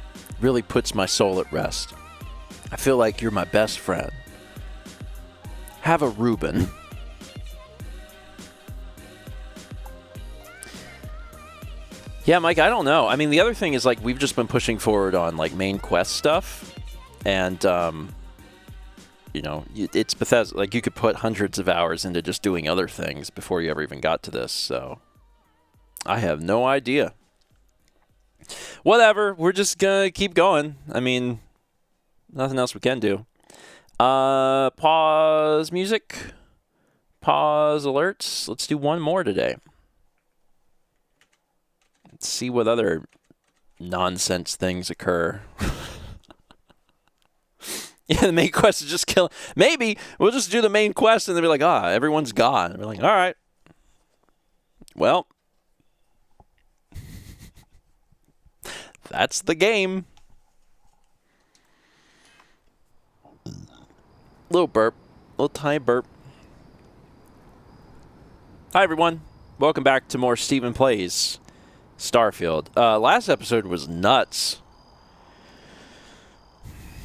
Really puts my soul at rest. I feel like you're my best friend. Have a Reuben. Yeah, Mike, I don't know. I mean, the other thing is, like, we've just been pushing forward on, like, main quest stuff. And, you know, it's Bethesda. Like, you could put hundreds of hours into just doing other things before you ever even got to this. So, I have no idea. Whatever. We're just going to keep going. I mean, nothing else we can do. Pause music. Pause alerts. Let's do one more today. Let's see what other nonsense things occur. Yeah, the main quest is just killing. Maybe we'll just do the main quest and they'll be like, everyone's gone. And we're like, all right. Well, that's the game. Little burp. Little tiny burp. Hi, everyone. Welcome back to more Stephen Plays Starfield. Last episode was nuts.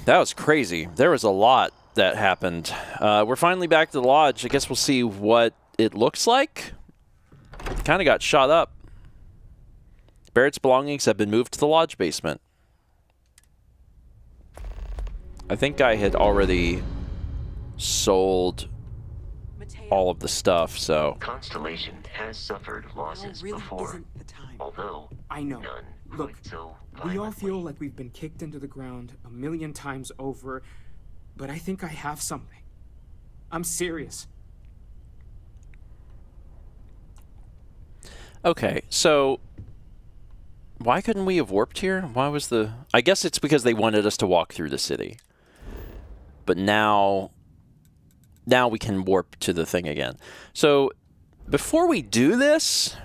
That was crazy. There was a lot that happened. We're finally back to the lodge. I guess we'll see what it looks like. Kind of got shot up. Barrett's belongings have been moved to the lodge basement. I think I had already sold all of the stuff, so. Constellation has suffered losses before, although I know. none Look, quite so we all violently. feel like we've been kicked into the ground 1,000,000 times over, but I think I have something. I'm serious. Okay, so why couldn't we have warped here? Why was the... I guess it's because they wanted us to walk through the city. But now we can warp to the thing again. So before we do this,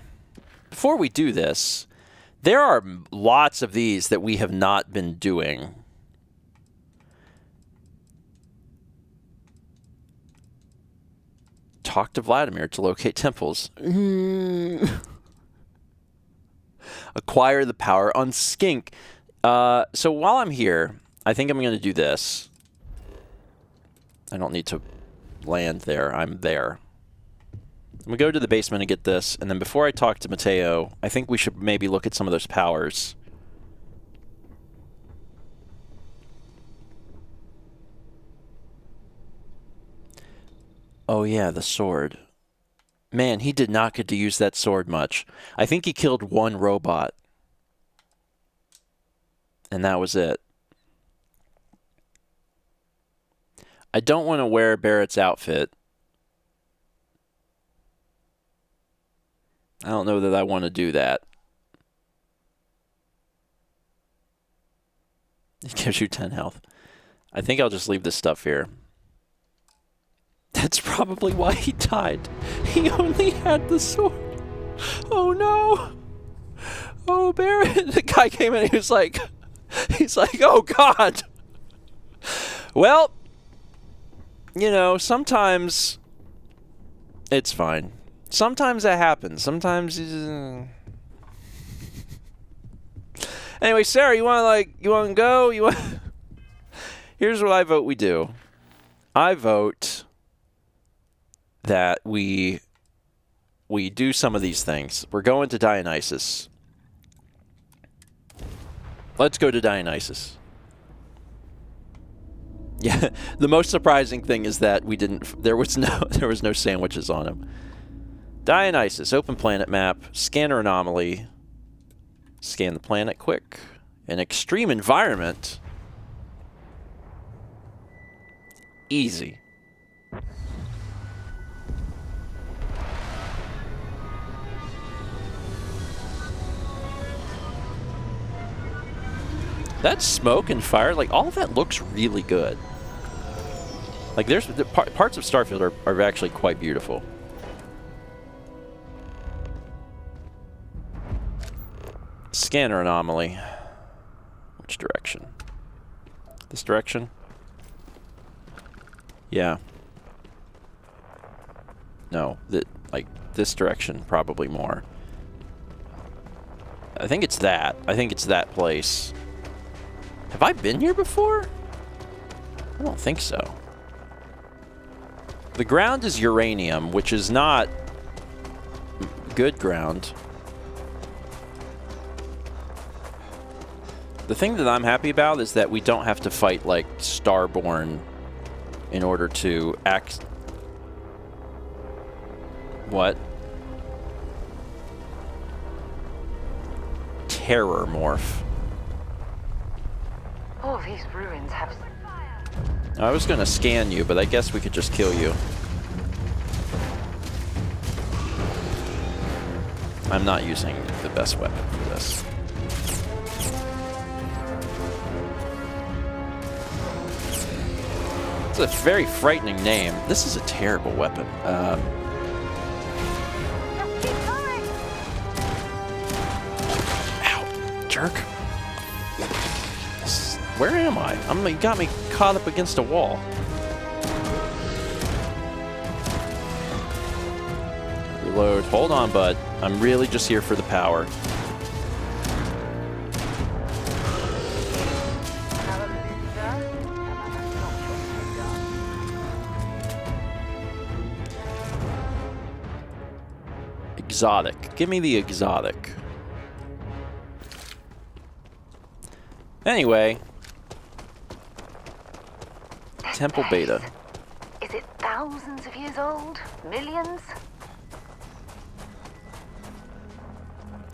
there are lots of these that we have not been doing. Talk to Vladimir to locate temples. Acquire the power on Skink. So while I'm here, I think I'm going to do this. I don't need to land there. I'm there. I'm going to go to the basement and get this. And then before I talk to Mateo, I think we should maybe look at some of those powers. Oh yeah, the sword. Man, he did not get to use that sword much. I think he killed one robot. And that was it. I don't want to wear Barrett's outfit. I don't know that I want to do that. It gives you 10 health. I think I'll just leave this stuff here. That's probably why he died. He only had the sword. Oh no. Oh, Barrett. The guy came in and he's like, oh God. Well, you know, sometimes it's fine. Sometimes that happens. Sometimes Anyway, Sarah, you want to go? Here's what I vote we do. I vote that we do some of these things. We're going to Dionysus. Let's go to Dionysus. Yeah, the most surprising thing is that we didn't. There was no sandwiches on him. Dionysus, open planet map, scanner anomaly. Scan the planet quick. An extreme environment. Easy. That smoke and fire, like, all of that looks really good. Like, there's parts of Starfield are actually quite beautiful. Scanner anomaly. Which direction? This direction? Yeah. No, like this direction probably more. I think it's that. I think it's that place. Have I been here before? I don't think so. The ground is uranium, which is not good ground. The thing that I'm happy about is that we don't have to fight like Starborn in order to act. What? Terror morph. All these ruins have... I was gonna scan you, but I guess we could just kill you. I'm not using the best weapon for this. It's a very frightening name. This is a terrible weapon. Ow, jerk. Where am I? You got me caught up against a wall. Reload. Hold on, bud. I'm really just here for the power. Exotic. Give me the exotic. Anyway. Temple Beta. Is it thousands of years old? Millions?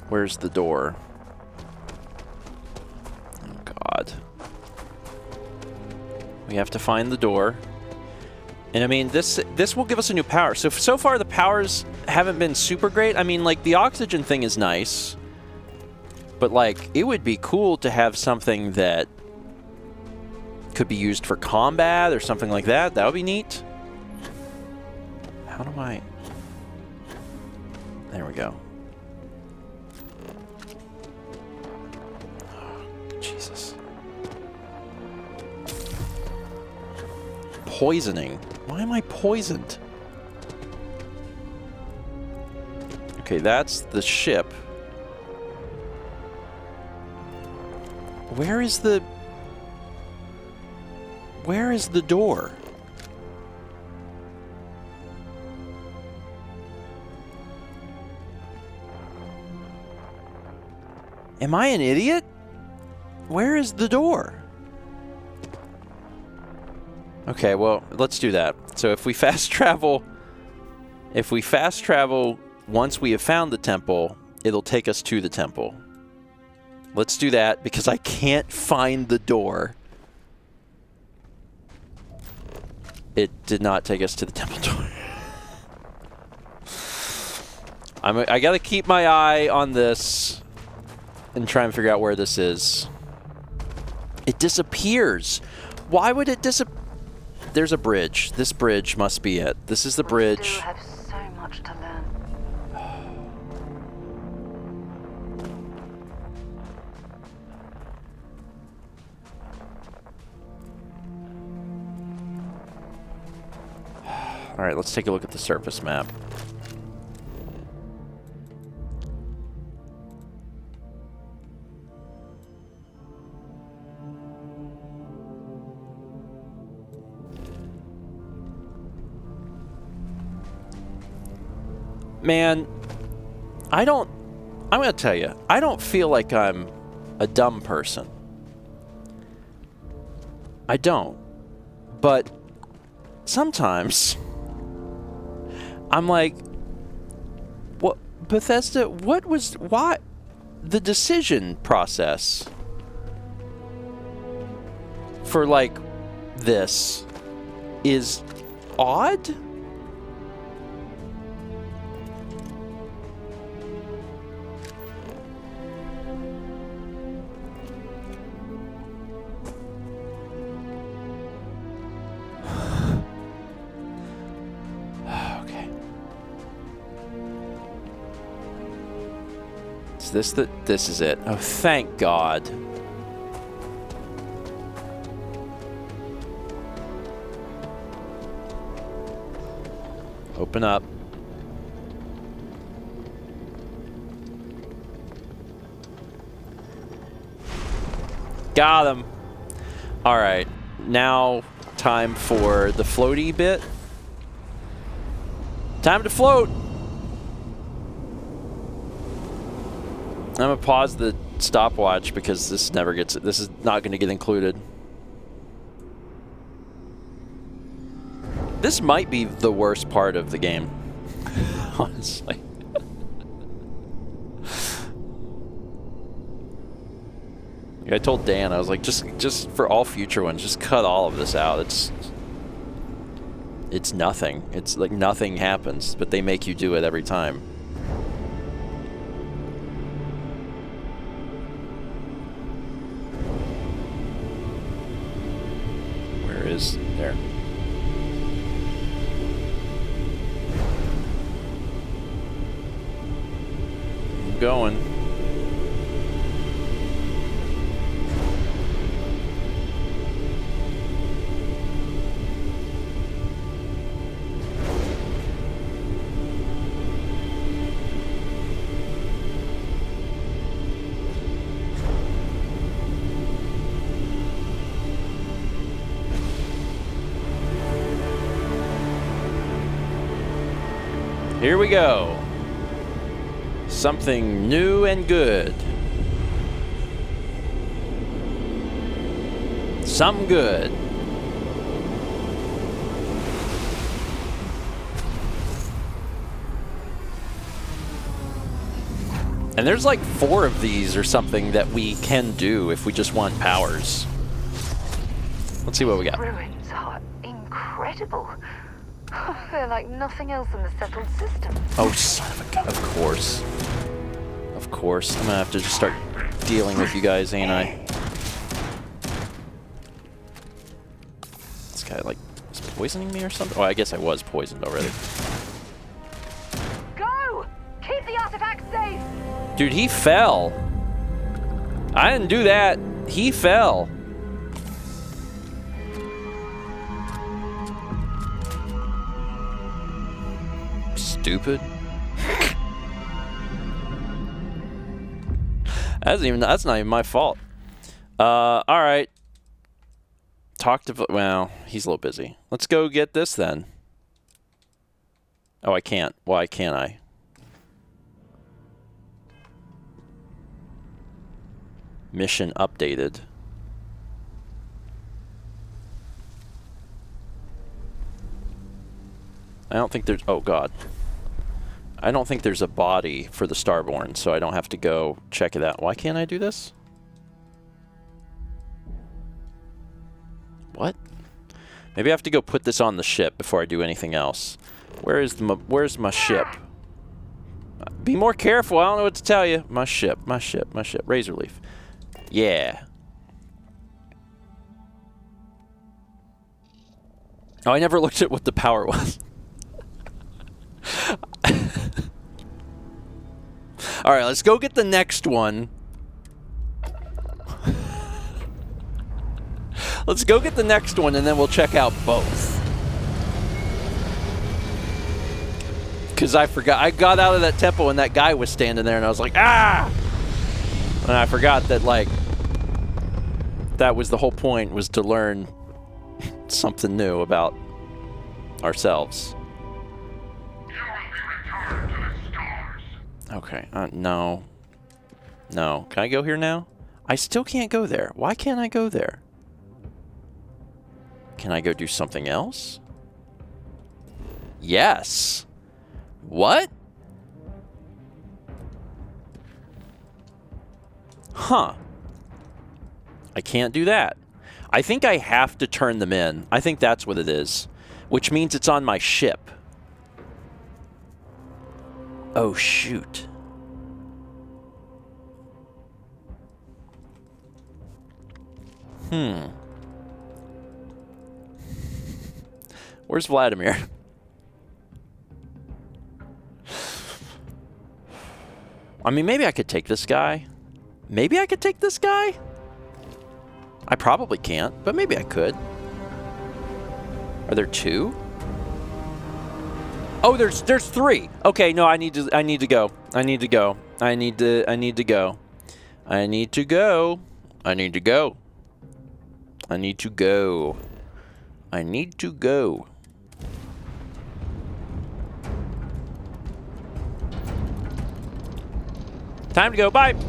Where's the door? Oh, God. We have to find the door. And I mean, this will give us a new power. So far, the powers haven't been super great. I mean, like, the oxygen thing is nice. But, like, it would be cool to have something that could be used for combat or something like that. That would be neat. How do I... There we go. Oh, Jesus. Poisoning. Why am I poisoned? Okay, that's the ship. Where is the door? Am I an idiot? Where is the door? Okay, well, let's do that. So if we fast travel once we have found the temple, it'll take us to the temple. Let's do that because I can't find the door. It did not take us to the temple door. I gotta keep my eye on this and try and figure out where this is. It disappears. Why would it disappear? There's a bridge. This bridge must be it. This is the bridge. We still have so much to learn. All right, let's take a look at the surface map. Man, I'm going to tell you, I don't feel like I'm a dumb person. I don't. But sometimes I'm like, what, Bethesda, why the decision process for like this is odd? This is it. Oh, thank God. Open up. Got him. All right. Now time for the floaty bit. Time to float. I'm gonna pause the stopwatch because this is not gonna get included. This might be the worst part of the game, honestly. I told Dan, I was like, just for all future ones, just cut all of this out. It's nothing. It's like nothing happens, but they make you do it every time. There. Keep going. Here we go. Something new and good. Something good. And there's like 4 of these or something that we can do if we just want powers. Let's see what we got. Ruins are incredible. They're like nothing else in the settled system. Oh, son of a gun. Of course. Of course. I'm gonna have to just start dealing with you guys, ain't I? This guy, like, is poisoning me or something? Oh, I guess I was poisoned already. Go! Keep the artifact safe! Dude, he fell. I didn't do that. He fell. Stupid. That's not even my fault. All right. Talk to... Well, he's a little busy. Let's go get this then. Oh, I can't. Why can't I? Mission updated. I don't think there's... Oh, God. I don't think there's a body for the Starborn, so I don't have to go check it out. Why can't I do this? What? Maybe I have to go put this on the ship before I do anything else. Where's my ship? Be more careful. I don't know what to tell you. My ship, my ship, my ship. Razorleaf. Yeah. Oh, I never looked at what the power was. All right, let's go get the next one. Let's go get the next one, and then we'll check out both. Because I forgot. I got out of that temple, and that guy was standing there, and I was like, ah! And I forgot that, like, that was the whole point, was to learn something new about ourselves. Okay, no. No. Can I go here now? I still can't go there. Why can't I go there? Can I go do something else? Yes. What? Huh. I can't do that. I think I have to turn them in. I think that's what it is. Which means it's on my ship. Oh, shoot. Where's Vladimir? I mean, maybe I could take this guy. Maybe I could take this guy? I probably can't, but maybe I could. Are there two? Oh, there's three. Okay, no, I need to go. I need to go. I need to go. I need to go. I need to go. I need to go. I need to go. I need to go. Time to go. Bye. Be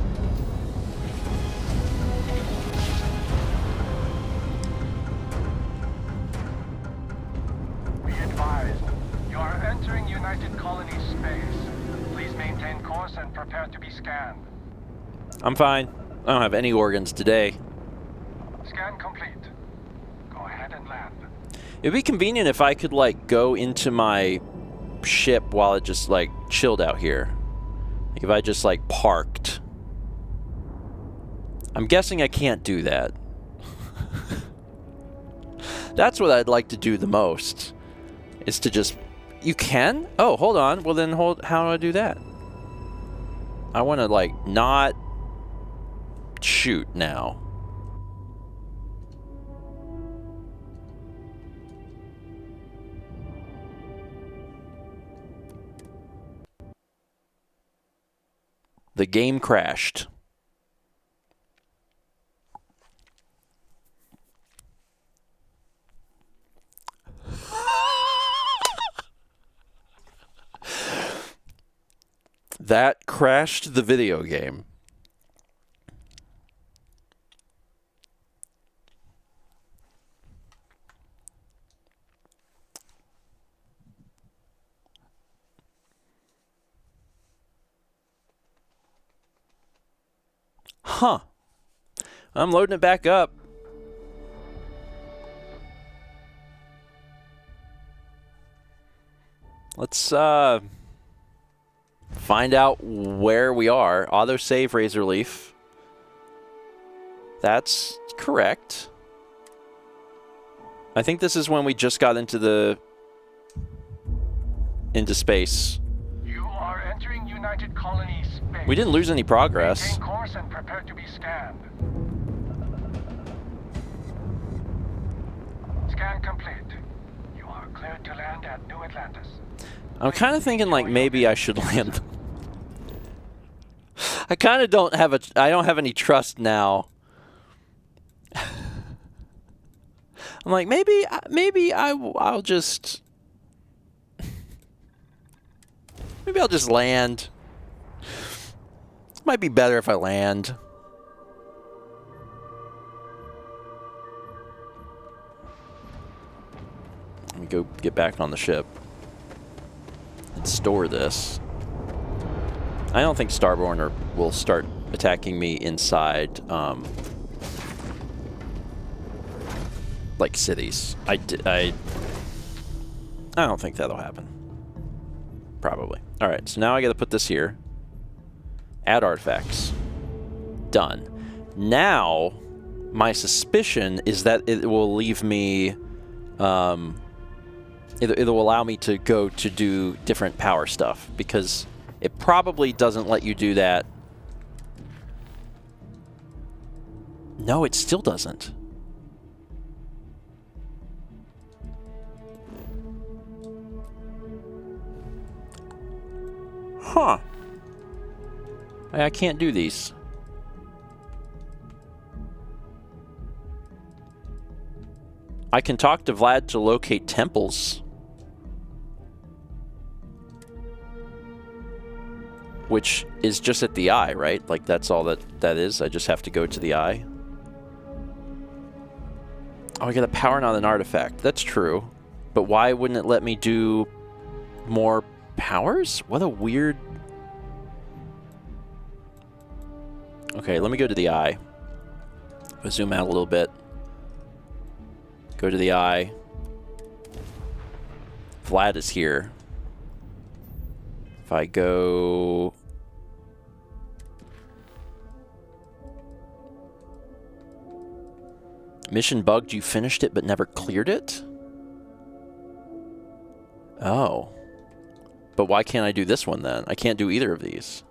advised, you are entering United Colony space. Please maintain course and prepare to be scanned. I'm fine. I don't have any organs today. Scan complete. Go ahead and land. It'd be convenient if I could, like, go into my ship while it just, like, chilled out here. Like, if I just, like, parked. I'm guessing I can't do that. That's what I'd like to do the most. Is to just... You can? Oh, hold on. Well, then how do I do that? I want to, like, not shoot now. The game crashed. That crashed the video game. Huh. I'm loading it back up. Let's find out where we are. Autosave Razorleaf. That's correct. I think this is when we just got into space. You are entering United Colony space. We didn't lose any progress. Maintain course and prepare to be scanned. Scan complete. You are cleared to land at New Atlantis. I'm kind of thinking like maybe I should land. I kind of don't have I don't have any trust now I'm like, maybe I'll just land. Might be better if I land. Let me go get back on the ship and store this. I don't think Starborn will start attacking me inside, like cities. I don't think that'll happen. Probably. All right, so now I got to put this here. Add artifacts. Done. Now, my suspicion is that it will leave me. It'll allow me to go to do different power stuff because it probably doesn't let you do that. No, it still doesn't. Huh. I can't do these. I can talk to Vlad to locate temples. Which is just at the eye, right? Like, that's all that is. I just have to go to the eye. Oh, I got a power on an artifact. That's true. But why wouldn't it let me do more powers? What a weird... Okay, let me go to the eye. I'll zoom out a little bit. Go to the eye. Vlad is here. If I go... Mission bugged, you finished it but never cleared it? Oh. But why can't I do this one then? I can't do either of these.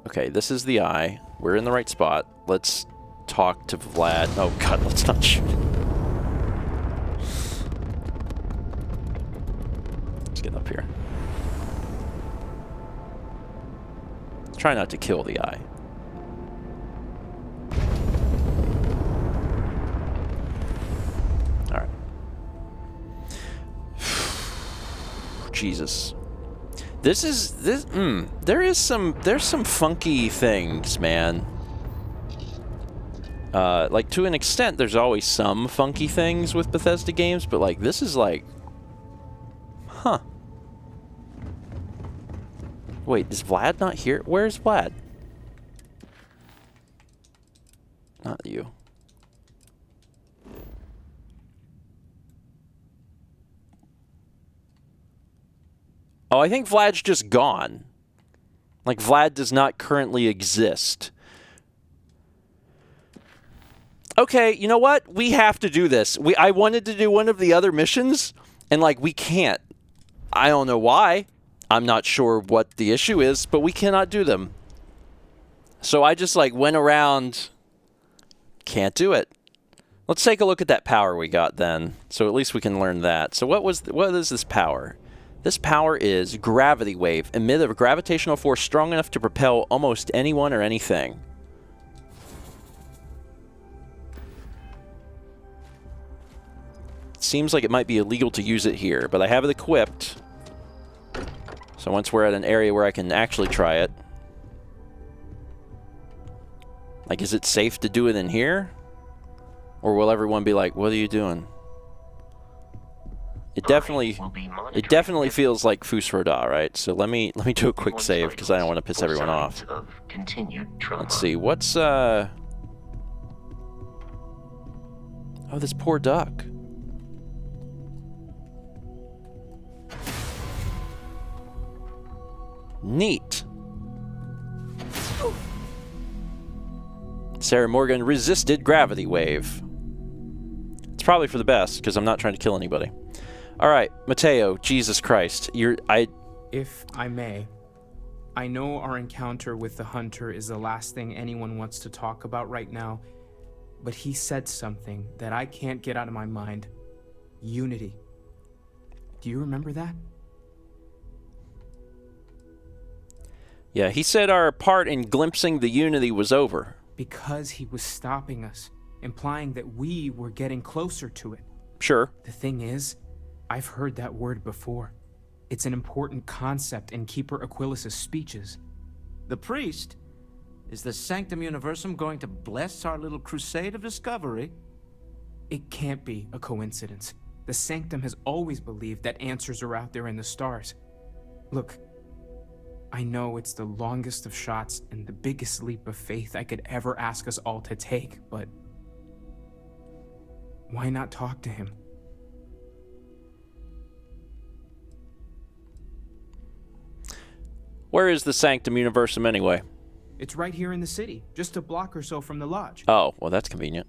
Okay, this is the eye. We're in the right spot. Let's talk to Vlad. Oh god, let's not shoot. Let's get up here. Try not to kill the eye. Alright. Jesus. There's some funky things, man. Like, to an extent, there's always some funky things with Bethesda games, but, like, this is like... Huh. Wait, is Vlad not here? Where's Vlad? Not you. Oh, I think Vlad's just gone. Like, Vlad does not currently exist. Okay, you know what? We have to do this. I wanted to do one of the other missions, and, like, we can't. I don't know why. I'm not sure what the issue is, but we cannot do them. So I just, like, went around. Can't do it. Let's take a look at that power we got then. So at least we can learn that. So what is this power? This power is gravity wave. Emit a gravitational force strong enough to propel almost anyone or anything. Seems like it might be illegal to use it here, but I have it equipped. So once we're at an area where I can actually try it. Like, is it safe to do it in here? Or will everyone be like, what are you doing? It definitely feels like Fus Roda, right? So let me do a quick save because I don't want to piss everyone off. Let's see, what's oh, this poor duck. Neat. Sarah Morgan resisted gravity wave. It's probably for the best because I'm not trying to kill anybody. All right, Mateo, Jesus Christ, If I may, I know our encounter with the Hunter is the last thing anyone wants to talk about right now, but he said something that I can't get out of my mind. Unity. Do you remember that? Yeah, he said our part in glimpsing the Unity was over. Because he was stopping us, implying that we were getting closer to it. Sure. The thing is, I've heard that word before. It's an important concept in Keeper Aquilas's speeches. The priest? Is the Sanctum Universum going to bless our little crusade of discovery? It can't be a coincidence. The Sanctum has always believed that answers are out there in the stars. Look, I know it's the longest of shots and the biggest leap of faith I could ever ask us all to take, but why not talk to him? Where is the Sanctum Universum anyway? It's right here in the city, just a block or so from the lodge. Oh, well, that's convenient.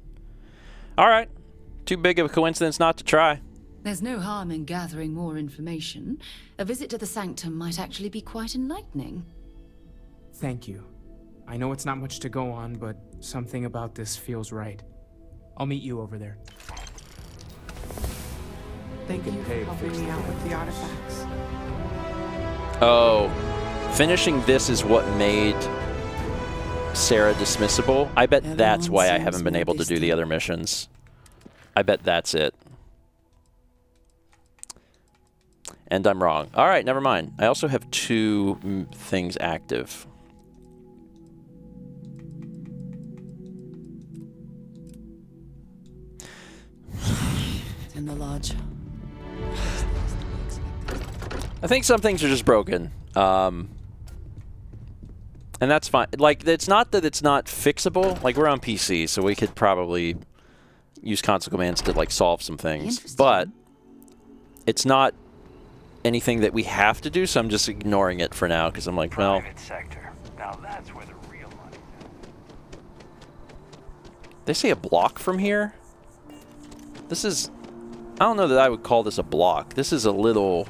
All right. Too big of a coincidence not to try. There's no harm in gathering more information. A visit to the Sanctum might actually be quite enlightening. Thank you. I know it's not much to go on, but something about this feels right. I'll meet you over there. Thank you for helping me out with the artifacts. Oh, finishing this is what made Sarah dismissible. I bet that's why I haven't been able to do the other missions. I bet that's it. And I'm wrong. All right, never mind. I also have 2 things active. It's in the lodge. I think some things are just broken. And that's fine. Like, it's not that it's not fixable. Like, we're on PC, so we could probably use console commands to, like, solve some things. But it's not anything that we have to do, so I'm just ignoring it for now, because I'm like, well... Private sector. Now that's where the real money is. They say a block from here? This is... I don't know that I would call this a block. This is a little...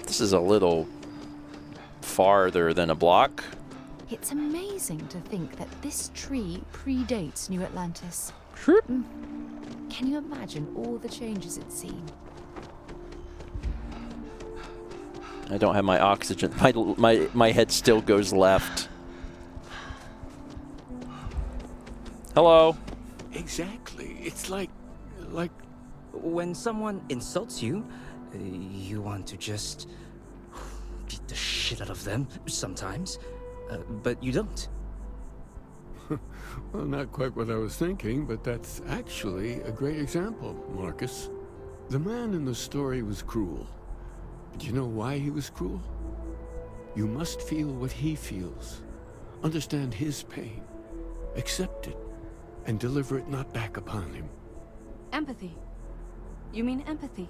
This is a little farther than a block. It's amazing to think that this tree predates New Atlantis. Sure. Can you imagine all the changes it's seen? I don't have my oxygen. My head still goes left. Hello. Exactly. It's like when someone insults you, you want to just beat the shit out of them sometimes, but you don't. Well, not quite what I was thinking, but that's actually a great example, Marcus. The man in the story was cruel. But you know why he was cruel? You must feel what he feels. Understand his pain. Accept it. And deliver it not back upon him. Empathy. You mean empathy?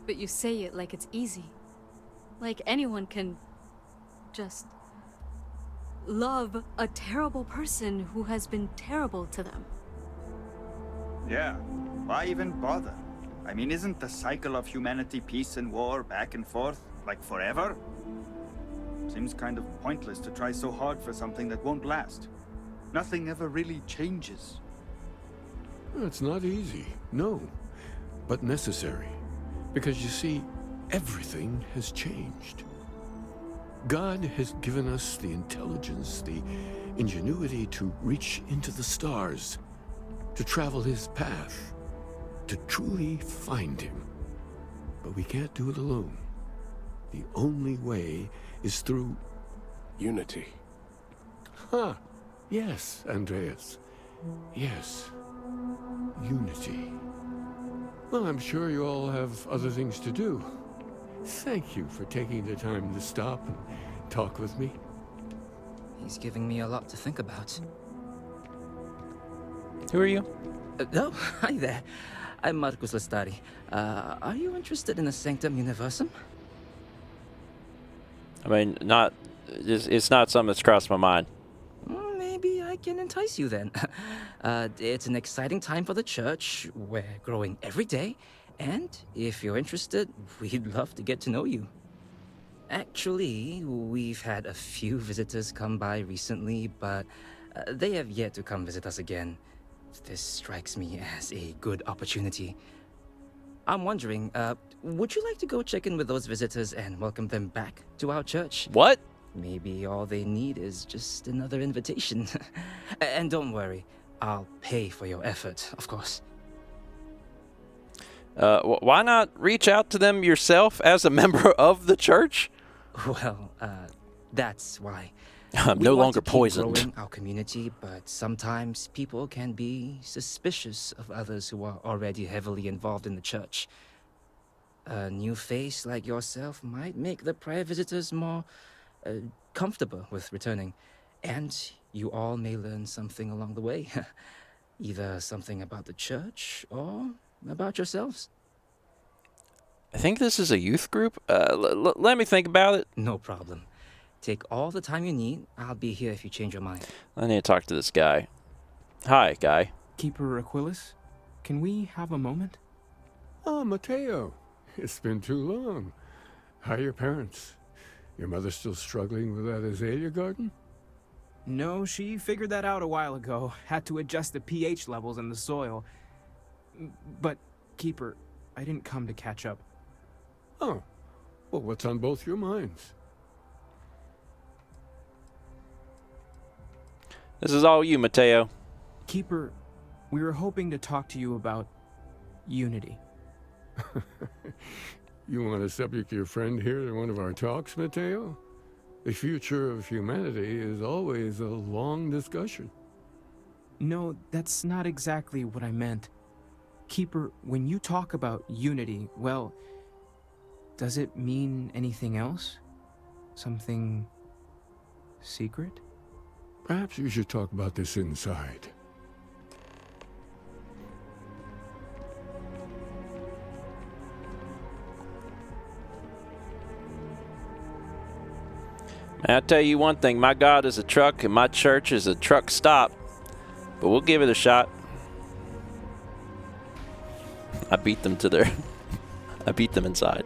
But you say it like it's easy. Like anyone can just love a terrible person who has been terrible to them. Yeah, why even bother? I mean, isn't the cycle of humanity peace and war back and forth, like forever? Seems kind of pointless to try so hard for something that won't last. Nothing ever really changes. It's not easy, no, but necessary. Because you see, everything has changed. God has given us the intelligence, the ingenuity to reach into the stars, to travel his path, to truly find him. But we can't do it alone. The only way is through unity. Huh. Yes, Andreas. Yes. Unity. Well, I'm sure you all have other things to do. Thank you for taking the time to stop and talk with me. He's giving me a lot to think about. Who are you? Oh, hi there. I'm Marcus Lestari. Are you interested in the Sanctum Universum? I mean, it's not something that's crossed my mind. Maybe I can entice you then. It's an exciting time for the church. We're growing every day. And if you're interested, we'd love to get to know you. Actually, we've had a few visitors come by recently, but they have yet to come visit us again. This strikes me as a good opportunity. I'm wondering, would you like to go check in with those visitors and welcome them back to our church? What? maybe all they need is just another invitation. And don't worry, I'll pay for your effort, of course. Why not reach out to them yourself as a member of the church? Well, that's why. I'm We no want longer to keep poisoned. growing our community, but sometimes people can be suspicious of others who are already heavily involved in the church. A new face like yourself might make the prior visitors more comfortable with returning, and you all may learn something along the way. Either something about the church or about yourselves. I think this is a youth group. Let me think about it. No problem. Take all the time you need. I'll be here if you change your mind. I need to talk to this guy. Hi, guy. Keeper Aquilus, can we have a moment? Oh, Mateo. It's been too long. How are your parents? Your mother still struggling with that azalea garden? No, she figured that out a while ago. Had to adjust the pH levels in the soil. But, Keeper, I didn't come to catch up. Oh. Well, what's on both your minds? This is all you, Mateo. Keeper, we were hoping to talk to you about unity. You want to subject your friend here to one of our talks, Mateo? The future of humanity is always a long discussion. No, that's not exactly what I meant. Keeper, when you talk about unity, well, does it mean anything else? Something secret? Perhaps you should talk about this inside. I'll tell you one thing, my God is a truck and my church is a truck stop. But we'll give it a shot. I beat them to their... I beat them inside.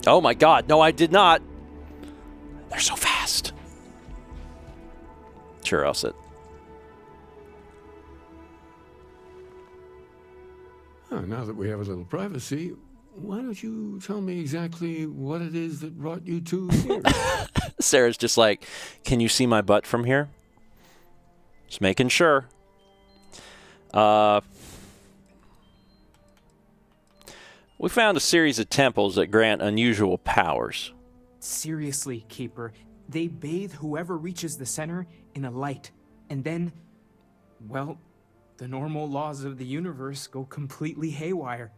Oh my God, no I did not. They're so fast. Sure, I'll sit. Oh, now that we have a little privacy, why don't you tell me exactly what it is that brought you to here? Sarah's just like, can you see my butt from here? Just making sure. We found a series of temples that grant unusual powers. Seriously, Keeper, they bathe whoever reaches the center in a light, and then, well, the normal laws of the universe go completely haywire.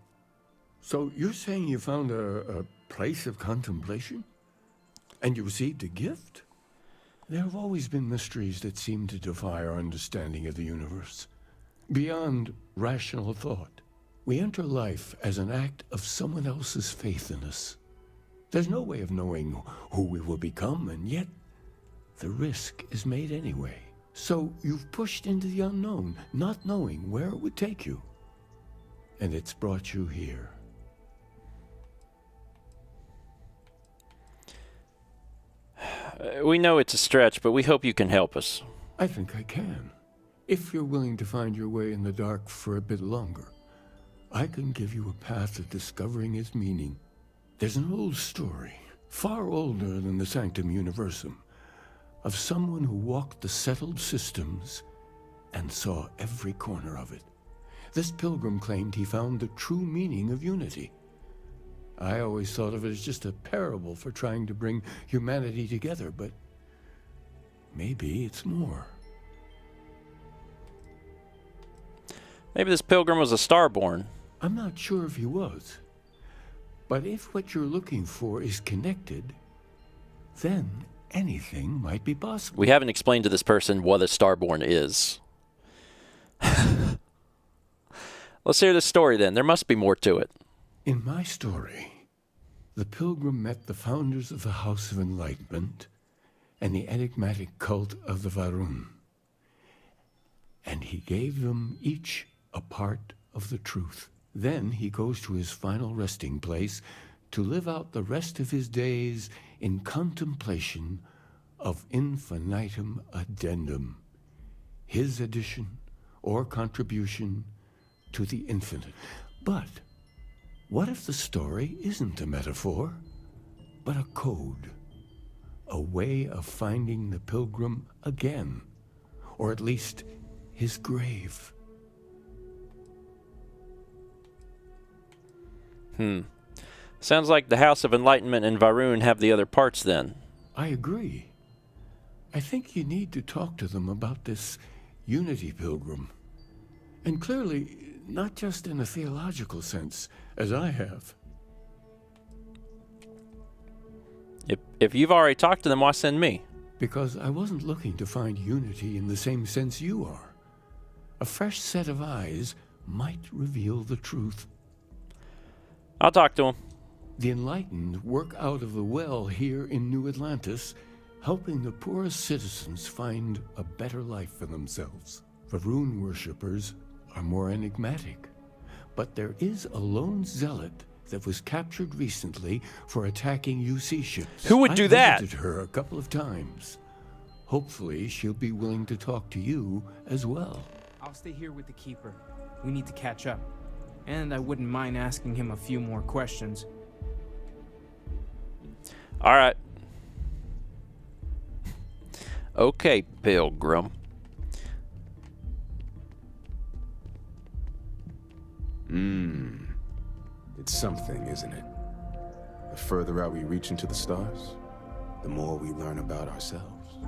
So you're saying you found a place of contemplation? And you received a gift? There have always been mysteries that seem to defy our understanding of the universe. Beyond rational thought, we enter life as an act of someone else's faith in us. There's no way of knowing who we will become, and yet the risk is made anyway. So you've pushed into the unknown, not knowing where it would take you. And it's brought you here. We know it's a stretch, but we hope you can help us. I think I can. If you're willing to find your way in the dark for a bit longer, I can give you a path to discovering its meaning. There's an old story, far older than the Sanctum Universum, of someone who walked the settled systems and saw every corner of it. This pilgrim claimed he found the true meaning of unity. I always thought of it as just a parable for trying to bring humanity together, but maybe it's more. Maybe this pilgrim was a starborn. I'm not sure if he was. But if what you're looking for is connected, then anything might be possible. We haven't explained to this person what a starborn is. Let's hear the story then. There must be more to it. In my story, the pilgrim met the founders of the House of Enlightenment and the enigmatic cult of the Varun. And he gave them each a part of the truth. Then he goes to his final resting place to live out the rest of his days in contemplation of infinitum addendum, his addition or contribution to the infinite. But what if the story isn't a metaphor, but a code. A way of finding the pilgrim again. Or at least his grave. Sounds like the House of Enlightenment and Varun have the other parts then. I agree. I think you need to talk to them about this Unity Pilgrim. And clearly, not just in a theological sense, as I have. If you've already talked to them, why send me? Because I wasn't looking to find unity in the same sense you are. A fresh set of eyes might reveal the truth. I'll talk to them. The enlightened work out of the well here in New Atlantis, helping the poorest citizens find a better life for themselves. Varun worshippers are more enigmatic, but there is a lone zealot that was captured recently for attacking UC ships. Who would do that? I visited her a couple of times. Hopefully, she'll be willing to talk to you as well. I'll stay here with the Keeper. We need to catch up. And I wouldn't mind asking him a few more questions. All right. Okay, Pilgrim. It's something, isn't it? The further out we reach into the stars, the more we learn about ourselves.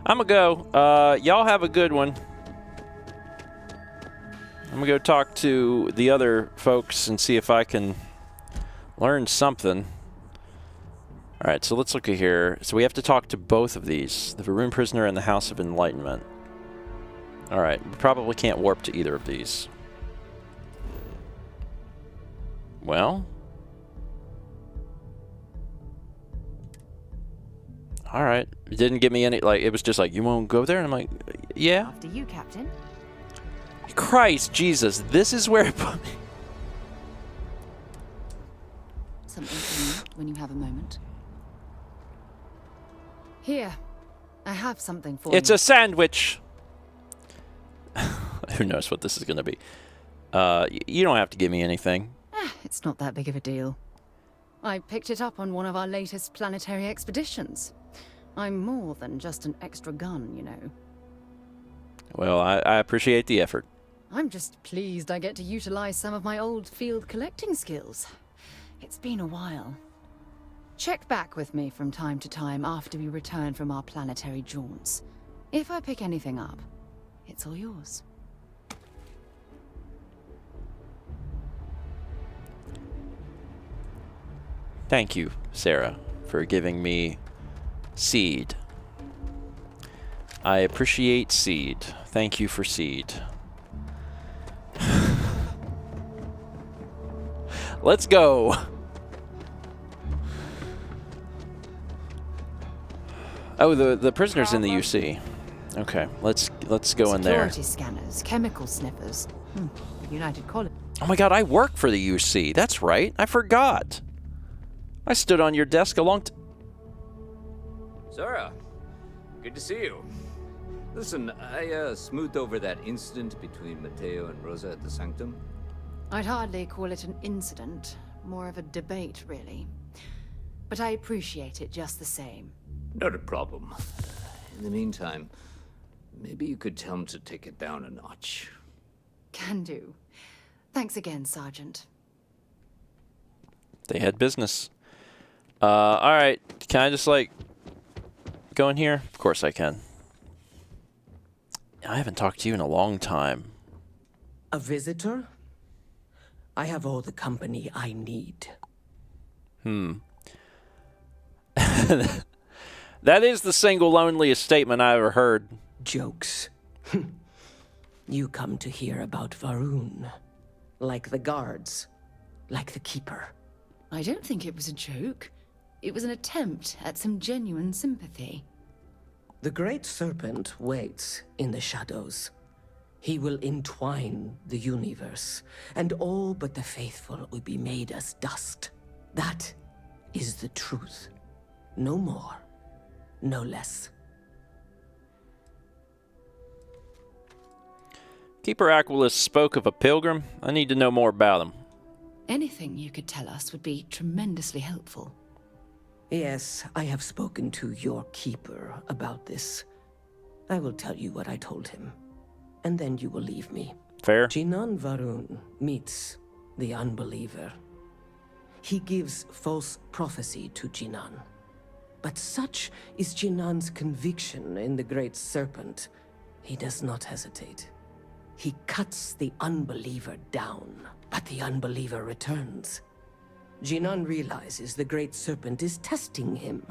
I'm gonna go. Y'all have a good one. I'm gonna go talk to the other folks and see if I can learn something. All right, so let's look at here. So we have to talk to both of these, the Varun Prisoner and the House of Enlightenment. All right, we probably can't warp to either of these. Well. All right. It didn't give me any, like, it was just like, you won't go there? And I'm like, yeah. After you, Captain. Christ, Jesus, this is where it put me. Something for you when you have a moment. Here, I have something for you. It's a sandwich. Who knows what this is going to be. You don't have to give me anything. It's not that big of a deal. I picked it up on one of our latest planetary expeditions. I'm more than just an extra gun, you know. Well, I appreciate the effort. I'm just pleased I get to utilize some of my old field collecting skills. It's been a while. Check back with me from time to time after we return from our planetary jaunts. If I pick anything up, it's all yours. Thank you, Sarah, for giving me seed. I appreciate seed. Thank you for seed. Let's go. Oh, the prisoner's in the UC. Okay, let's go in there. Security scanners, chemical sniffers. United College. Oh my God, I work for the UC. That's right. I forgot. I stood on your desk a long time. Sarah, good to see you. Listen, I smoothed over that incident between Mateo and Rosa at the Sanctum. I'd hardly call it an incident, more of a debate, really. But I appreciate it just the same. Not a problem. In the meantime, maybe you could tell him to take it down a notch. Can do. Thanks again, Sergeant. They had business. All right. Can I just, like, go in here? Of course I can. I haven't talked to you in a long time. A visitor? I have all the company I need. That is the single loneliest statement I ever heard. Jokes. You come to hear about Varun. Like the guards. Like the Keeper. I don't think it was a joke. It was an attempt at some genuine sympathy. The Great Serpent waits in the shadows. He will entwine the universe, and all but the faithful will be made as dust. That is the truth. No more, no less. Keeper Aquilus spoke of a pilgrim. I need to know more about him. Anything you could tell us would be tremendously helpful. Yes, I have spoken to your keeper about this. I will tell you what I told him, and then you will leave me. Fair. Jinan Varun meets the unbeliever. He gives false prophecy to Jinan. But such is Jinan's conviction in the Great Serpent, he does not hesitate. He cuts the unbeliever down, but the unbeliever returns. Jinan realizes the Great Serpent is testing him,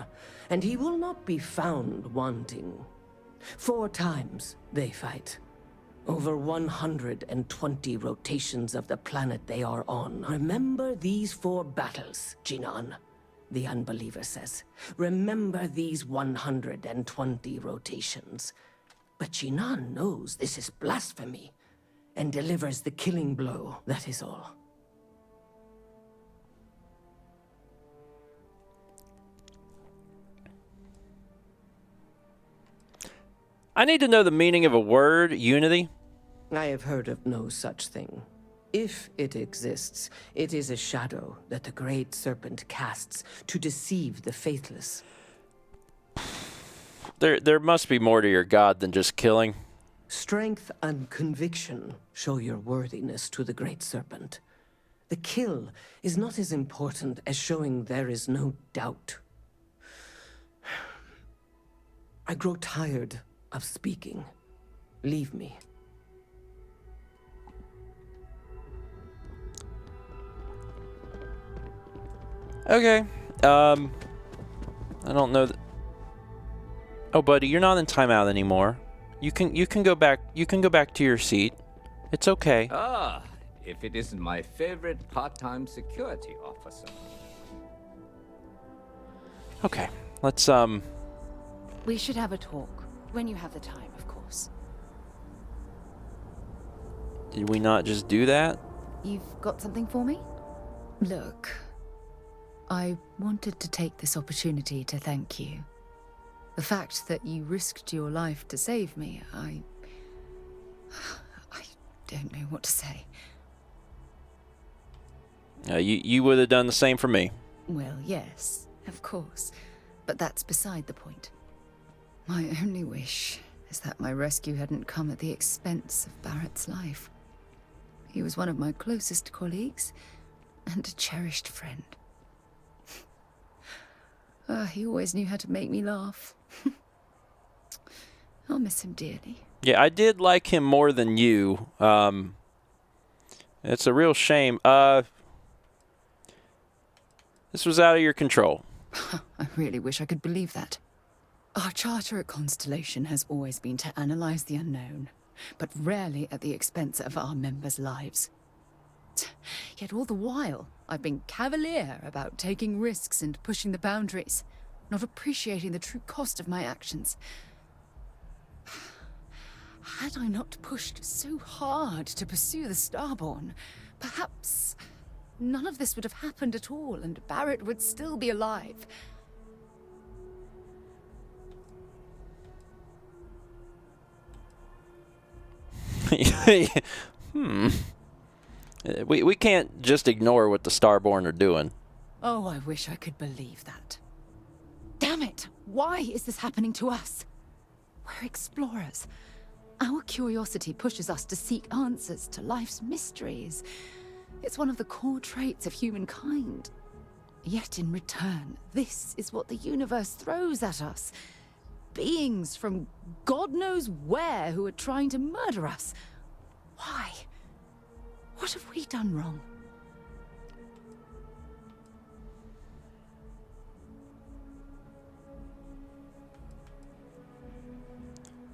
and he will not be found wanting. 4 times they fight. Over 120 rotations of the planet they are on. Remember these 4 battles, Jinan, the unbeliever says. Remember these 120 rotations. But Jinan knows this is blasphemy, and delivers the killing blow, that is all. I need to know the meaning of a word, unity. I have heard of no such thing. If it exists, it is a shadow that the Great Serpent casts to deceive the faithless. There must be more to your god than just killing. Strength and conviction show your worthiness to the Great Serpent. The kill is not as important as showing there is no doubt. I grow tired of speaking. Leave me. Okay. I don't know. Oh, buddy, you're not in timeout anymore. You can go back. You can go back to your seat. It's okay. Ah, if it isn't my favorite part-time security officer. Okay. Let's We should have a talk. When you have the time, of course. Did we not just do that? You've got something for me? Look, I wanted to take this opportunity to thank you. The fact that you risked your life to save me, I don't know what to say. You would have done the same for me. Well, yes, of course. But that's beside the point. My only wish is that my rescue hadn't come at the expense of Barrett's life. He was one of my closest colleagues and a cherished friend. He always knew how to make me laugh. I'll miss him dearly. Yeah, I did like him more than you. It's a real shame. This was out of your control. I really wish I could believe that. Our charter at Constellation has always been to analyze the unknown, but rarely at the expense of our members' lives. Yet all the while, I've been cavalier about taking risks and pushing the boundaries, not appreciating the true cost of my actions. Had I not pushed so hard to pursue the Starborn, perhaps none of this would have happened at all, and Barrett would still be alive. We can't just ignore what the Starborn are doing. Oh, I wish I could believe that. Damn it! Why is this happening to us? We're explorers. Our curiosity pushes us to seek answers to life's mysteries. It's one of the core traits of humankind. Yet in return, this is what the universe throws at us. Beings from God knows where who are trying to murder us. Why? What have we done wrong?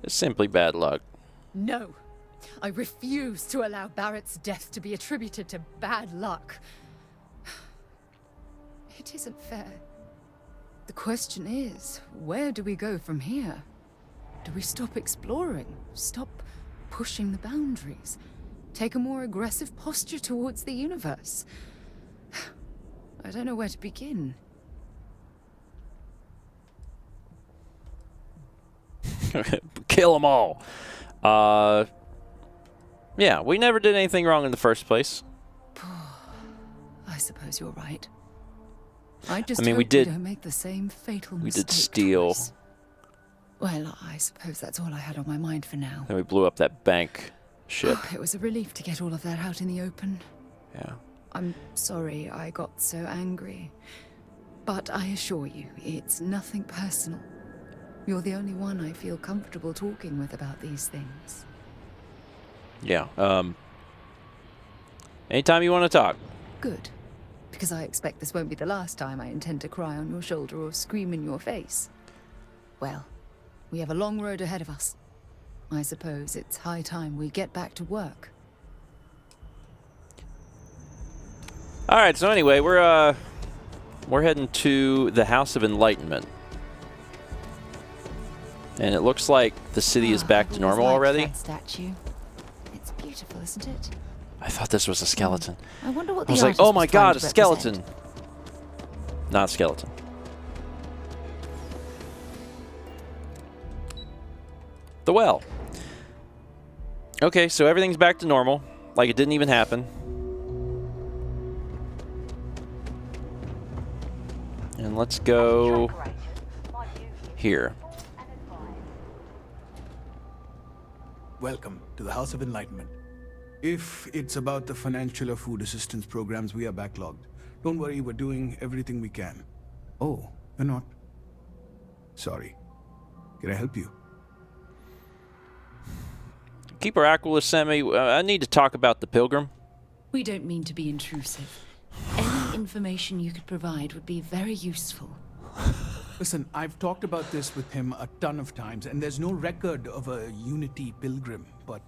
It's simply bad luck. No. I refuse to allow Barrett's death to be attributed to bad luck. It isn't fair. The question is, where do we go from here? Do we stop exploring? Stop pushing the boundaries? Take a more aggressive posture towards the universe? I don't know where to begin. Kill them all. Yeah, we never did anything wrong in the first place. I suppose you're right. I just mean, hope we did. don't make the same fatal We mistake did steal. twice. Well, I suppose that's all I had on my mind for now. Then we blew up that bank ship. It was a relief to get all of that out in the open. Yeah. I'm sorry I got so angry. But I assure you, it's nothing personal. You're the only one I feel comfortable talking with about these things. Yeah. Anytime you want to talk. Good. Because I expect this won't be the last time I intend to cry on your shoulder or scream in your face. Well, we have a long road ahead of us. I suppose it's high time we get back to work. All right. So anyway, we're heading to the House of Enlightenment, and it looks like the city is back to normal already. That statue. It's beautiful, isn't it? I thought this was a skeleton. I wonder what I was the like, artist oh my was trying god, to a skeleton. Not a skeleton. The well. Okay, so everything's back to normal, like it didn't even happen. And let's go here. Welcome to the House of Enlightenment. If it's about the financial or food assistance programs, we are backlogged. Don't worry, we're doing everything we can. Oh, you're not? Sorry. Can I help you? Keeper Aquila sent me. I need to talk about the Pilgrim. We don't mean to be intrusive. Any information you could provide would be very useful. Listen, I've talked about this with him a ton of times, and there's no record of a Unity Pilgrim. But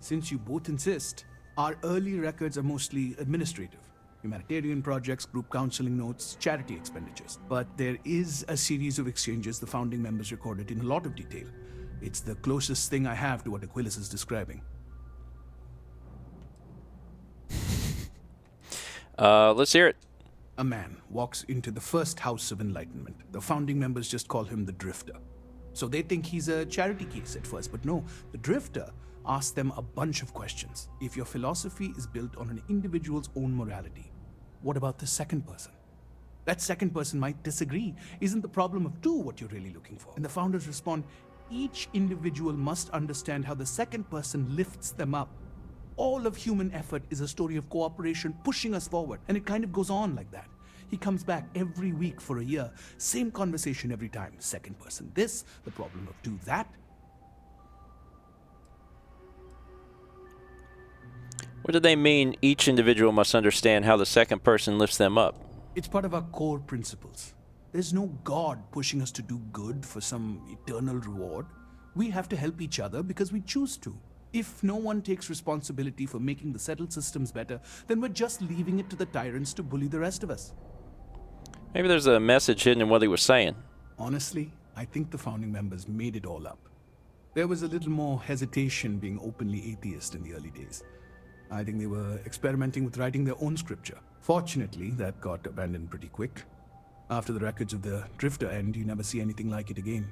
since you both insist, our early records are mostly administrative. Humanitarian projects, group counseling notes, charity expenditures. But there is a series of exchanges the founding members recorded in a lot of detail. It's the closest thing I have to what Aquilas is describing. Let's hear it. A man walks into the first House of Enlightenment. The founding members just call him the Drifter. So they think he's a charity case at first, but no, the Drifter asks them a bunch of questions. If your philosophy is built on an individual's own morality, what about the second person? That second person might disagree. Isn't the problem of two what you're really looking for? And the founders respond, each individual must understand how the second person lifts them up. All of human effort is a story of cooperation pushing us forward, and it kind of goes on like that. He comes back every week for a year, same conversation every time. Second person this, the problem of two that. What do they mean each individual must understand how the second person lifts them up? It's part of our core principles. There's no God pushing us to do good for some eternal reward. We have to help each other because we choose to. If no one takes responsibility for making the settled systems better, then we're just leaving it to the tyrants to bully the rest of us. Maybe there's a message hidden in what he was saying. Honestly, I think the founding members made it all up. There was a little more hesitation being openly atheist in the early days. I think they were experimenting with writing their own scripture. Fortunately, that got abandoned pretty quick. After the records of the Drifter end, you never see anything like it again.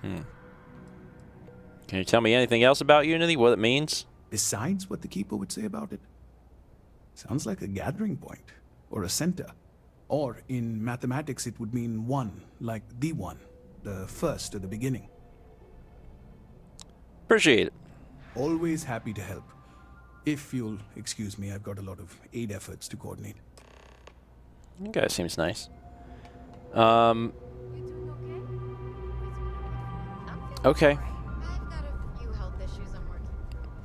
Can you tell me anything else about Unity? What it means? Besides what the Keeper would say about it? Sounds like a gathering point, or a center. Or, in mathematics, it would mean one, like the one, the first or the beginning. Appreciate it. Always happy to help. If you'll excuse me, I've got a lot of aid efforts to coordinate. You guy seems nice. Okay.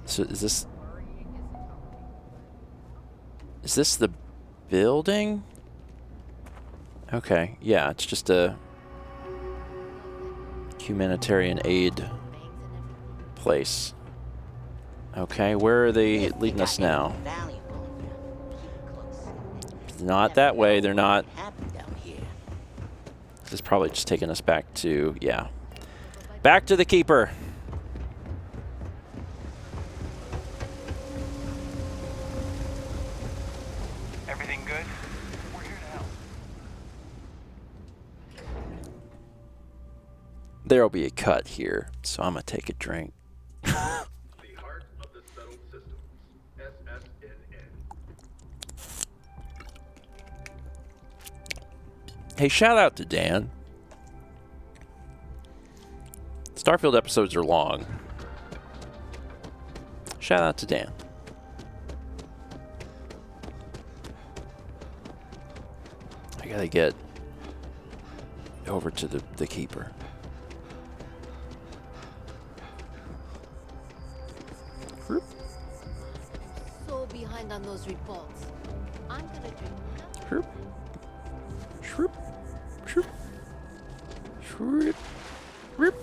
So is this the building? Okay, yeah, it's just a humanitarian aid place. Okay, where are they leading us now? Not that way, they're not. This is probably just taking us back to, yeah. Back to the Keeper. Everything good? We're here to help. There'll be a cut here, so I'm gonna take a drink. The heart of the settled systems, SSNN. Hey, shout out to Dan. Starfield episodes are long. Shout out to Dan. I gotta get over to the keeper. So behind on those reports. I'm gonna drink. Shroop. Shroop. Shroop. Shroop. Shroop.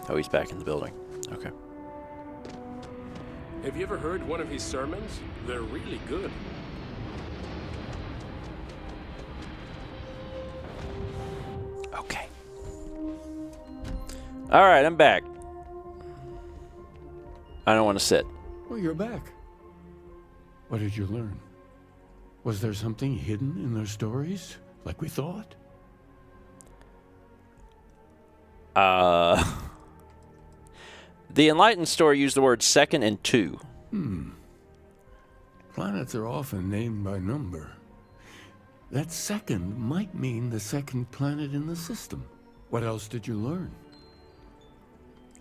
Oh, he's back in the building. Okay. Have you ever heard one of his sermons? They're really good. Okay. All right, I'm back. I don't want to sit. Well, you're back. What did you learn? Was there something hidden in their stories, like we thought? The Enlightened story used the words second and two. Planets are often named by number. That second might mean the second planet in the system. What else did you learn?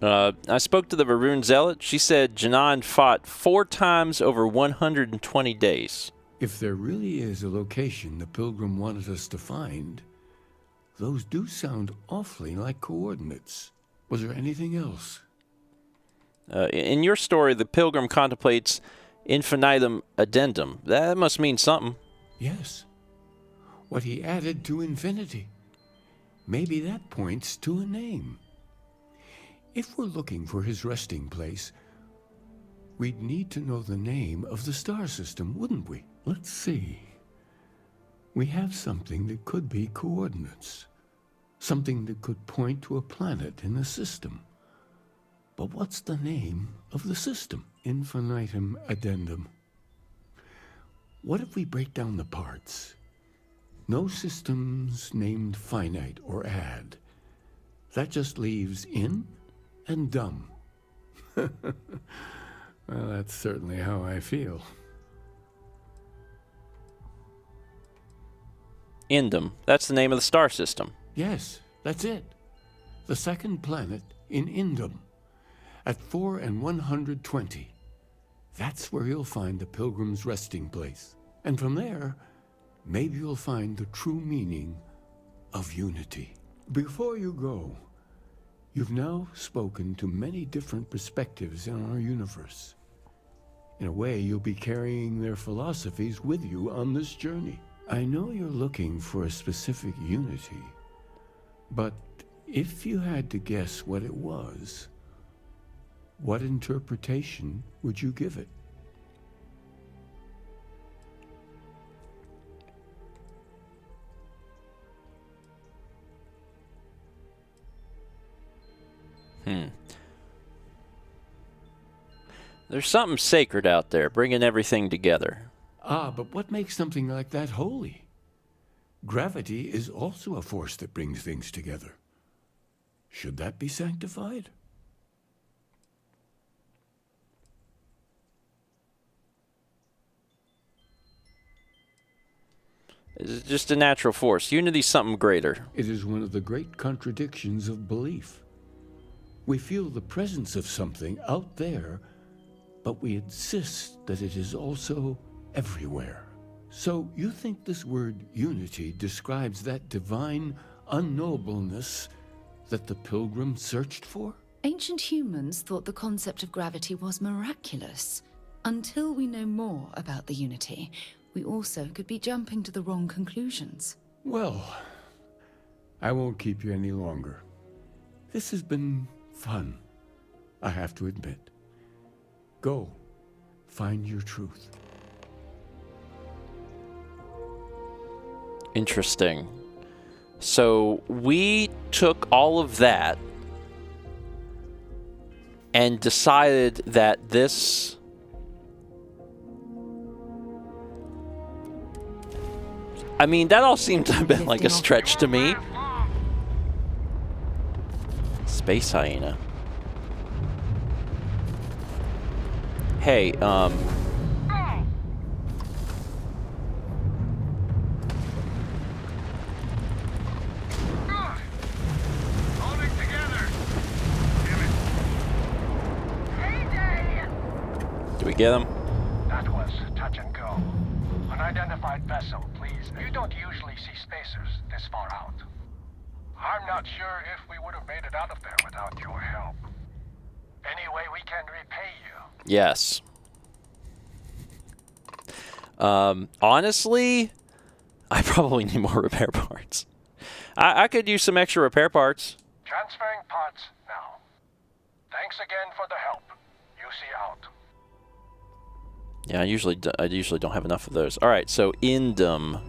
I spoke to the Varun Zealot. She said Janan fought 4 times over 120 days. If there really is a location the Pilgrim wanted us to find, those do sound awfully like coordinates. Was there anything else? In your story, the Pilgrim contemplates infinitum addendum. That must mean something. Yes. What he added to infinity. Maybe that points to a name. If we're looking for his resting place, we'd need to know the name of the star system, wouldn't we? Let's see. We have something that could be coordinates. Something that could point to a planet in the system. But what's the name of the system? Infinitum addendum. What if we break down the parts? No systems named finite or add. That just leaves in and dumb. Well, that's certainly how I feel. Indum. That's the name of the star system. Yes, that's it. The second planet in Indum. At 4 and 120. That's where you'll find the Pilgrim's resting place. And from there, maybe you'll find the true meaning of unity. Before you go, you've now spoken to many different perspectives in our universe. In a way, you'll be carrying their philosophies with you on this journey. I know you're looking for a specific unity, but if you had to guess what it was, what interpretation would you give it? There's something sacred out there, bringing everything together. Ah, but what makes something like that holy? Gravity is also a force that brings things together. Should that be sanctified? It's just a natural force. Unity's something greater. It is one of the great contradictions of belief. We feel the presence of something out there, but we insist that it is also everywhere. So you think this word unity describes that divine unknowableness that the Pilgrim searched for? Ancient humans thought the concept of gravity was miraculous. Until we know more about the unity, we also could be jumping to the wrong conclusions. Well, I won't keep you any longer. This has been fun, I have to admit. Go, find your truth. Interesting. So we took all of that and decided that this I mean, that all seemed a bit like a stretch to me. Space hyena. Hey, do we get him? That was touch and go. Unidentified vessel, please. You don't usually see spacers this far out. I'm not sure if we would have made it out of there without your help. Any way we can repay you? Yes. Honestly, I probably need more repair parts. I could use some extra repair parts. Transferring parts now. Thanks again for the help. UC out. Yeah, I usually don't have enough of those. All right, so Indum.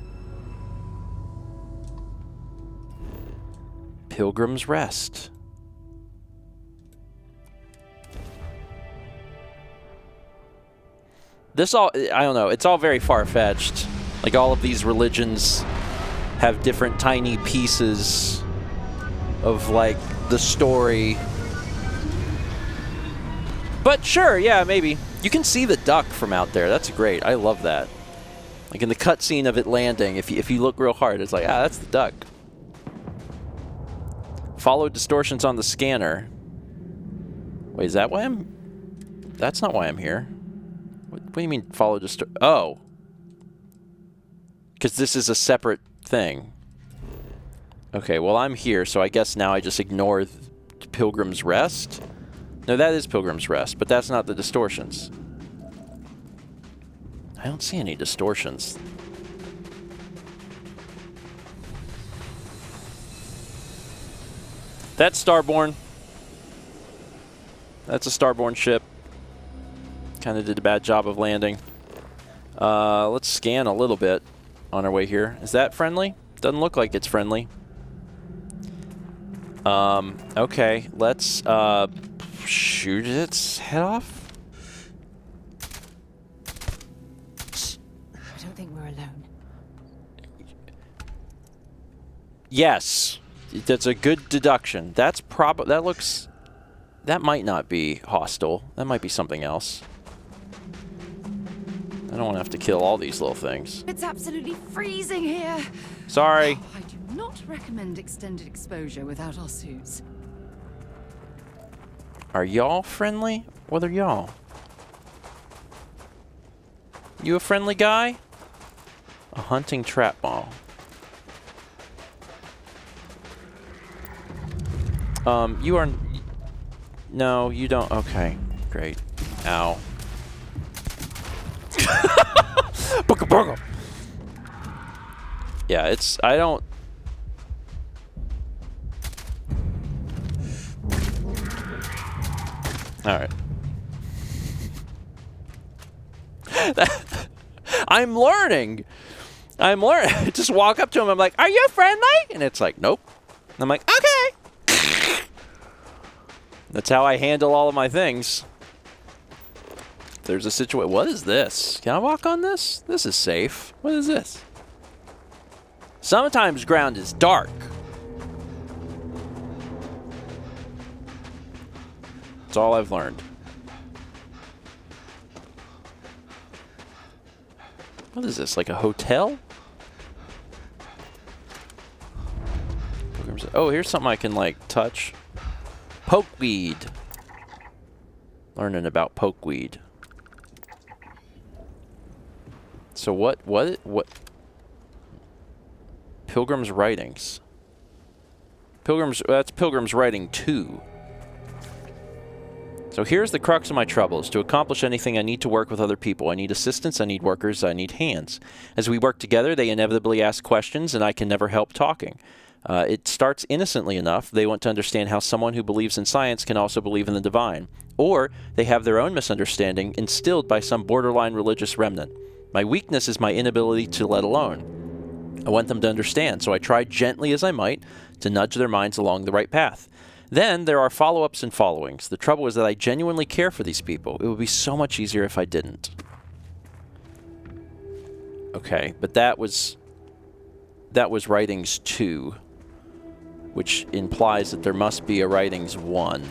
Pilgrim's Rest. This all, I don't know, it's all very far-fetched. Like, all of these religions have different tiny pieces of, like, the story. But sure, yeah, maybe. You can see the duck from out there. That's great. I love that. Like, in the cutscene of it landing, if you look real hard, it's like, ah, that's the duck. Follow distortions on the scanner. Wait, is that why I'm... That's not why I'm here. What do you mean, follow distortion? Oh. Because this is a separate thing. Okay, well, I'm here, so I guess now I just ignore Pilgrim's Rest? No, that is Pilgrim's Rest, but that's not the distortions. I don't see any distortions. That's Starborn. That's a Starborn ship. Kind of did a bad job of landing. Let's scan a little bit on our way here. Is that friendly? Doesn't look like it's friendly. Okay, let's shoot its head off. I don't think we're alone. Yes, that's a good deduction. That's that might not be hostile. That might be something else. I don't want to have to kill all these little things. It's absolutely freezing here. Sorry. Oh, I do not recommend extended exposure without our suits. Are y'all friendly? What are y'all? You a friendly guy? A hunting trap ball. You are... No, you don't. Okay, great. Ow. Yeah, it's... I don't... Alright. I'm learning! I'm learning. I just walk up to him, I'm like, are you friendly? And it's like, nope. And I'm like, okay! That's how I handle all of my things. If there's a situation... What is this? Can I walk on this? This is safe. What is this? Sometimes ground is dark. That's all I've learned. What is this? Like a hotel? Oh, here's something I can, like, touch. Pokeweed. Learning about pokeweed. So what? Pilgrim's Writings. That's Pilgrim's Writing 2. So here's the crux of my troubles. To accomplish anything, I need to work with other people. I need assistance, I need workers, I need hands. As we work together, they inevitably ask questions, and I can never help talking. It starts innocently enough. They want to understand how someone who believes in science can also believe in the divine. Or they have their own misunderstanding instilled by some borderline religious remnant. My weakness is my inability to let alone. I want them to understand, so I try gently as I might to nudge their minds along the right path. Then there are follow-ups and followings. The trouble is that I genuinely care for these people. It would be so much easier if I didn't. Okay, but that was Writings 2. which implies that there must be a writings 1.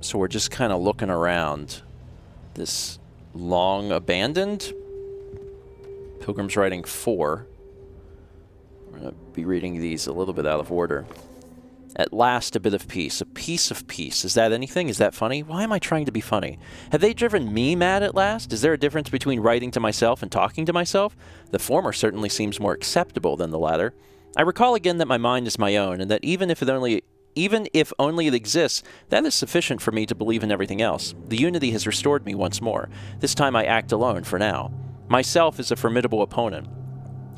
So we're just kind of looking around this long abandoned Pilgrim's Writing 4. We're going to be reading these a little bit out of order. At last, a bit of peace. A piece of peace. Is that anything? Is that funny? Why am I trying to be funny? Have they driven me mad at last? Is there a difference between writing to myself and talking to myself? The former certainly seems more acceptable than the latter. I recall again that my mind is my own, and that even if only it exists, that is sufficient for me to believe in everything else. The unity has restored me once more. This time I act alone, for now. Myself is a formidable opponent.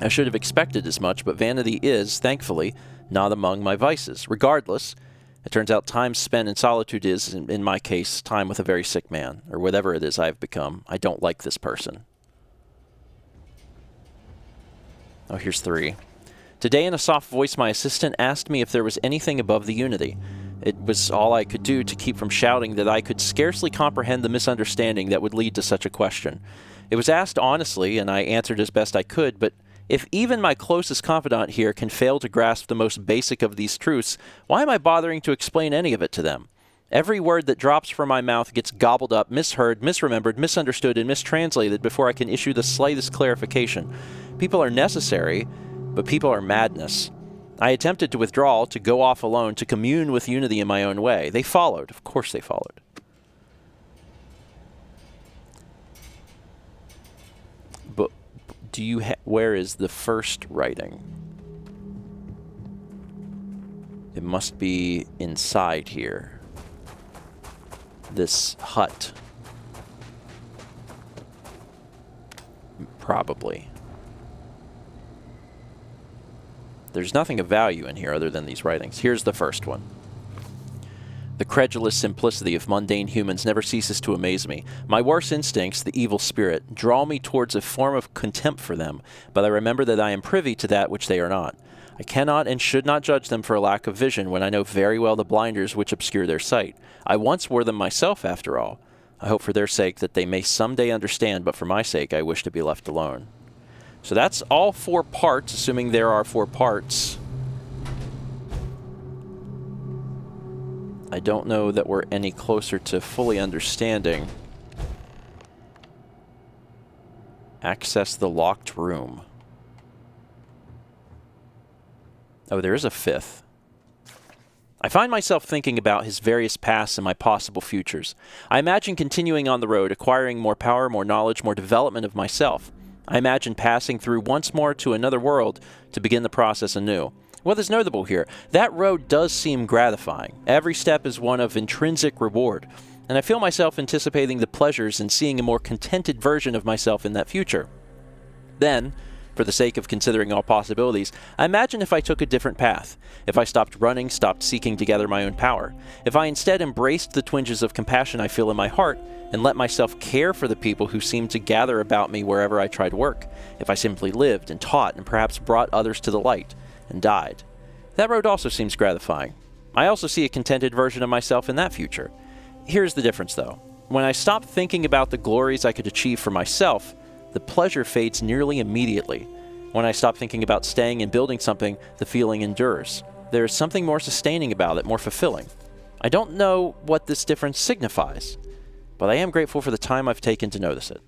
I should have expected as much, but vanity is, thankfully, not among my vices. Regardless, it turns out time spent in solitude is, in my case, time with a very sick man, or whatever it is I've become. I don't like this person. Oh, here's 3. Today, in a soft voice, my assistant asked me if there was anything above the unity. It was all I could do to keep from shouting that I could scarcely comprehend the misunderstanding that would lead to such a question. It was asked honestly, and I answered as best I could, but if even my closest confidant here can fail to grasp the most basic of these truths, why am I bothering to explain any of it to them? Every word that drops from my mouth gets gobbled up, misheard, misremembered, misunderstood, and mistranslated before I can issue the slightest clarification. People are necessary, but people are madness. I attempted to withdraw, to go off alone, to commune with unity in my own way. They followed. Of course they followed. But do you where is the first writing? It must be inside here. This hut. Probably. There's nothing of value in here other than these writings. Here's the first one. The credulous simplicity of mundane humans never ceases to amaze me. My worst instincts, the evil spirit, draw me towards a form of contempt for them, but I remember that I am privy to that which they are not. I cannot and should not judge them for a lack of vision when I know very well the blinders which obscure their sight. I once wore them myself, after all. I hope for their sake that they may someday understand, but for my sake I wish to be left alone. So that's all 4 parts, assuming there are 4 parts. I don't know that we're any closer to fully understanding. Access the locked room. Oh, there is a 5th. I find myself thinking about his various pasts and my possible futures. I imagine continuing on the road, acquiring more power, more knowledge, more development of myself. I imagine passing through once more to another world to begin the process anew. What is notable here? That road does seem gratifying. Every step is one of intrinsic reward, and I feel myself anticipating the pleasures and seeing a more contented version of myself in that future. Then, for the sake of considering all possibilities, I imagine if I took a different path, if I stopped running, stopped seeking to gather my own power, if I instead embraced the twinges of compassion I feel in my heart, and let myself care for the people who seem to gather about me wherever I tried work, if I simply lived and taught and perhaps brought others to the light, and died. That road also seems gratifying. I also see a contented version of myself in that future. Here's the difference, though. When I stop thinking about the glories I could achieve for myself, the pleasure fades nearly immediately. When I stop thinking about staying and building something, the feeling endures. There is something more sustaining about it, more fulfilling. I don't know what this difference signifies, but I am grateful for the time I've taken to notice it.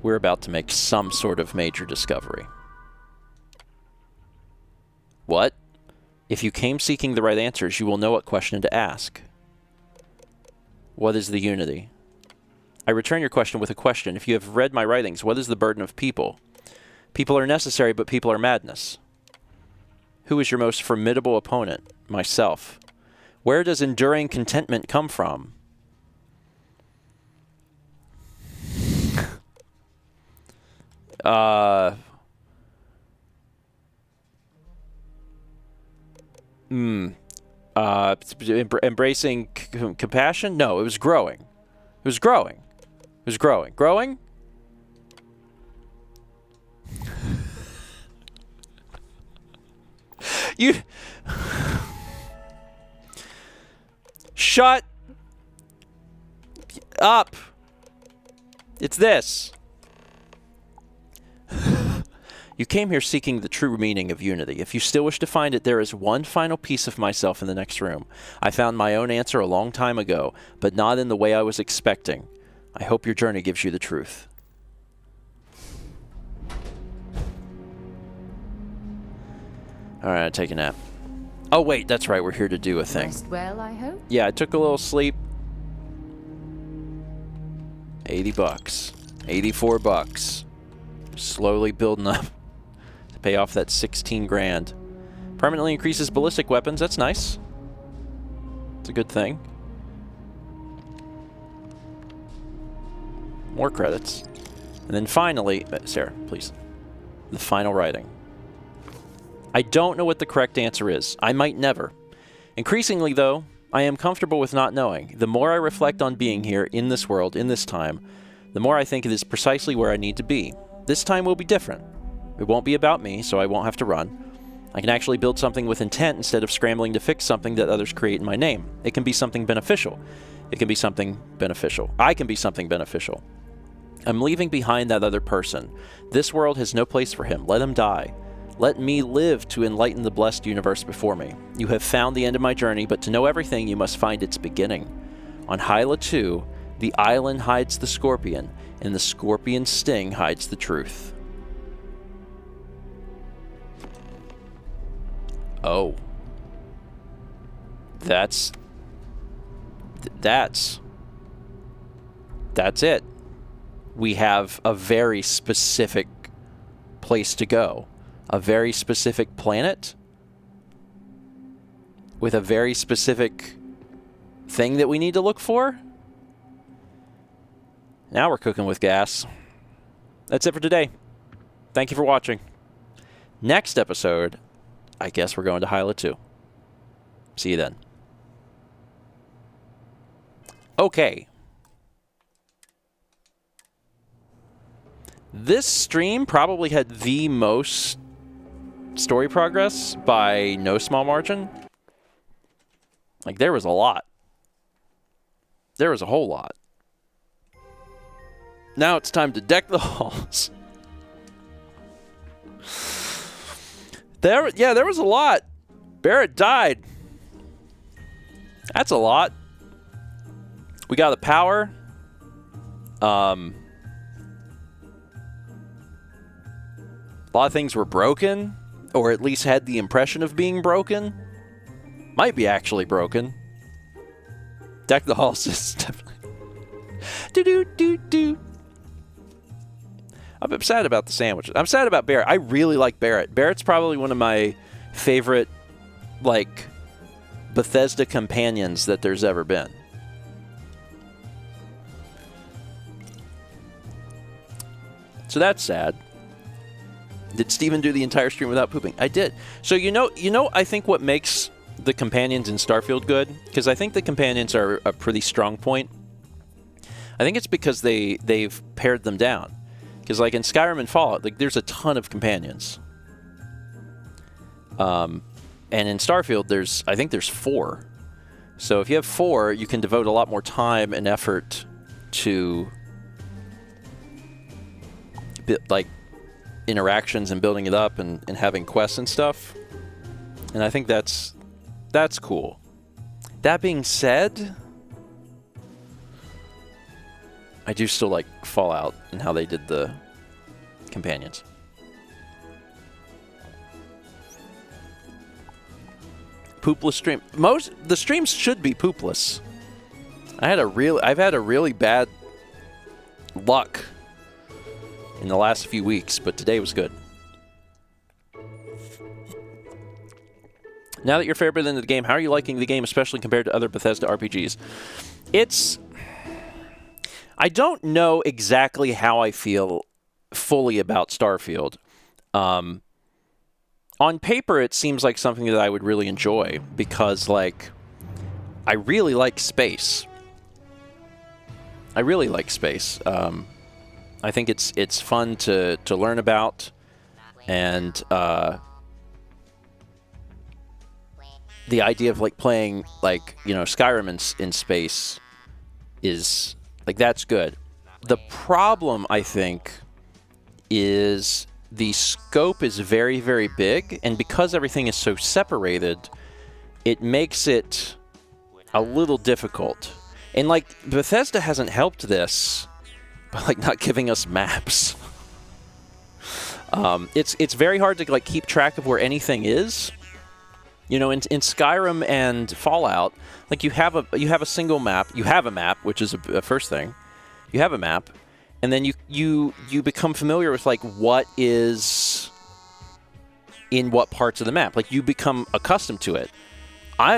We're about to make some sort of major discovery. What? If you came seeking the right answers, you will know what question to ask. What is the unity? I return your question with a question. If you have read my writings, what is the burden of people? People are necessary, but people are madness. Who is your most formidable opponent? Myself. Where does enduring contentment come from? Embracing compassion? No, it was growing. It was growing. It was growing. Growing? Shut up. It's this. You came here seeking the true meaning of unity. If you still wish to find it, there is one final piece of myself in the next room. I found my own answer a long time ago, but not in the way I was expecting. I hope your journey gives you the truth. Alright, take a nap. Oh wait, that's right, we're here to do a thing. Rest well, I hope. Yeah, I took a little sleep. $80. 84 bucks. Slowly building up to pay off that 16 grand. Permanently increases ballistic weapons. That's nice. It's a good thing. More credits. And then finally, Sarah, please. The final writing. I don't know what the correct answer is. I might never. Increasingly, though, I am comfortable with not knowing. The more I reflect on being here, in this world, in this time, the more I think it is precisely where I need to be. This time will be different. It won't be about me, so I won't have to run. I can actually build something with intent instead of scrambling to fix something that others create in my name. It can be something beneficial. It can be something beneficial. I can be something beneficial. I'm leaving behind that other person. This world has no place for him. Let him die. Let me live to enlighten the blessed universe before me. You have found the end of my journey, but to know everything, you must find its beginning. On Hyla 2, the island hides the scorpion, and the scorpion's sting hides the truth. Oh. That's it. We have a very specific place to go. A very specific planet with a very specific thing that we need to look for. Now we're cooking with gas. That's it for today. Thank you for watching. Next episode, I guess we're going to Hyla 2. See you then. Okay. This stream probably had the most story progress by no small margin. Like, there was a lot. There was a whole lot. Now it's time to deck the halls. There was a lot. Barrett died. That's a lot. We got the power. A lot of things were broken, or at least had the impression of being broken. Might be actually broken. Deck the halls is definitely. Do. I'm sad about the sandwiches. I'm sad about Barrett. I really like Barrett. Barrett's probably one of my favorite, like, Bethesda companions that there's ever been. So that's sad. Did Steven do the entire stream without pooping? I did. So you know, I think what makes the companions in Starfield good, because I think the companions are a pretty strong point. I think it's because they've pared them down. Because like in Skyrim and Fallout, like there's a ton of companions. And in Starfield, I think there's 4. So if you have 4, you can devote a lot more time and effort to like interactions and building it up and having quests and stuff. And I think that's cool. That being said, I do still like Fallout and how they did the companions. Poopless stream. The streams should be poopless. I've had a really bad luck in the last few weeks, but today was good. Now that you're fair bit into the game, how are you liking the game, especially compared to other Bethesda RPGs? I don't know exactly how I feel fully about Starfield. On paper, it seems like something that I would really enjoy because, like, I really like space. I think it's fun to learn about, and the idea of like playing like, you know, Skyrim in space is like, that's good. The problem, I think, is the scope is very, very big, and because everything is so separated, it makes it a little difficult. And like Bethesda hasn't helped this by like not giving us maps. It's very hard to like keep track of where anything is. You know, in Skyrim and Fallout, like you have a single map. You have a map, which is a first thing. You have a map, and then you become familiar with like what is in what parts of the map. Like you become accustomed to it. I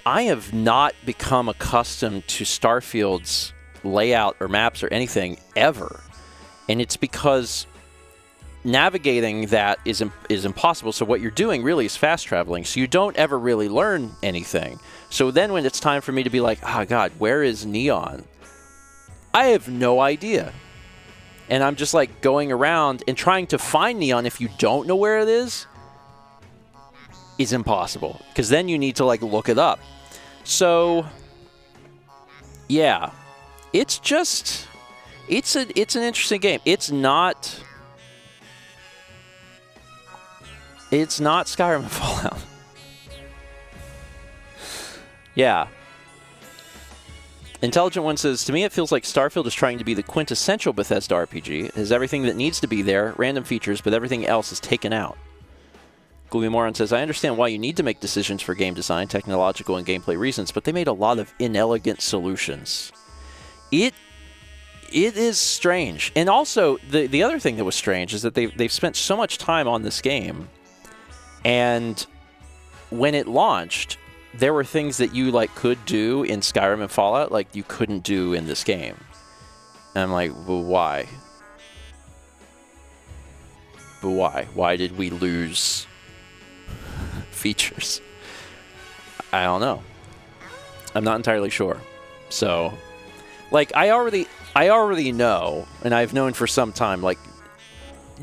have not become accustomed to Starfield's layout or maps or anything ever, and it's because navigating that is impossible. So what you're doing really is fast traveling. So you don't ever really learn anything. So then when it's time for me to be like, oh God, where is Neon? I have no idea. And I'm just like going around and trying to find Neon if you don't know where it is impossible. Because then you need to like look it up. So yeah, it's just, it's an interesting game. It's not Skyrim and Fallout. Yeah. Intelligent One says, to me it feels like Starfield is trying to be the quintessential Bethesda RPG. It has everything that needs to be there, random features, but everything else is taken out. Gloomy Moron says, I understand why you need to make decisions for game design, technological, and gameplay reasons, but they made a lot of inelegant solutions. It is strange. And also, the other thing that was strange is that they've spent so much time on this game, and when it launched, there were things that you like could do in Skyrim and Fallout like you couldn't do in this game. And I'm like, well, why? But why? Why did we lose features? I don't know. I'm not entirely sure. So, like, I already know, and I've known for some time, like,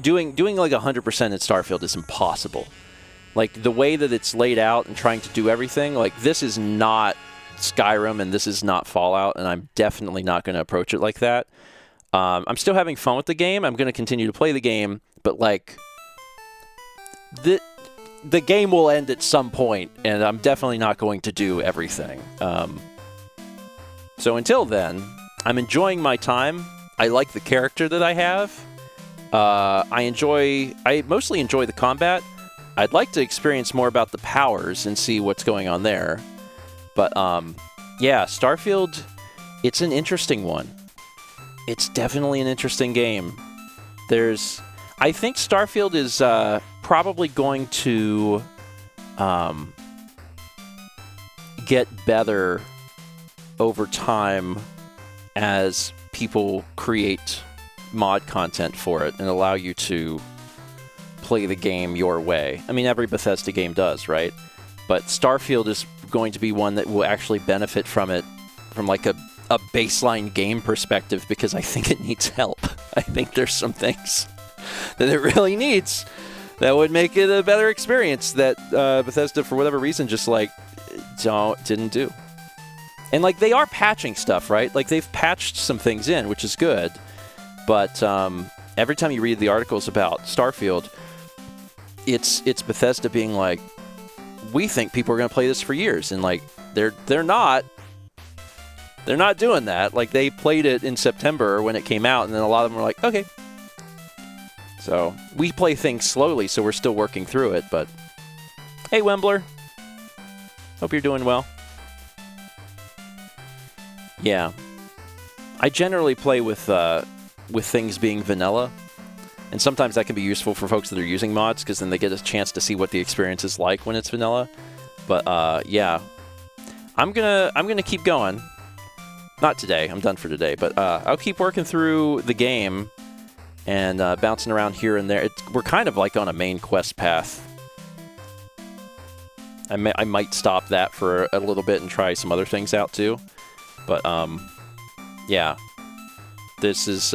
doing like 100% in Starfield is impossible. Like, the way that it's laid out and trying to do everything, like, this is not Skyrim and this is not Fallout, and I'm definitely not going to approach it like that. I'm still having fun with the game. I'm going to continue to play the game, but, like, the game will end at some point, and I'm definitely not going to do everything. So until then, I'm enjoying my time. I like the character that I have. I mostly enjoy the combat. I'd like to experience more about the powers and see what's going on there. But, yeah, Starfield, it's an interesting one. It's definitely an interesting game. I think Starfield is probably going to get better over time as people create mod content for it and allow you to play the game your way. I mean, every Bethesda game does, right? But Starfield is going to be one that will actually benefit from it from like a baseline game perspective, because I think it needs help. I think there's some things that it really needs that would make it a better experience that Bethesda, for whatever reason, just like didn't do. And like, they are patching stuff, right? Like, they've patched some things in, which is good. But every time you read the articles about Starfield, it's Bethesda being like, we think people are going to play this for years, and like they're not doing that. Like, they played it in September when it came out, and then a lot of them were like, okay. So we play things slowly, so we're still working through it. But hey, Wembler, hope you're doing well. Yeah, I generally play with things being vanilla. And sometimes that can be useful for folks that are using mods, because then they get a chance to see what the experience is like when it's vanilla. But yeah, I'm gonna keep going. Not today. I'm done for today. But I'll keep working through the game and bouncing around here and there. We're kind of like on a main quest path. I might stop that for a little bit and try some other things out too. But yeah, this is.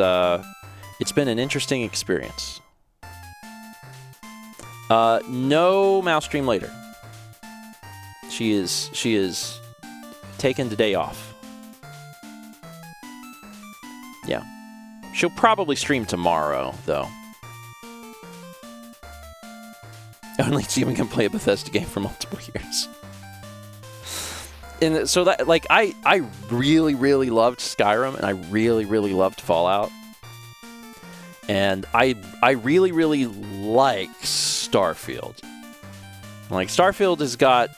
It's been an interesting experience. No mouse stream later. She is taking the day off. Yeah. She'll probably stream tomorrow, though. Only Steven can play a Bethesda game for multiple years. And so that, like, I really, really loved Skyrim, and I really, really loved Fallout. And I really, really like Starfield. Like, Starfield has got,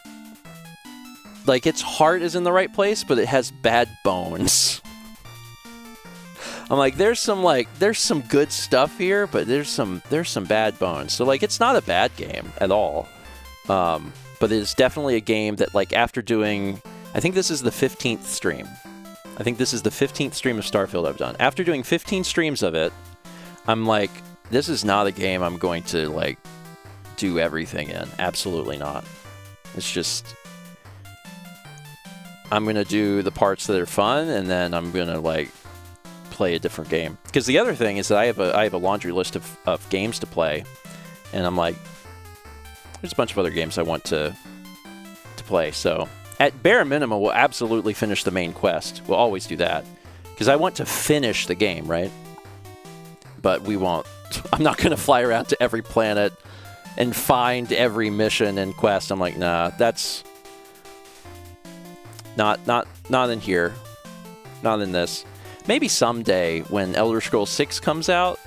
like, its heart is in the right place, but it has bad bones. I'm like, there's some good stuff here, but there's some bad bones. So, like, it's not a bad game at all. But it's definitely a game that, like, after doing, I think this is the 15th stream. I think this is the 15th stream of Starfield I've done. After doing 15 streams of it, I'm like, this is not a game I'm going to, like, do everything in. Absolutely not. It's just, I'm going to do the parts that are fun, and then I'm going to, like, play a different game. Because the other thing is that I have a laundry list of games to play, and I'm like, there's a bunch of other games I want to play. So at bare minimum, we'll absolutely finish the main quest. We'll always do that because I want to finish the game, right? But we won't. I'm not going to fly around to every planet and find every mission and quest. I'm like, nah, that's not in here, not in this. Maybe someday when Elder Scrolls 6 comes out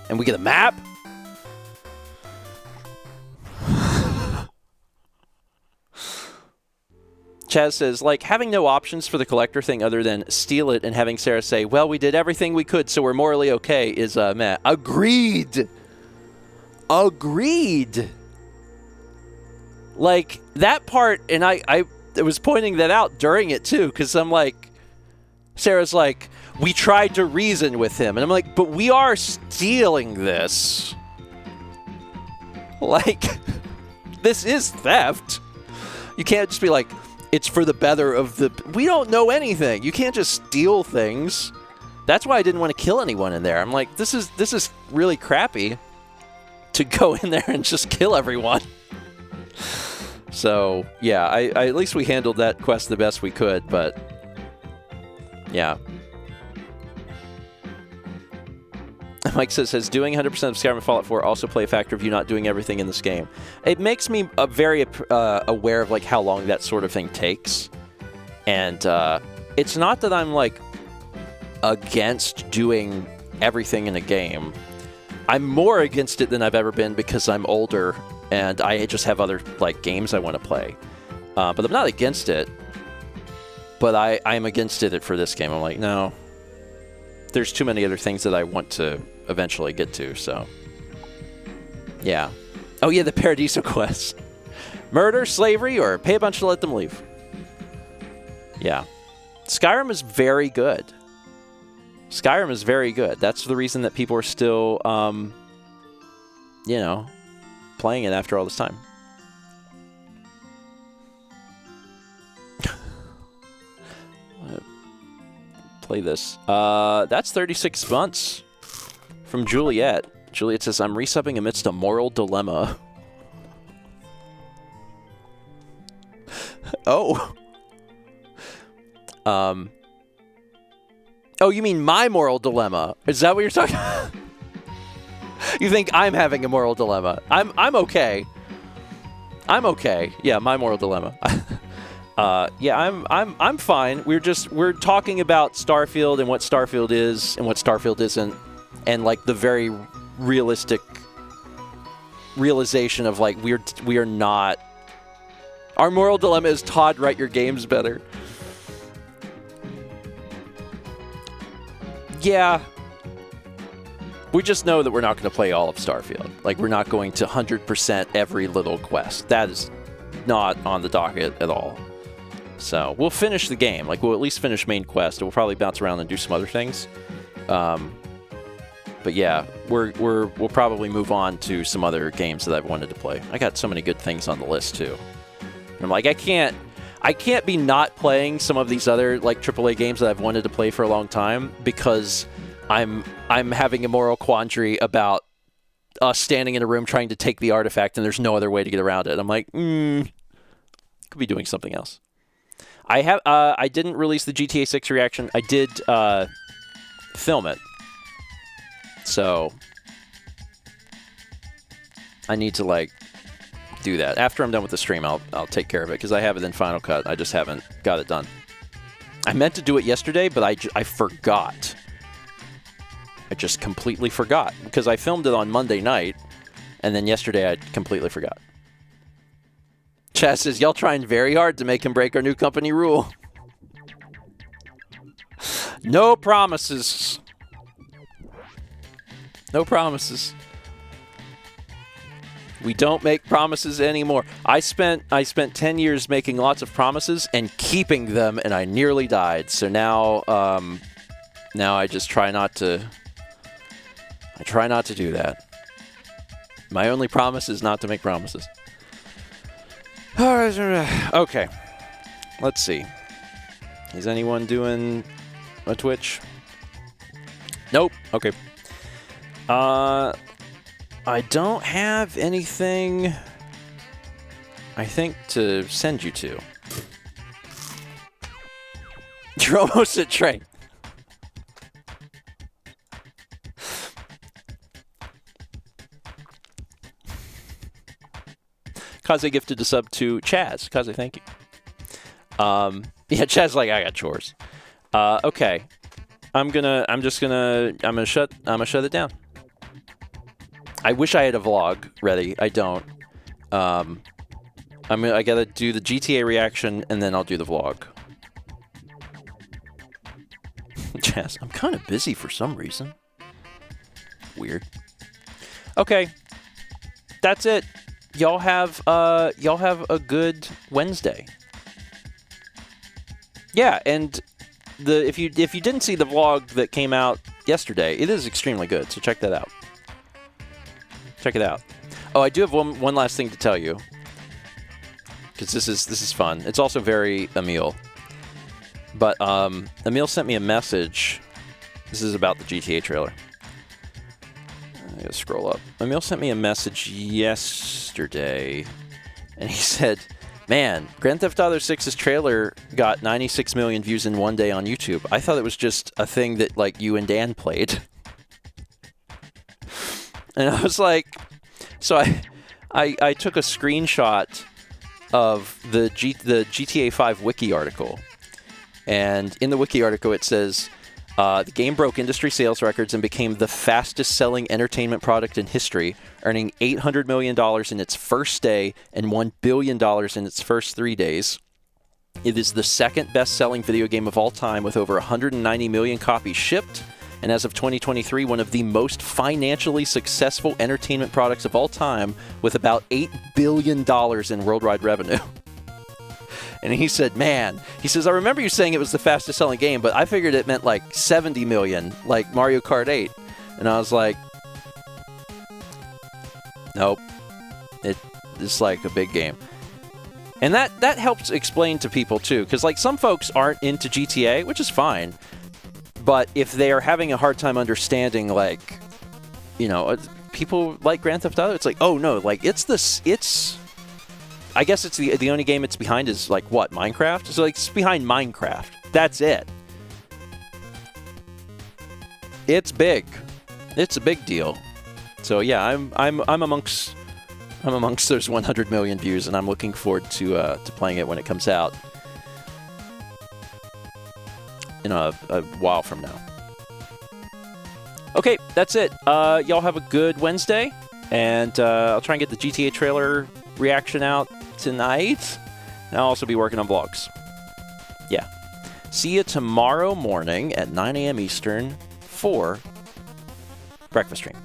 and we get a map. Chaz says, like, having no options for the collector thing other than steal it and having Sarah say, well, we did everything we could, so we're morally okay, is meh. Agreed. Agreed. Like, that part, and I was pointing that out during it, too, because I'm like, Sarah's like, we tried to reason with him. And I'm like, but we are stealing this. Like, this is theft. You can't just be like, it's for the better of the... We don't know anything. You can't just steal things. That's why I didn't want to kill anyone in there. I'm like, this is really crappy to go in there and just kill everyone. So, yeah, I at least we handled that quest the best we could, but... Yeah. Mike says, doing 100% of Skyrim and Fallout 4 also play a factor of you not doing everything in this game. It makes me very aware of, like, how long that sort of thing takes. And it's not that I'm, like, against doing everything in a game. I'm more against it than I've ever been because I'm older and I just have other, like, games I want to play. But I'm not against it. But I'm against it for this game. I'm like, no. There's too many other things that I want to eventually get to, so. Yeah. Oh, yeah, the Paradiso quest. Murder, slavery, or pay a bunch to let them leave. Yeah. Skyrim is very good. Skyrim is very good. That's the reason that people are still, you know, playing it after all this time. Play this. That's 36 months from Juliet. Juliet says, I'm resubbing amidst a moral dilemma. Oh. Oh, you mean my moral dilemma? Is that what you're talking about? You think I'm having a moral dilemma? I'm okay. I'm okay. Yeah, my moral dilemma. Yeah, I'm fine. We're talking about Starfield and what Starfield is and what Starfield isn't, and like the very realistic realization of like we are not. Our moral dilemma is Todd, write your games better. Yeah. We just know that we're not going to play all of Starfield. Like, we're not going to 100% every little quest. That is not on the docket at all. So we'll finish the game. Like, we'll at least finish main quest. We'll probably bounce around and do some other things. But yeah, we'll probably move on to some other games that I've wanted to play. I got so many good things on the list too. And I'm like, I can't be not playing some of these other like AAA games that I've wanted to play for a long time because I'm having a moral quandary about us standing in a room trying to take the artifact and there's no other way to get around it. I'm like, Could be doing something else. I didn't release the GTA 6 reaction. I did film it. So I need to like do that. After I'm done with the stream, I'll take care of it because I have it in Final Cut. I just haven't got it done. I meant to do it yesterday, but I forgot. I just completely forgot because I filmed it on Monday night, and then yesterday I completely forgot. Chaz says, y'all trying very hard to make him break our new company rule. No promises. No promises. We don't make promises anymore. I spent 10 years making lots of promises and keeping them, and I nearly died. So now I just try not to. I try not to do that. My only promise is not to make promises. Okay. Let's see. Is anyone doing a Twitch? Nope. Okay. I don't have anything, I think, to send you to. You're almost at train. Kaze gifted a sub to Chaz. Kaze, thank you. Yeah, Chaz like, I got chores. Okay. I'm gonna shut it down. I wish I had a vlog ready. I don't. I gotta do the GTA reaction and then I'll do the vlog. Chaz, I'm kind of busy for some reason. Weird. Okay. That's it. Y'all have a good Wednesday. Yeah, and if you didn't see the vlog that came out yesterday, it is extremely good, so check that out. Check it out. Oh, I do have one last thing to tell you, because this is fun. It's also very Emil. But Emil sent me a message. This is about the GTA trailer. I gotta scroll up. Emil sent me a message yesterday, and he said, "Man, Grand Theft Auto 6's trailer got 96 million views in one day on YouTube. I thought it was just a thing that like you and Dan played." And I was like, so I took a screenshot of the GTA 5 wiki article. And in the wiki article, it says, the game broke industry sales records and became the fastest selling entertainment product in history, earning $800 million in its first day and $1 billion in its first 3 days. It is the second best selling video game of all time with over 190 million copies shipped. And as of 2023, one of the most financially successful entertainment products of all time with about $8 billion in worldwide revenue. And he said, man, he says, I remember you saying it was the fastest selling game, but I figured it meant like 70 million, like Mario Kart 8. And I was like, nope, it's like a big game. And that helps explain to people too, because like some folks aren't into GTA, which is fine. But if they are having a hard time understanding, like, you know, people like Grand Theft Auto, it's like, oh no, like I guess it's the only game it's behind is like what, Minecraft? So like it's behind Minecraft. That's it. It's big. It's a big deal. So yeah, I'm amongst those 100 million views, and I'm looking forward to playing it when it comes out. In a while from now. Okay, that's it. Y'all have a good Wednesday, and I'll try and get the GTA trailer reaction out tonight, and I'll also be working on vlogs. Yeah. See you tomorrow morning at 9 a.m. Eastern for breakfast stream.